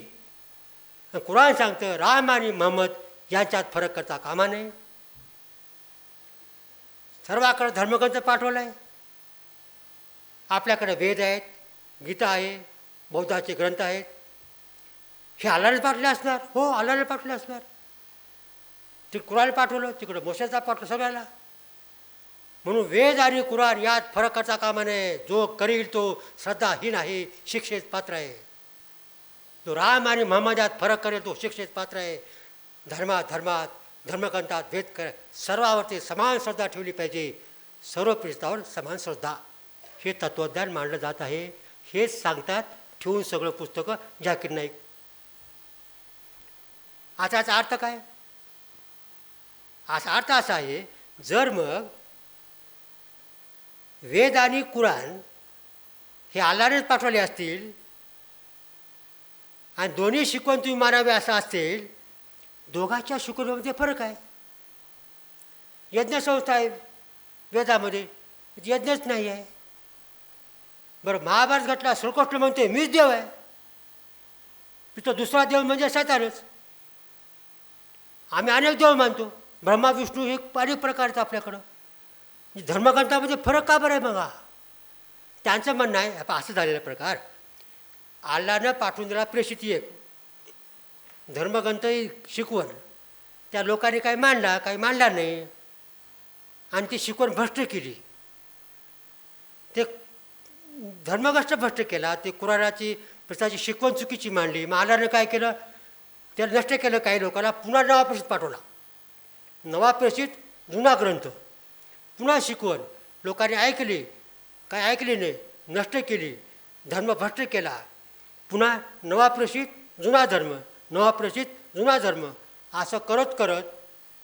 कुराण सांगतं राम आणि महम्मद यांच्यात फरक करता कामा नये. सर्वाकडे धर्मग्रंथ पाठवला आहे. आपल्याकडे वेद आहेत, गीता आहे, बौद्धाचे ग्रंथ आहेत. हे अल्लाहने पाठवले असणार. हो, अल्लाहने पाठवले असणार. ते कुराण पाठवलं, तिकडं मोशाचा पाठवलं सगळ्याला. म्हणून वेद आणि कुराण यात फरक करता कामा नये. जो करील तो श्रद्धाहीन आहे, शिक्षेत पात्र आहे. जो राम आणि महम्मद यात फरक करेल तो शिक्षेत पात्र आहे. धर्मात धर्मग्रंथात भेद कर, सर्वावरती समान श्रद्धा ठेवली पाहिजे. सर्व प्रेषितावर समान श्रद्धा, हे तत्त्वज्ञान मांडलं जात आहे. हेच सांगतात ठेवून सगळं पुस्तकं झाकीर नाईक. आता याचा अर्थ काय? असा अर्थ असा आहे, जर मग वेद आणि कुराण हे अल्लाहनेच पाठवले असतील आणि दोन्ही शिकवण तुम्ही मानावे असं असतील, दोघांच्या शिकवणीमध्ये फरक आहे. यज्ञसंस्था आहे वेदामध्ये, यज्ञच नाही आहे. बरं, महाभारत घटला, श्रीकृष्ण म्हणते मीच देव आहे. तिथं दुसरा देव म्हणजे शैतानच. आम्ही अनेक देव मानतो, ब्रह्मा विष्णू हे अनेक प्रकारचं आपल्याकडं. धर्मग्रंथामध्ये फरक का बरं आहे? मग त्यांचं म्हणणं आहे असं झालेला प्रकार, अल्लाहनं पाठवून दिला प्रेषित एक धर्मग्रंथही शिकवण, त्या लोकांनी काही मांडला, काही मांडला नाही, आणि ती शिकवण भ्रष्ट केली. ते धर्मग्रस्त भ्रष्ट केला. ते कुराणाची प्रसाची शिकवण चुकीची मांडली. मग अल्लाहनं काय केलं? त्याला नष्ट केलं. काही लोकांना पुन्हा नवा प्रेषित पाठवला. नवा प्रेषित, जुना ग्रंथ, पुन्हा शिकवण लोकांनी ऐकली, काय ऐकली नाही, नष्ट केली, धर्म भ्रष्ट केला. पुन्हा नवा प्रेषित, जुना धर्म, नवा प्रेषित, जुना धर्म, असं करत करत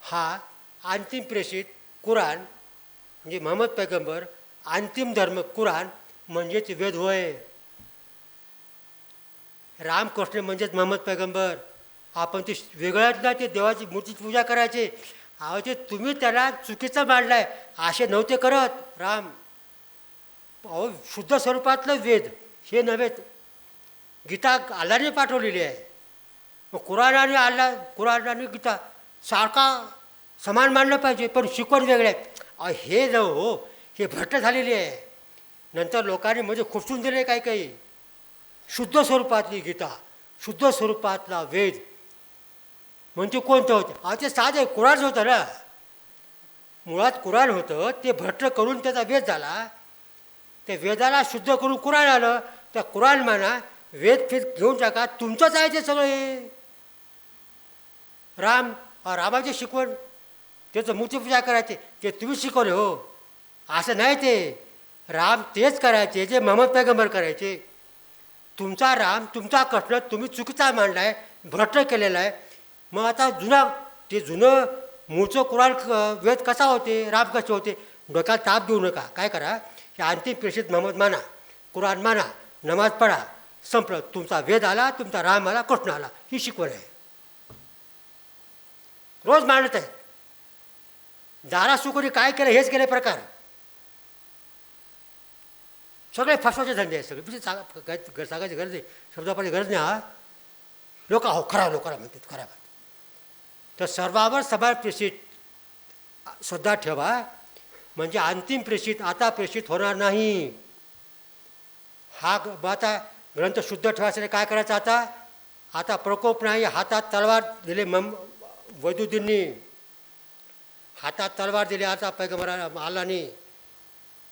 हा अंतिम प्रेषित कुराण म्हणजे महम्मद पैगंबर, अंतिम धर्म कुराण म्हणजेच वेद होय. रामकृष्ण म्हणजेच महम्मद पैगंबर. आपण ते वेगळ्यात ना ते देवाची मूर्तीची पूजा करायचे. अहो, ते तुम्ही त्याला चुकीचं मांडलं आहे, असे नव्हते करत राम. अहो, शुद्ध स्वरूपातलं वेद हे नव्हेत. गीता अल्लाहने पाठवलेली आहे. मग कुराण आणि कुराण आणि गीता सारखा समान मानलं पाहिजे, पण शिकवण वेगळ्या आहेत. हे न हो, हे भ्रष्ट झालेली आहे. नंतर लोकांनी म्हणजे खुपसून दिले काही काही. शुद्ध स्वरूपातली गीता, शुद्ध स्वरूपातला वेद म्हणजे कोणतं होतं? अहो ते साधे कुराण होतं ना, मुळात कुराण होतं, ते भ्रष्ट करून त्याचा वेद झाला. त्या वेदाला शुद्ध करून कुराण आलं. त्या कुराण म्हणा वेद फिर घेऊन टाका, तुमचंच आहे ते सगळे. रामाची शिकवण, त्याचं मूर्तीपूजा करायचे ते तुम्ही शिकवले हो, असं नाही. ते राम तेच करायचे जे मोहम्मद पैगंबर करायचे. तुमचा राम, तुमचा कृष्ण तुम्ही चुकीचा मांडला आहे, भ्रष्ट केलेला आहे. मग आता जुनं मूळचं कुराण वेद कसा होते, राम कसे होते, डोक्याला ताप देऊ नका. काय करा, हे अंतिम प्रेषित मोहम्मद माना, कुराण माना, नमाज पढा, संपलं. तुमचा वेद आला, तुमचा राम आला, कृष्ण आला, ही शिकवण आहे. रोज मांडत आहेत. दारासुकोरी काय केलं हेच केले प्रकार, सगळे फसवाचे धंदे आहेत सगळे. सांगायची गरज नाही, शब्दापाची गरज नाही. हा लोक हो खरा लोकांना म्हणतात खरा. तर सर्वावर समान प्रेषित श्रद्धा ठेवा, म्हणजे अंतिम प्रेषित आता प्रेषित होणार नाही. हा आता ग्रंथ शुद्ध ठेवायसाठी काय करायचं? आता प्रकोप नाही. हातात तलवार दिले वैदुद्दीननी, हातात तलवार दिली. आता पैगंबर अल्लाहने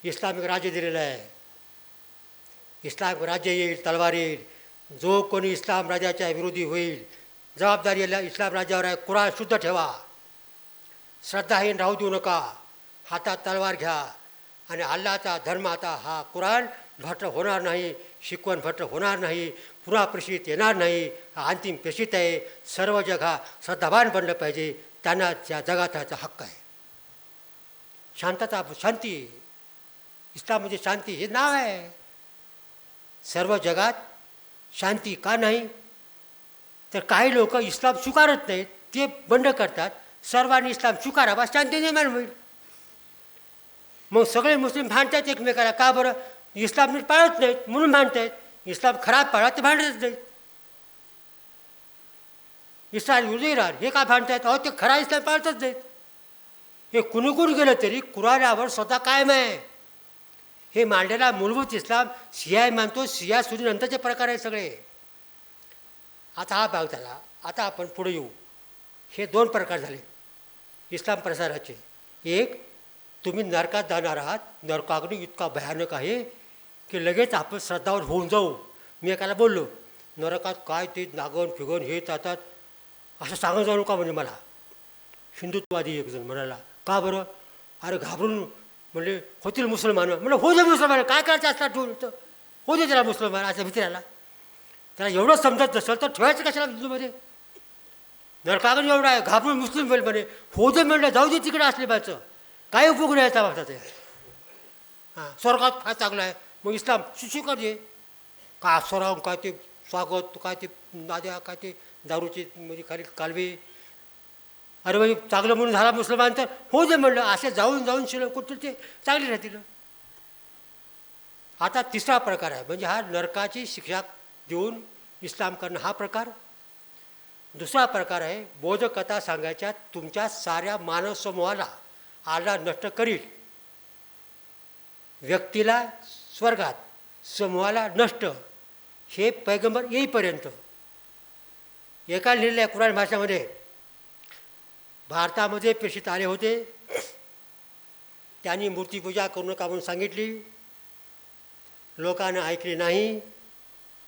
इस्लामिक राज्य दिलेलं आहे. इस्लामिक राज्य येईल, तलवार येईल. जो कोणी इस्लाम राज्याच्या विरोधी होईल, जबाबदारी इस्लाम राज्यावर आहे. कुराण शुद्ध ठेवा, श्रद्धाहीन राहू देऊ नका. हातात तलवार घ्या आणि अल्लाहचा धर्म आता हा कुराण भ्रष्ट होणार नाही, शिकवण भ्रष्ट होणार नाही, पुन्हा प्रेषित येणार नाही. हा अंतिम प्रेषित आहे. सर्व जग हा श्रद्धावान बनलं पाहिजे, त्यांना त्या जगात राहायचा हक्क आहे. शांती, इस्लाम म्हणजे शांती हे नाव आहे. सर्व जगात शांती का नाही? तर काही लोक इस्लाम स्वीकारत नाहीत, ते बंड करतात. सर्वांनी इस्लाम स्वीकारावा, शांती निर्माण होईल. मग सगळे मुस्लिम भांडतात एकमेकाला. का बरं? इस्लाम नीट पाळत नाहीत म्हणून भांडतायत. इस्लाम खराब पाळा ते भांडतच नाहीत. इस्रायल विरुद्ध इराण हे का भांडतायत? अहो ते खरा इस्लाम पाळतच नाहीत. हे कुणीकडून गेलं तरी कुराणावर स्वतः कायम आहे. हे मांडलेला मूलभूत इस्लाम शिया मानतो. शिया सुनी नंतरचे प्रकार आहे सगळे. आता हा भाग झाला. आता आपण पुढे येऊ. हे दोन प्रकार झाले इस्लाम प्रसाराचे. एक, तुम्ही नरकात जाणार आहात. नरकाग्नी इतका भयानक आहे की लगेच आपण श्रद्धावर होऊन जाऊ. मी एकाला बोललो, नरकात काय ते नागण फिगण हे जातात असं सांगत जाऊ नका म्हणजे मला. हिंदुत्ववादी एकजण म्हणाला, का बरं? अरे घाबरून म्हणजे होतील मुसलमान. म्हणलं हो दे मुसलमान, काय करायचं असतात ठेवून तर हो दे त्याला मुसलमान. असं भित्राला त्याला एवढं समजत नसेल तर ठेवायचं कशाला हिंदूमध्ये? नरकागण एवढं आहे, घाबरून मुस्लिम होईल म्हणे. हो दे म्हणलं, जाऊ दे तिकडे असले बायचं, काय उपयोग नाही याचा बाबतात. हां, स्वर्गात फार चांगलं आहे. मग इस्लाम सुशिकर दे का स्वराव, काय ते स्वागत, काय ते नाद्या, काय ते दारूची म्हणजे खाली कालवे. अरे म्हणजे चांगलं म्हणून झाला मुसलमान तर हो दे म्हणलं. असे जाऊन जाऊन शिल कुठं ते चांगले राहतील. आता तिसरा प्रकार आहे, म्हणजे हा नरकाची शिक्षा देऊन इस्लाम करणं हा प्रकार. दुसरा प्रकार आहे, बोधकथा सांगायच्या तुमच्या साऱ्या मानव समूहाला आला नष्ट करील. व्यक्तीला स्वर्गात, समूहाला नष्ट. हे पैगंबर येईपर्यंत. एका लिहिलेल्या कुराण भाषामध्ये भारतामध्ये प्रेषित आले होते. त्यांनी मूर्तीपूजा करू नका म्हणून सांगितली. लोकांना ऐकले नाही.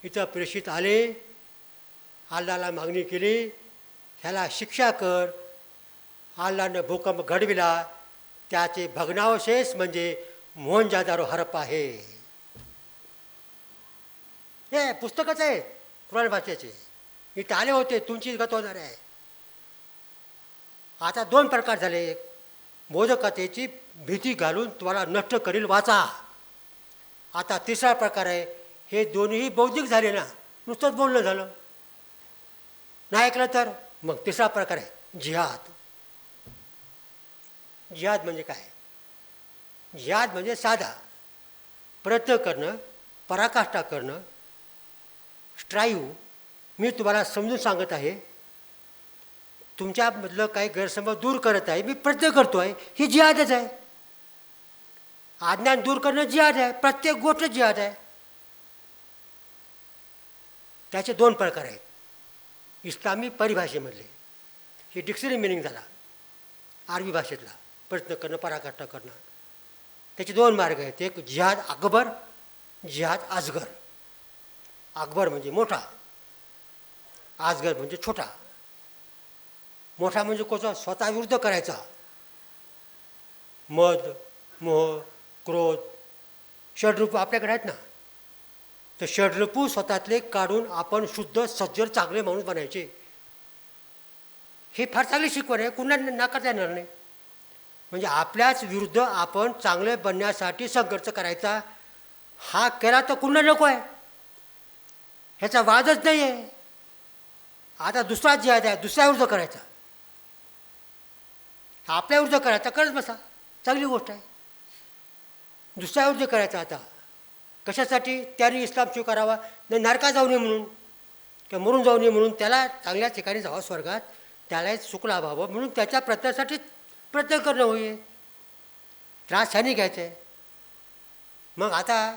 इथं प्रेषित आले, अल्लाहला मागणी केली, ह्याला शिक्षा कर. अल्लाहनं भूकंप घडविला. त्याचे भग्नावशेष म्हणजे मोहनजादारो हरप्पा आहे. हे पुस्तकच आहे कुराण भाषेचे. इथं आले होते, तुमची गत होणार आहे. आता दोन प्रकार झाले. एक, बोधकथेची भीती घालून तुम्हाला नष्ट करील, वाचा. आता तिसरा प्रकार आहे, हे दोन्हीही बौद्धिक झाले ना, नुसतंच बोलणं झालं, नाही ऐकलं तर. मग तिसरा प्रकार आहे जिहाद. जिहाद म्हणजे काय? जिहाद म्हणजे साधा प्रयत्न करणं, पराकाष्ठा करणं, स्ट्राईव्ह. मी तुम्हाला समजून सांगत आहे, तुमच्यामधलं काही गैरसमज दूर करत आहे, मी प्रयत्न करतो आहे, ही जिहादच आहे. अज्ञान दूर करणं जिहाद आहे. प्रत्येक गोष्ट जिहाद आहे. त्याचे दोन प्रकार आहेत इस्लामी परिभाषेमधले. ही डिक्शनरी मिनिंग झाला अरबी भाषेतला. प्रयत्न करणं, पराकाष्ठा करणं. त्याचे दोन मार्ग आहेत. एक जिहाद अकबर, जिहाद असगर. अकबर म्हणजे मोठा, असगर म्हणजे छोटा. मोठा म्हणजे कोणता? स्वतःविरुद्ध करायचा. मद, मोह, क्रोध, षड्रूप आपल्याकडे आहेत ना. तर षड्रूपू स्वतःतले काढून आपण शुद्ध, सज्जन, चांगले माणूस बनायचे. ही फार चांगली शिकवण आहे, कुणा नाकारता येणार नाही. म्हणजे आपल्याच विरुद्ध आपण चांगले बनण्यासाठी संघर्ष करायचा. हा केला तर कुणा नको आहे, ह्याचा वादच नाही आहे. आता दुसरा जिहाद आहे, दुसऱ्या विरुद्ध करायचा. आपल्या विरुद्ध करायचा, करत बसा, चांगली गोष्ट आहे. दुसऱ्या विरुद्ध करायचा. आता कशासाठी? त्याने इस्लाम स्वीकारावा, नाही नरकात जाऊ नये म्हणून, किंवा मरून जाऊ नये म्हणून, त्याला चांगल्या ठिकाणी जावं स्वर्गात, त्याला सुख लाभावं म्हणून त्याच्या प्रयत्नासाठी प्रयत्न करणं होईल. त्रास ह्याने घ्यायचा आहे. मग आता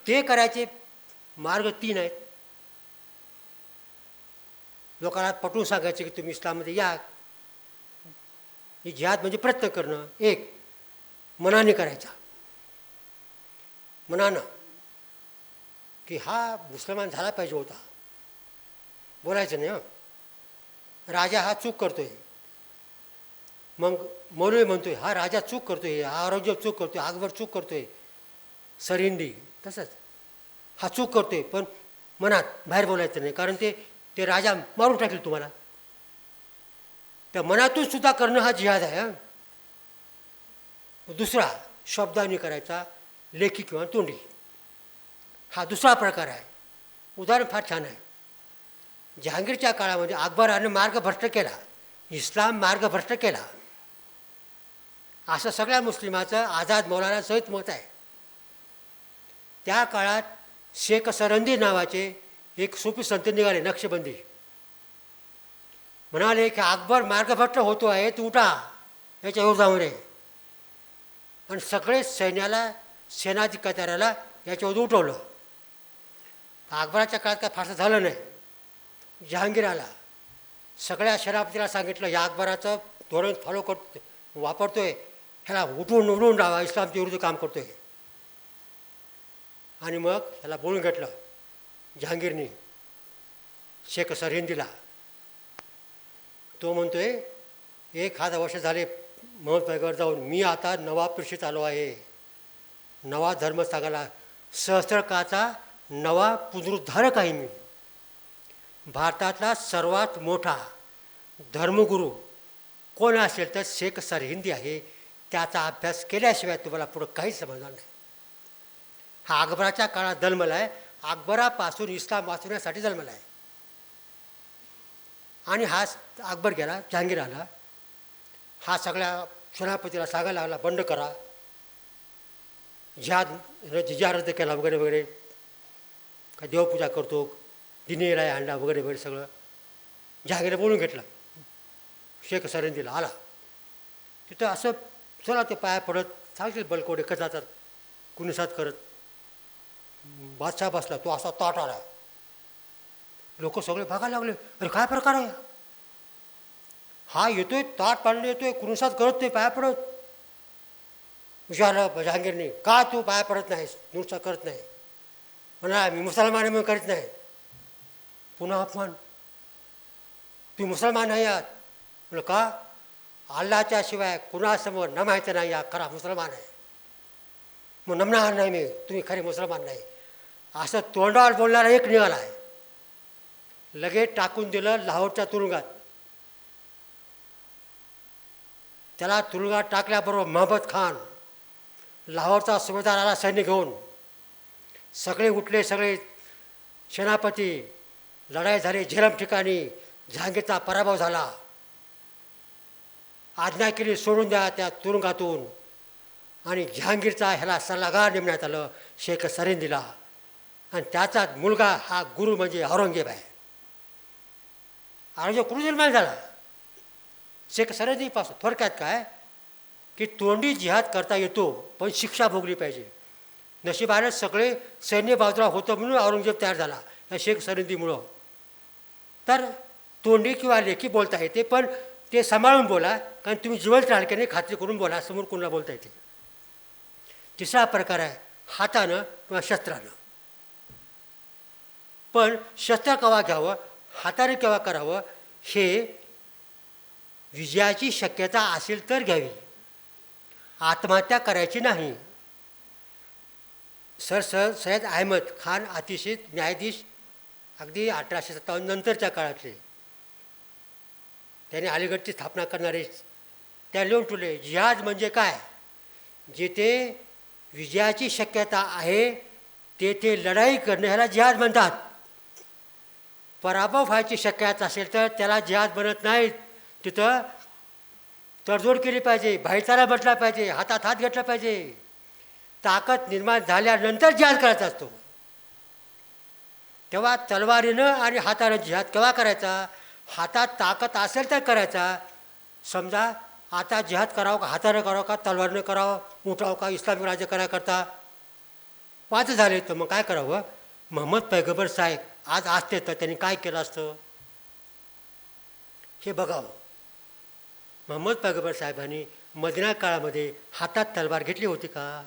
ते करायचे मार्ग 3 आहेत. लोकांना पटवून सांगायचे की तुम्ही इस्लाममध्ये या. ही जिहाद म्हणजे प्रयत्न करणं. एक मनाने करायचा, मनानं, की हा मुसलमान झाला पाहिजे होता. बोलायचं नाही. राजा हा चूक करतोय, मग मौलवी म्हणतोय हा राजा चूक करतोय, हा औरंगजेब चूक करतोय, अकबर चूक करतोय, सरहिंदी तसंच हा चूक करतोय. पण मनात, बाहेर बोलायचं नाही, कारण ते राजा मारून टाकेल तुम्हाला. त्या मनातून सुद्धा करणं हा जिहाद आहे. दुसरा शब्दांनी करायचा, लेखी किंवा तोंडी. हा दुसरा प्रकार आहे. उदाहरण फार छान आहे. जहांगीरच्या काळामध्ये अकबराने मार्ग भ्रष्ट केला, इस्लाम मार्ग भ्रष्ट केला, असं सगळ्या मुस्लिमाचं आझाद मौलाना सहित मत आहे. त्या काळात शेख सरंदी नावाचे एक सुफी संत निघाले, नक्षबंदी. म्हणाले की अकबर मार्गभ्रष्ट होतो आहे, तू उठा याच्या विरोधामध्ये. आणि सगळे सैन्याला, सेनाधिकाऱ्याला याच्यावर उठवलं. अकबराच्या काळात काय फारसं झालं नाही. जहांगीर आला, सगळ्या सेनापतीला सांगितलं या अकबराचं धोरण फॉलो करतो, वापरतोय, ह्याला उडवून राहावा, इस्लामच्या विरुद्ध काम करतोय. आणि मग ह्याला बोलून घेतलं जहांगीरने शेख सरहिंदीला. तो म्हणतोय 1000 वर्ष झाले महमद पैगंबर जाऊन, मी आता नवा प्रेषित आलो आहे, नवा धर्म सांगायला, सहस्त्रकाळचा नवा पुनरुद्धारक आहे मी. भारतातला सर्वात मोठा धर्मगुरू कोण असेल तर शेख सरहिंदी आहे. त्याचा अभ्यास केल्याशिवाय तुम्हाला पुढं काहीच समजणार नाही. हा अकबराच्या काळात जन्मला आहे, अकबरापासून इस्लाम वाचवण्यासाठी जन्मला आहे. आणि हा अकबर गेला, जहांगीर आला, हा सगळ्या सेनापतीला सांगायला लागला बंड करा, जिजा रद्द केला वगैरे वगैरे, का देवपूजा करतो, दिनी राय आणला वगैरे वगैरे सगळं. जहांगीरने बोलून घेतलं. शेख सरहिंदीला आला, तिथं असं चला ते पाया पडत सांगतील बलकोडे कसा तर कुणीसात करत. बादशाह बसला, तो असा ताट आला. लोक सगळे बघायला लागले, अरे काय प्रकार आहे हा? येतोय ताट पाडणे, येतोय कुणीसात करत नाही, पाया पडत. विचारलं जहांगीरने, का तू पाया पडत नाहीस, नुसता करत नाही? म्हणा मी मुसलमान म्हणून करीत नाही. पुन्हा अपमान, तुम्ही मुसलमान नाही आहात. म्हणलं का? अल्लाच्या शिवाय कुणासमोर नमायचं नाही, हा खरा मुसलमान आहे. मग नमणार नाही मी, तुम्ही खरे मुसलमान नाही. असं तोंडावर बोलणारा एक निघाला आहे. लगेच टाकून दिलं लाहोरच्या तुरुंगात. त्याला तुरुंगात टाकल्याबरोबर महमद खान, लाहोरचा सुभेदार आला सैन्य घेऊन. सगळे उठले, सगळे सेनापती. लढाई झाली झेलम ठिकाणी. जहांगीरचा पराभव झाला. आज्ञा केली सोडून द्या त्या तुरुंगातून. आणि जहांगीरचा ह्याला सल्लागार नेमण्यात आलं, शेख सरहिंदीला. आणि त्याचाच मुलगा हा गुरु म्हणजे औरंगजेब आहे. औरंगजेब कुठे निर्माण झाला? शेख सरहिंदीपासून. थोडक्यात काय की तोंडी जिहाद करता येतो, पण शिक्षा भोगली पाहिजे. नशिबाने सगळे सैन्य बाजूला होतं म्हणून औरंगजेब तयार झाला या शेख सरहिंदीमुळं. तर तोंडी किंवा लेखी बोलता येते, पण ते सांभाळून बोला, कारण तुम्ही जिवंत राहाल की नाही खात्री करून बोला, समोर कोणाला बोलता येते. तिसरा प्रकार आहे हातानं किंवा शस्त्रानं. पण शस्त्र केव्हा घ्यावं, हाताने केव्हा करावं, हे विजयाची शक्यता असेल तर घ्यावी, आत्महत्या करायची नाही. सय्यद अहमद खान अतिशय न्यायाधीश, अगदी 1857 नंतरच्या काळातले, त्याने अलीगडची स्थापना करणारे, त्या लिहून ठेवले जिहाद म्हणजे काय. जिथे विजयाची शक्यता आहे तेथे लढाई करणं ह्याला जिहाद म्हणतात. पराभव व्हायची शक्यता असेल तर त्याला जिहाद बनत नाहीत. तिथं तडजोड केली पाहिजे, भाईचारा म्हटला पाहिजे, हातात हात घेतला पाहिजे. ताकद निर्माण झाल्यानंतर जिहाद करायचा असतो. तेव्हा तलवारीनं आणि हातानं जिहाद केव्हा करायचा, हातात ताकद असेल तर करायचा. समजा आता जिहाद करावं का हातानं करावं का तलवारीनं करावं, उठावं का इस्लामिक राज्य करायकरता, 5 झाले तर मग काय करावं. महम्मद पैगंबर साहेब आज असते तर त्यांनी काय केलं असतं हे बघावं. महम्मद पैगंबर साहेबांनी मदिना काळामध्ये हातात तलवार घेतली होती का.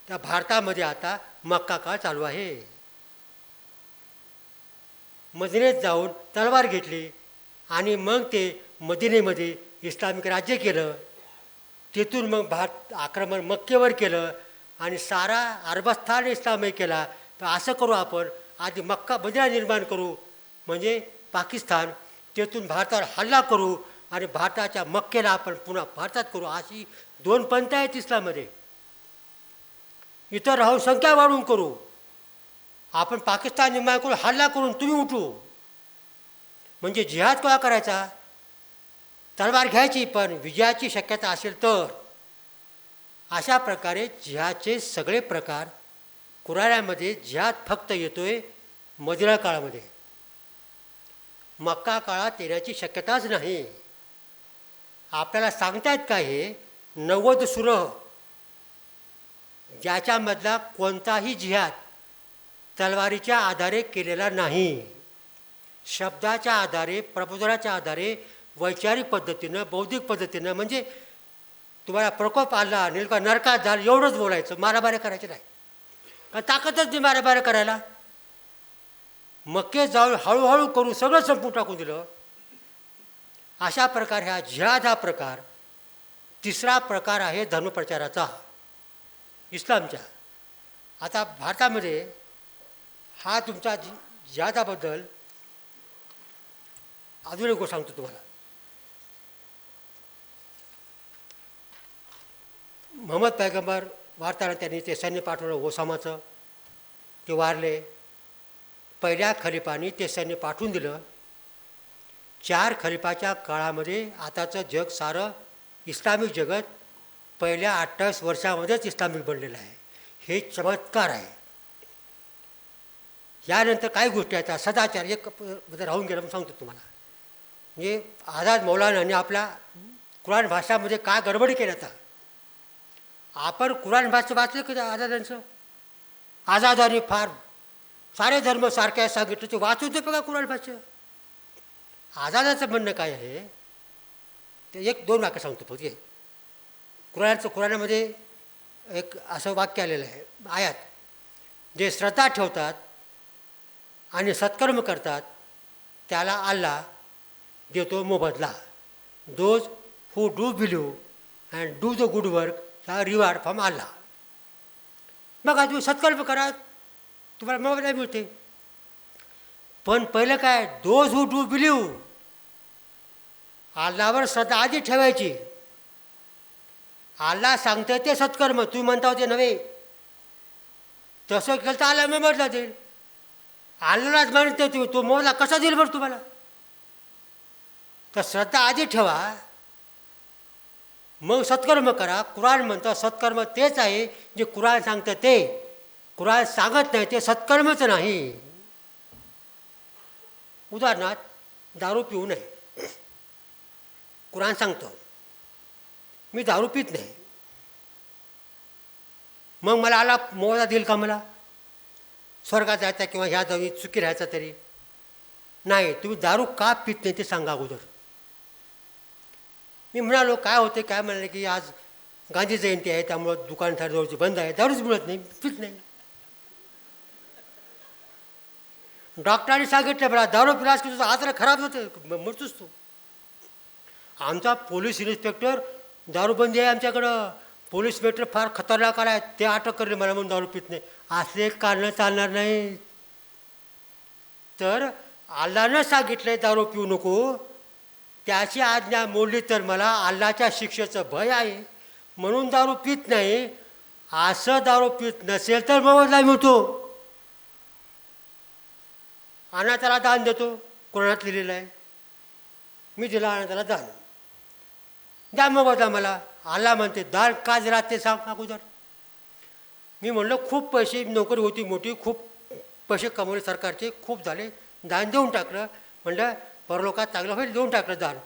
त्या भारतामध्ये आता मक्का काळ चालू आहे. मदिनेत जाऊन तलवार घेतली आणि मग ते मदिनेमध्ये इस्लामिक राज्य केलं. तिथून मग भारत आक्रमण मक्केवर केलं आणि सारा अरबस्थान इस्लामय केला. तर असं करू आपण, आधी मक्का मदिना निर्माण करू, म्हणजे पाकिस्तान, तिथून भारतावर हल्ला करू आणि भारताच्या मक्केला आपण पुन्हा भारतात करू. अशी 2 पंथ आहेत इस्लाममध्ये. इतर राहून संख्या वाढवून करू, आपण पाकिस्तान निर्माण करून हल्ला करून तुम्ही उठू. म्हणजे जिहाद केव्हा करायचा, तलवार घ्यायची पण विजयाची शक्यता असेल तर. अशा प्रकारे जिहादचे सगळे प्रकार कुराणामध्ये. जिहाद फक्त येतोय मदिना काळामध्ये, मक्का काळात येण्याची शक्यताच नाही. आपल्याला सांगतायत का हे 90 सुरह, ज्याच्यामधला कोणताही जिहाद तलवारीच्या आधारे केलेला नाही. शब्दाच्या आधारे, प्रबोधनाच्या आधारे, वैचारिक पद्धतीनं, बौद्धिक पद्धतीनं, म्हणजे तुम्हाला प्रकोप आला नेमका नरकात झाला एवढंच बोलायचं, मारामाऱ्या करायचे नाही. कारण ताकदच नाही मारामाऱ्या करायला. मक्के जाऊन हळूहळू करून सगळं संपून टाकून दिलं. अशा प्रकारे हा जिहाद हा प्रकार. तिसरा प्रकार आहे धर्मप्रचाराचा इस्लामच्या. आता भारतामध्ये हा तुमचा जिहादाबद्दल अजून एक गोष्ट सांगतो तुम्हाला. महम्मद पैगंबर वारताना त्यांनी ते सैन्य पाठवलं ओसामाचं, ते वारले. पहिल्या खलिफानी ते सैन्य पाठवून दिलं. 4 खलिफाच्या काळामध्ये आताचं जग सारं इस्लामिक जगत पहिल्या 28 वर्षामध्येच इस्लामिक बनलेलं आहे. हे चमत्कार आहे. यानंतर काही गोष्टी आहेत. सदाचार एक राहून गेलं म्हणून सांगतो तुम्हाला. म्हणजे आझाद मौलानांनी आपल्या कुराण भाषामध्ये काय गडबडी केल्या. आता आपण कुराण भाषा वाचलं की आझादांचं. आझादांनी फार सारे धर्म सारखे सांगितलं, ते वाचू दे बघा कुराण भाषा. आझादाचं म्हणणं काय आहे ते 1-2 वाक्य सांगतो फक्त. कुराणामध्ये एक असं वाक्य आलेलं आहे आयात, जे श्रद्धा ठेवतात आणि सत्कर्म करतात त्याला अल्लाह देतो मोबदला. Those who do believe and do the good work चा रिवॉर्ड फ्रॉम अल्लाह. मग तुम्ही सत्कर्म करा, तुम्हाला मोबदला मिळते. पण पहिलं काय, दोज हू डू बिलीव्ह, अल्लावर श्रद्धा आधी ठेवायची. अल्लाह सांगते ते सत्कर्म, तुम्ही म्हणता होते नव्हे. तसं केलं तर अल्लाह मोबदला देईल. अल्लाहलाच म्हणते तुम्ही, तो मोबदला कसा देईल बरं तुम्हाला. तर श्रद्धा आधी ठेवा, मग सत्कर्म करा. कुराण म्हणतं सत्कर्म तेच आहे जे कुराण सांगतं ते. कुराण सांगत नाही ते सत्कर्मच नाही. उदाहरणार्थ दारू पिऊ नये, कुराण सांगतो. मी दारू पित नाही, मग मला आला मोबदला देईल का. मला स्वर्गात जायचा किंवा ह्या जावी चुकी राहायचा तरी नाही, तुम्ही दारू का पित नाही ते सांगा अगोदर. मी म्हणालो काय होते, काय म्हणाले की आज गांधी जयंती आहे त्यामुळं दुकान जवळची बंद आहे, दारूच मिळत नाही, पित नाही. डॉक्टरांनी सांगितलं मला दारू पिलास की तुझं आजार खराब होतं, मरतोस तू. आमचा पोलीस इन्स्पेक्टर, दारूबंदी आहे आमच्याकडं, पोलीस इन्स्पेक्टर फार खतरनाक आहे, ते अटक करले मला म्हणून दारू पित नाही. असले कारणं चालणार नाही. तर अल्लानं सांगितलंय दारू पिऊ नको, त्याची आज्ञा मोडली तर मला अल्लाच्या शिक्षेचं भय आहे म्हणून दारू पित नाही. असं दारू पित नसेल तर मोबदला मिळतो. अनाथाला दान देतो, कोणात लिहिलेलं आहे, मी दिला अनाथाला दान, द्या मोबदला मला. अल्ला म्हणते दान का दिला ते सांग अगोदर. मी म्हणलं खूप पैसे, नोकरी होती मोठी, खूप पैसे कमवले सरकारचे, खूप झाले, दान देऊन टाकलं. म्हणलं परलोकात चांगलं होईल, देऊन टाकलं दान.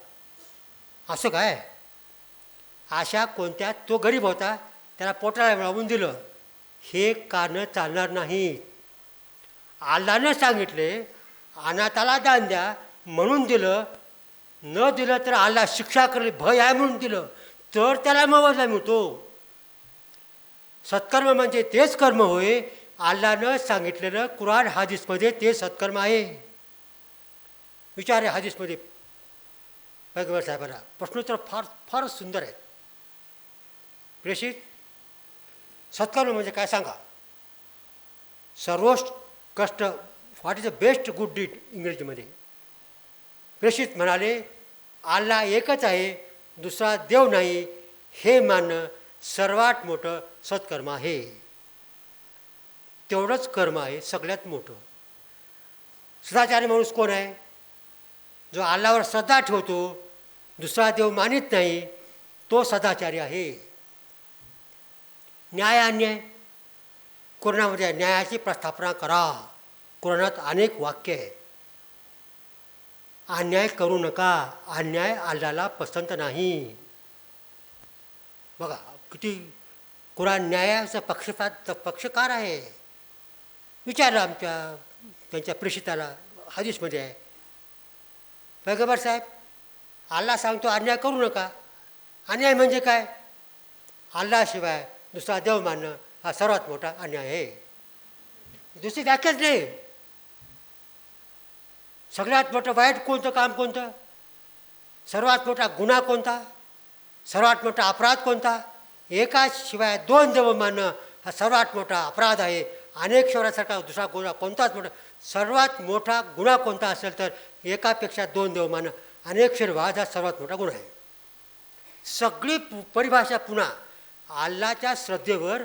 असं काय, अशा कोणत्या, तो गरीब होता त्याला पोटाला मिळवून दिलं, हे कारणं चालणार नाही. अल्लानं सांगितले अनाथाला दान द्या म्हणून दिलं, न दिलं तर अल्ला शिक्षा करेल भय आहे म्हणून दिलं तर त्याला मोबदला मिळतो. सत्कर्म म्हणजे तेच कर्म होय, अल्लानं सांगितलेलं कुराण हदीसमध्ये ते सत्कर्म आहे. विचार आहे हदीसमध्ये पैगंबर साहेबांना, प्रश्नोत्तर फार फारच सुंदर आहेत. प्रेषित, सत्कर्म म्हणजे काय सांगा. सर्वोत्कृष्ट, what is the best good deed इंग्रजीमध्ये. प्रेषित म्हणाले अल्ला एकच आहे, दुसरा देव नाही, हे मानणं सर्वात मोठं सत्कर्म आहे. तेवढंच कर्म आहे सगळ्यात मोठं. सदाचारी माणूस कोण आहे, जो अल्लावर श्रद्धा ठेवतो, दुसरा देव मानित नाही, तो सदाचारी आहे. न्याय अन्याय, कुराणामध्ये न्यायाची प्रस्थापना करा. कुराणात अनेक वाक्य आहेत. अन्याय करू नका, अन्याय अल्लाला पसंत नाही. बघा किती कुराण न्यायाचा पक्षकार आहे. विचारलं त्यांच्या प्रेषिताला, हदीसमध्ये आहे, पैगंबर साहेब अल्ला सांगतो अन्याय करू नका, अन्याय म्हणजे काय, अल्लाशिवाय दुसरा देव मानणं हा सर्वात मोठा अन्याय आहे. दुसरी व्याख्याच नाही. सगळ्यात मोठं वाईट कोणतं काम कोणतं, सर्वात मोठा गुन्हा कोणता, सर्वात मोठा अपराध कोणता, एकाशिवाय दोन देव मानणं हा सर्वात मोठा अपराध आहे. अनेक शहरासारखा दुसरा गुन्हा कोणताच मोठा, सर्वात मोठा गुन्हा कोणता असेल तर एकापेक्षा दोन देव मानणं, अनेकशरवाद हा सर्वात मोठा गुन्हा आहे. सगळी परिभाषा पुन्हा अल्लाच्या श्रद्धेवर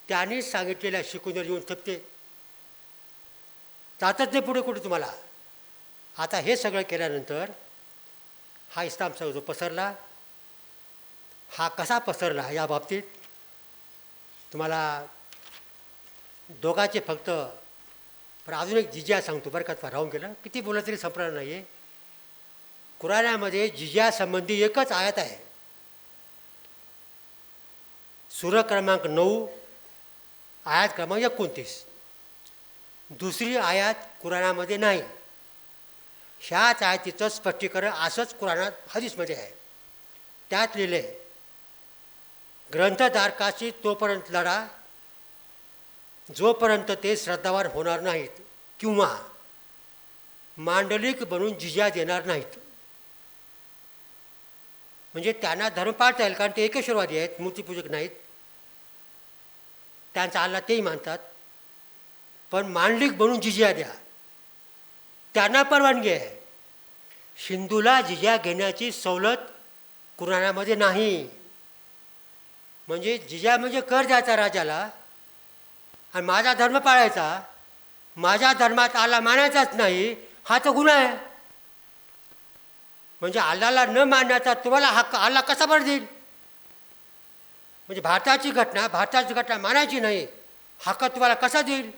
त्यांनी सांगितलेल्या शिकवणीवर येऊन ठेपते, जातच नाही पुढे कुठे तुम्हाला. आता हे सगळं केल्यानंतर हा इस्लामचा जो पसरला, हा कसा पसरला या बाबतीत तुम्हाला दोघांचे फक्त पण अजून एक जिजिया सांगतो बरं का, राहून गेलं, किती बोललं तरी संपणार नाही आहे. कुराणामध्ये जिजियासंबंधी एकच आयत आहे, सूरा क्रमांक 9 आयात क्रमांक 29. दुसरी आयात कुराणामध्ये नाही. ह्याच आयतीचं स्पष्टीकरण असंच कुराणात हदीसमध्ये आहे. त्यात लिहिले, ग्रंथधारकाशी तोपर्यंत लढा जोपर्यंत ते श्रद्धावान होणार नाहीत किंवा मांडलिक बनून जिजिया देणार नाहीत. म्हणजे त्यांना धर्म पाळता येईल, कारण ते एकेश्वरवादी आहेत, मूर्तीपूजक नाहीत, त्यांचा अल्ला तेही मानतात, पण मांडलिक बनून जिजिया द्या, त्यांना परवानगी आहे. हिंदूला जिजिया घेण्याची सवलत कुराणामध्ये नाही. म्हणजे जिजिया म्हणजे कर द्यायचा राजाला आणि माझा धर्म पाळायचा, माझ्या धर्मात अल्ला मानायचाच नाही, हा तर गुन्हा आहे. म्हणजे अल्लाला न मानण्याचा तुम्हाला हक्क अल्ला कसा बरं देईल. म्हणजे भारताची घटना मानायची नाही, हक्क तुम्हाला कसा देईल.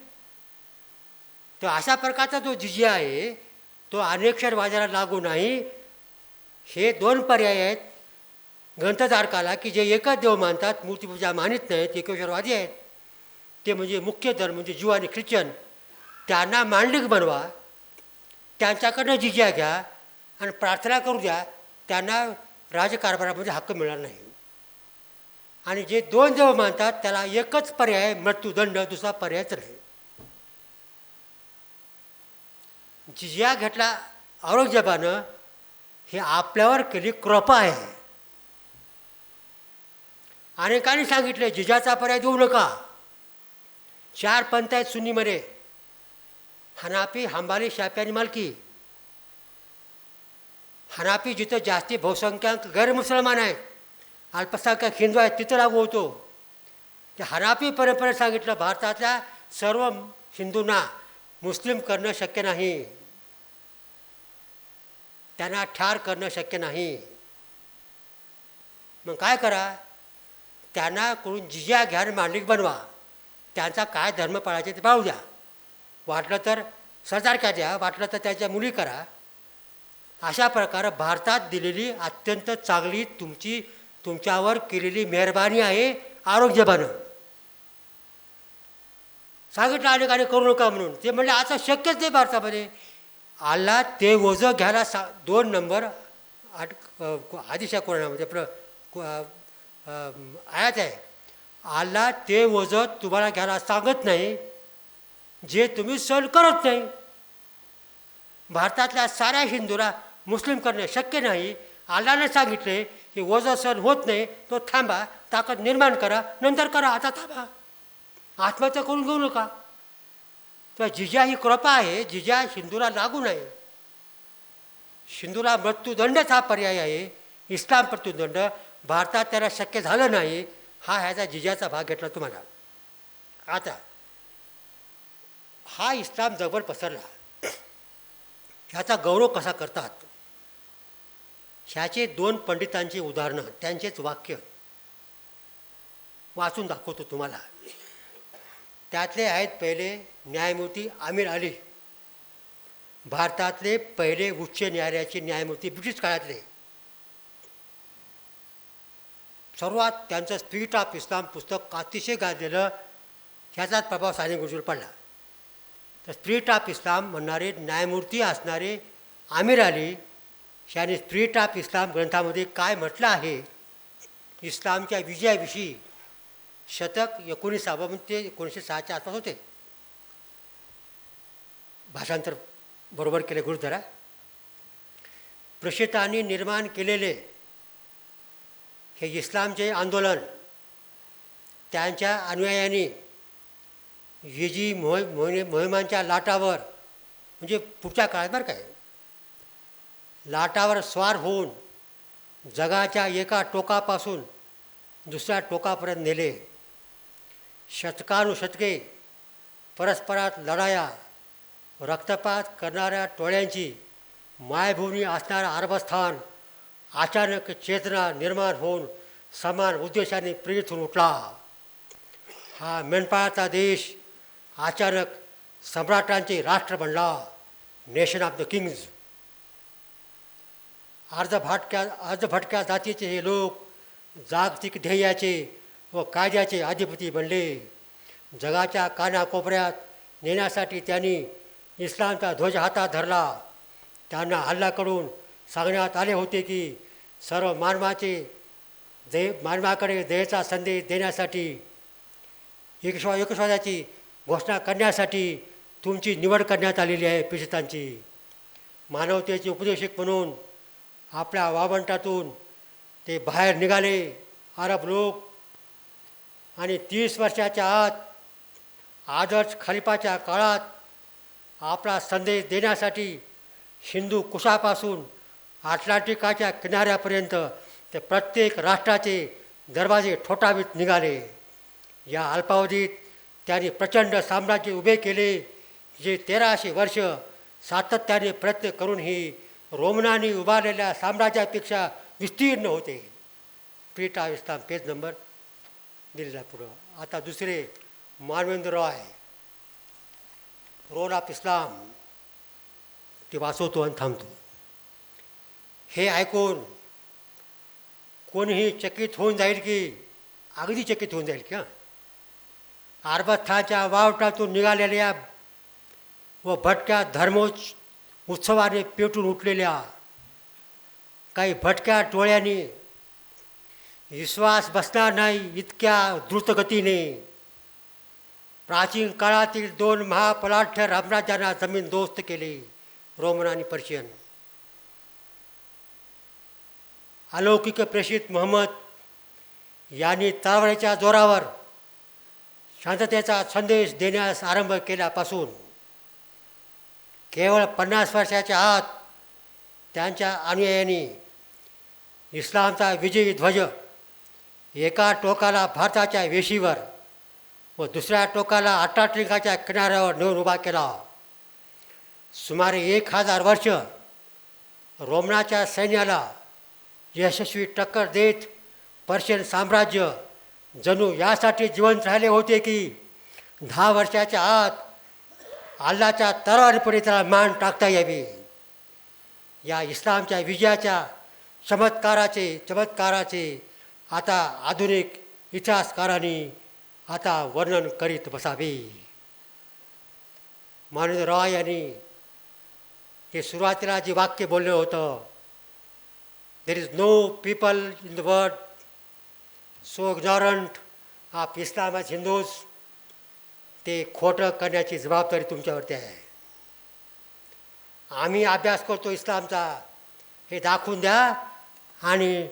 तर अशा प्रकारचा जो जिजिया आहे तो अनेकशरवादाला लागू नाही. हे दोन पर्याय आहेत ग्रंथधारकाला की जे एकच देव मानतात, मूर्तीपूजा मानित नाहीत, एकेश्वरवादी आहेत, ते म्हणजे मुख्य धर्म म्हणजे ज्यू आणि ख्रिश्चन, त्यांना मांडलिक बनवा त्यांच्याकडनं जिजिया घ्या आणि प्रार्थना करू द्या, त्यांना राजकारभारामध्ये हक्क मिळणार नाही. आणि जे दोन देव मानतात त्याला एकच पर्याय मृत्यूदंड, दुसरा पर्यायच नाही. जिजिया घेतला औरंगजेबानं, हे आपल्यावर केली कृपा आहे. अनेकांनी सांगितले जिजियाचा पर्याय देऊ नका. 4 पंथ आहेत सुन्नीमध्ये, हनाफी, हंबाली, शाफी आणि मालकी. हनाफी जिथं जास्ती बहुसंख्याक गैरमुसलमान आहेत, अल्पसंख्याक हिंदू आहेत, तिथं लागू होतो. ते हनाफी परंपरेत सांगितलं भारतातल्या सर्व हिंदूंना मुस्लिम करणं शक्य नाही, त्यांना ठार करणं शक्य नाही. मग काय करा, त्यांना करून जिजिया घ्या आणि मांडलिक बनवा. त्यांचा काय धर्म पाळायचे ते पाळू द्या. वाटलं तर सरदारक्या द्या, वाटलं तर त्याच्या मुली करा. अशा प्रकारे भारतात दिलेली अत्यंत चांगली तुमच्यावर केलेली मेहरबानी आहे औरंगजेबानं. सांगितलं अनेकाने करू नका म्हणून, ते म्हणले आता शक्यच नाही भारतामध्ये. आला ते ओझं घ्यायला 2 नंबर आदिशा कोणामध्ये आयात आहे. आला ते ओझं तुम्हाला घ्यायला सांगत नाही जे तुम्ही सहन करत नाही. भारतातल्या साऱ्या हिंदूला मुस्लिम करणे शक्य नाही. अल्लाने सांगितले की ओझं सहन होत नाही, तो थांबा, ताकद निर्माण करा, नंतर करा, आता थांबा, आत्महत्या करून घेऊ नका. तर जिजिया ही कृपा आहे, जिजिया हिंदूला लागू नाही. हिंदूला मृत्यूदंडच हा पर्याय आहे, इस्लाम मृत्यूदंड. भारतात त्याला शक्य झालं नाही. हा ह्याचा जिजियाचा भाग घेतला तुम्हाला. आता हा इस्लाम जगभर पसरला, ह्याचा गौरव कसा करतात ह्याचे 2 पंडितांची उदाहरणं, त्यांचेच वाक्य वाचून दाखवतो तुम्हाला. त्यातले आहेत पहिले न्यायमूर्ती आमीर अली, भारतातले पहिले उच्च न्यायालयाचे न्यायमूर्ती ब्रिटिश काळातले. सर्वात त्यांचं स्पिरिट ऑफ इस्लाम पुस्तक अतिशय गाजलेलं, ह्याचाच प्रभाव साने गुरुजीवर पडला. तर स्पिरिट ऑफ इस्लाम म्हणणारे न्यायमूर्ती असणारे आमीर अली यांनी स्पिरिट ऑफ इस्लाम ग्रंथामध्ये काय म्हटलं आहे इस्लामच्या विजयाविषयी. शतक 19 ते 1906च्या आसपास होते. भाषांतर बरोबर केले गुरुद्वारा. प्रेषितांनी निर्माण केलेले हे इस्लामचे आंदोलन, त्यांच्या अनुयायांनी विजी मोहिमांच्या लाटावर, म्हणजे पुढच्या काळात बरं काय, लाटावर स्वार होऊन जगाच्या एका टोकापासून दुसऱ्या टोकापर्यंत नेले. शतकानुशतके परस्परात लढाया, रक्तपात करणाऱ्या टोळ्यांची मायभूमी असणारं अरबस्थान अचानक चेतना निर्माण होऊन समान उद्देशाने प्रेरित होऊन उठला. हा मेंढपाळाचा देश अचानक सम्राटांचे राष्ट्र बनला, नेशन ऑफ द किंग्ज. अर्धभटक्या जातीचे हे लोक जागतिक ध्येयाचे व कायद्याचे अधिपती बनले. जगाच्या कानाकोपऱ्यात नेण्यासाठी त्यांनी इस्लामचा ध्वज हातात धरला. त्यांना अल्लाकडून सांगण्यात आले होते की सर्व मानवाकडे दयेचा संदेश देण्यासाठी, एकश्वादाची घोषणा करण्यासाठी तुमची निवड करण्यात आलेली आहे. प्रेषितांची मानवतेचे उपदेशक म्हणून आपल्या वावंटातून ते बाहेर निघाले अरब लोक. आणि 30 वर्षाच्या आत आदर्श खलिफाच्या काळात आपला संदेश देण्यासाठी हिंदू कुशापासून अटलांटिकाच्या किनाऱ्यापर्यंत ते प्रत्येक राष्ट्राचे दरवाजे ठोठावीत निघाले. या अल्पावधीत त्यांनी प्रचंड साम्राज्य उभे केले, जे 1300 वर्ष सातत्याने प्रयत्न करूनही रोमनांनी उभारलेल्या साम्राज्यापेक्षा विस्तीर्ण होते. Spirit of Islam page number दिलेला पुढं. आता दुसरे Manavendra Roy, role of Islam, ते वाचवतो आणि थांबतो. हे ऐकून कोणीही चकित होऊन जाईल की, अगदी चकित होऊन जाईल की, अरबस्थानच्या वावटातून निघालेल्या व भटक्या उत्सवाने पेटून उठलेल्या काही भटक्या टोळ्यांनी विश्वास बसणार नाही इतक्या द्रुतगतीने प्राचीन काळातील 2 महाबलाढ्य साम्राज्यांना जमीनदोस्त केले, रोमन आणि पर्शियन. अलौकिक प्रेषित मोहम्मद यांनी तलवारीच्या जोरावर शांततेचा संदेश देण्यास आरंभ केल्यापासून केवळ 50 वर्षाच्या आत त्यांच्या अनुयायांनी इस्लामचा विजयी ध्वज एका टोकाला भारताच्या वेशीवर व दुसऱ्या टोकाला अट्लांटिकच्या किनाऱ्यावर नेऊन उभा केला. सुमारे 1000 वर्ष रोमनाच्या सैन्याला यशस्वी टक्कर देत पर्शियन साम्राज्य जणू यासाठी जिवंत राहिले होते की 10 वर्षाच्या आत अल्लाच्या तलवारीपुढे त्याला मान टाकता यावी. या इस्लामच्या विजयाच्या चमत्काराचे आता आधुनिक इतिहासकारांनी आता वर्णन करीत बसावे. माननीय रॉय यांनी ते सुरुवातीला जे वाक्य बोललं होतं, there is no people in the world so ignorant of Islam as Hindus, ते खोटं करण्याची जबाबदारी तुमच्यावरती आहे. आम्ही अभ्यास करतो इस्लामचा हे दाखवून द्या, आणि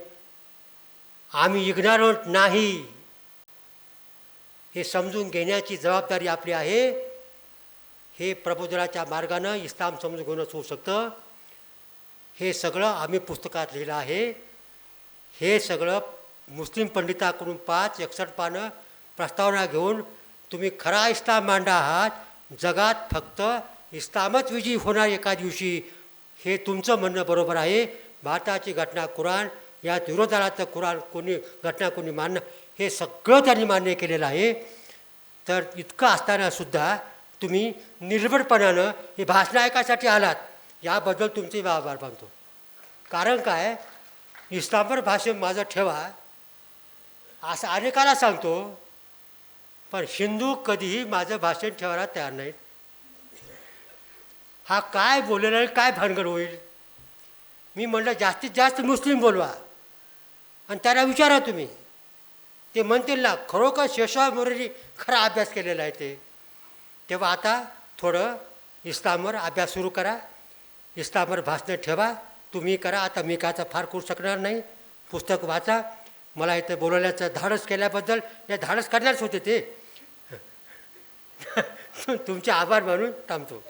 आम्ही इग्नॉरंट नाही हे समजून घेण्याची जबाबदारी आपली आहे. हे प्रबोधनाच्या मार्गानं इस्लाम समजून घेणं होऊ शकतं. हे सगळं आम्ही पुस्तकात लिहिलं आहे. हे सगळं मुस्लिम पंडिताकडून 561 पानं प्रस्तावना घेऊन तुम्ही खरा इस्लाम मांडा आहात. जगात फक्त इस्लामच विजयी होणार एका दिवशी, हे तुमचं म्हणणं बरोबर आहे. भारताची घटना कुराण, यात विरोधाला तर कुराण कोणी मान्य, हे सगळं त्यांनी मान्य केलेलं आहे. तर इतकं असतानासुद्धा तुम्ही निर्भीडपणानं हे भाषणं ऐकायसाठी आलात, याबद्दल तुमचे आभार मानतो. कारण काय, इस्लामवर भाषण माझं ठेवा असं अनेकाला सांगतो, पण हिंदू कधीही माझं भाषण ठेवायला तयार नाहीत. हा काय बोललेला आहे, काय भानगड होईल. मी म्हटलं जास्तीत जास्त मुस्लिम बोलवा आणि त्याला विचारा तुम्ही, ते म्हणतील ना खरोखर शेषराव मोरेंनी खरा अभ्यास केलेला आहे ते. तेव्हा आता थोडं इस्लामवर अभ्यास सुरू करा, इस्लामवर भाषणं ठेवा, तुम्ही करा. आता मी कायचा फार करू शकणार नाही. पुस्तक वाचा. मला इथं बोलवण्याचं धाडस केल्याबद्दल या धाडस करणारच होते ते. तुमचे आभार मानून थांबतो.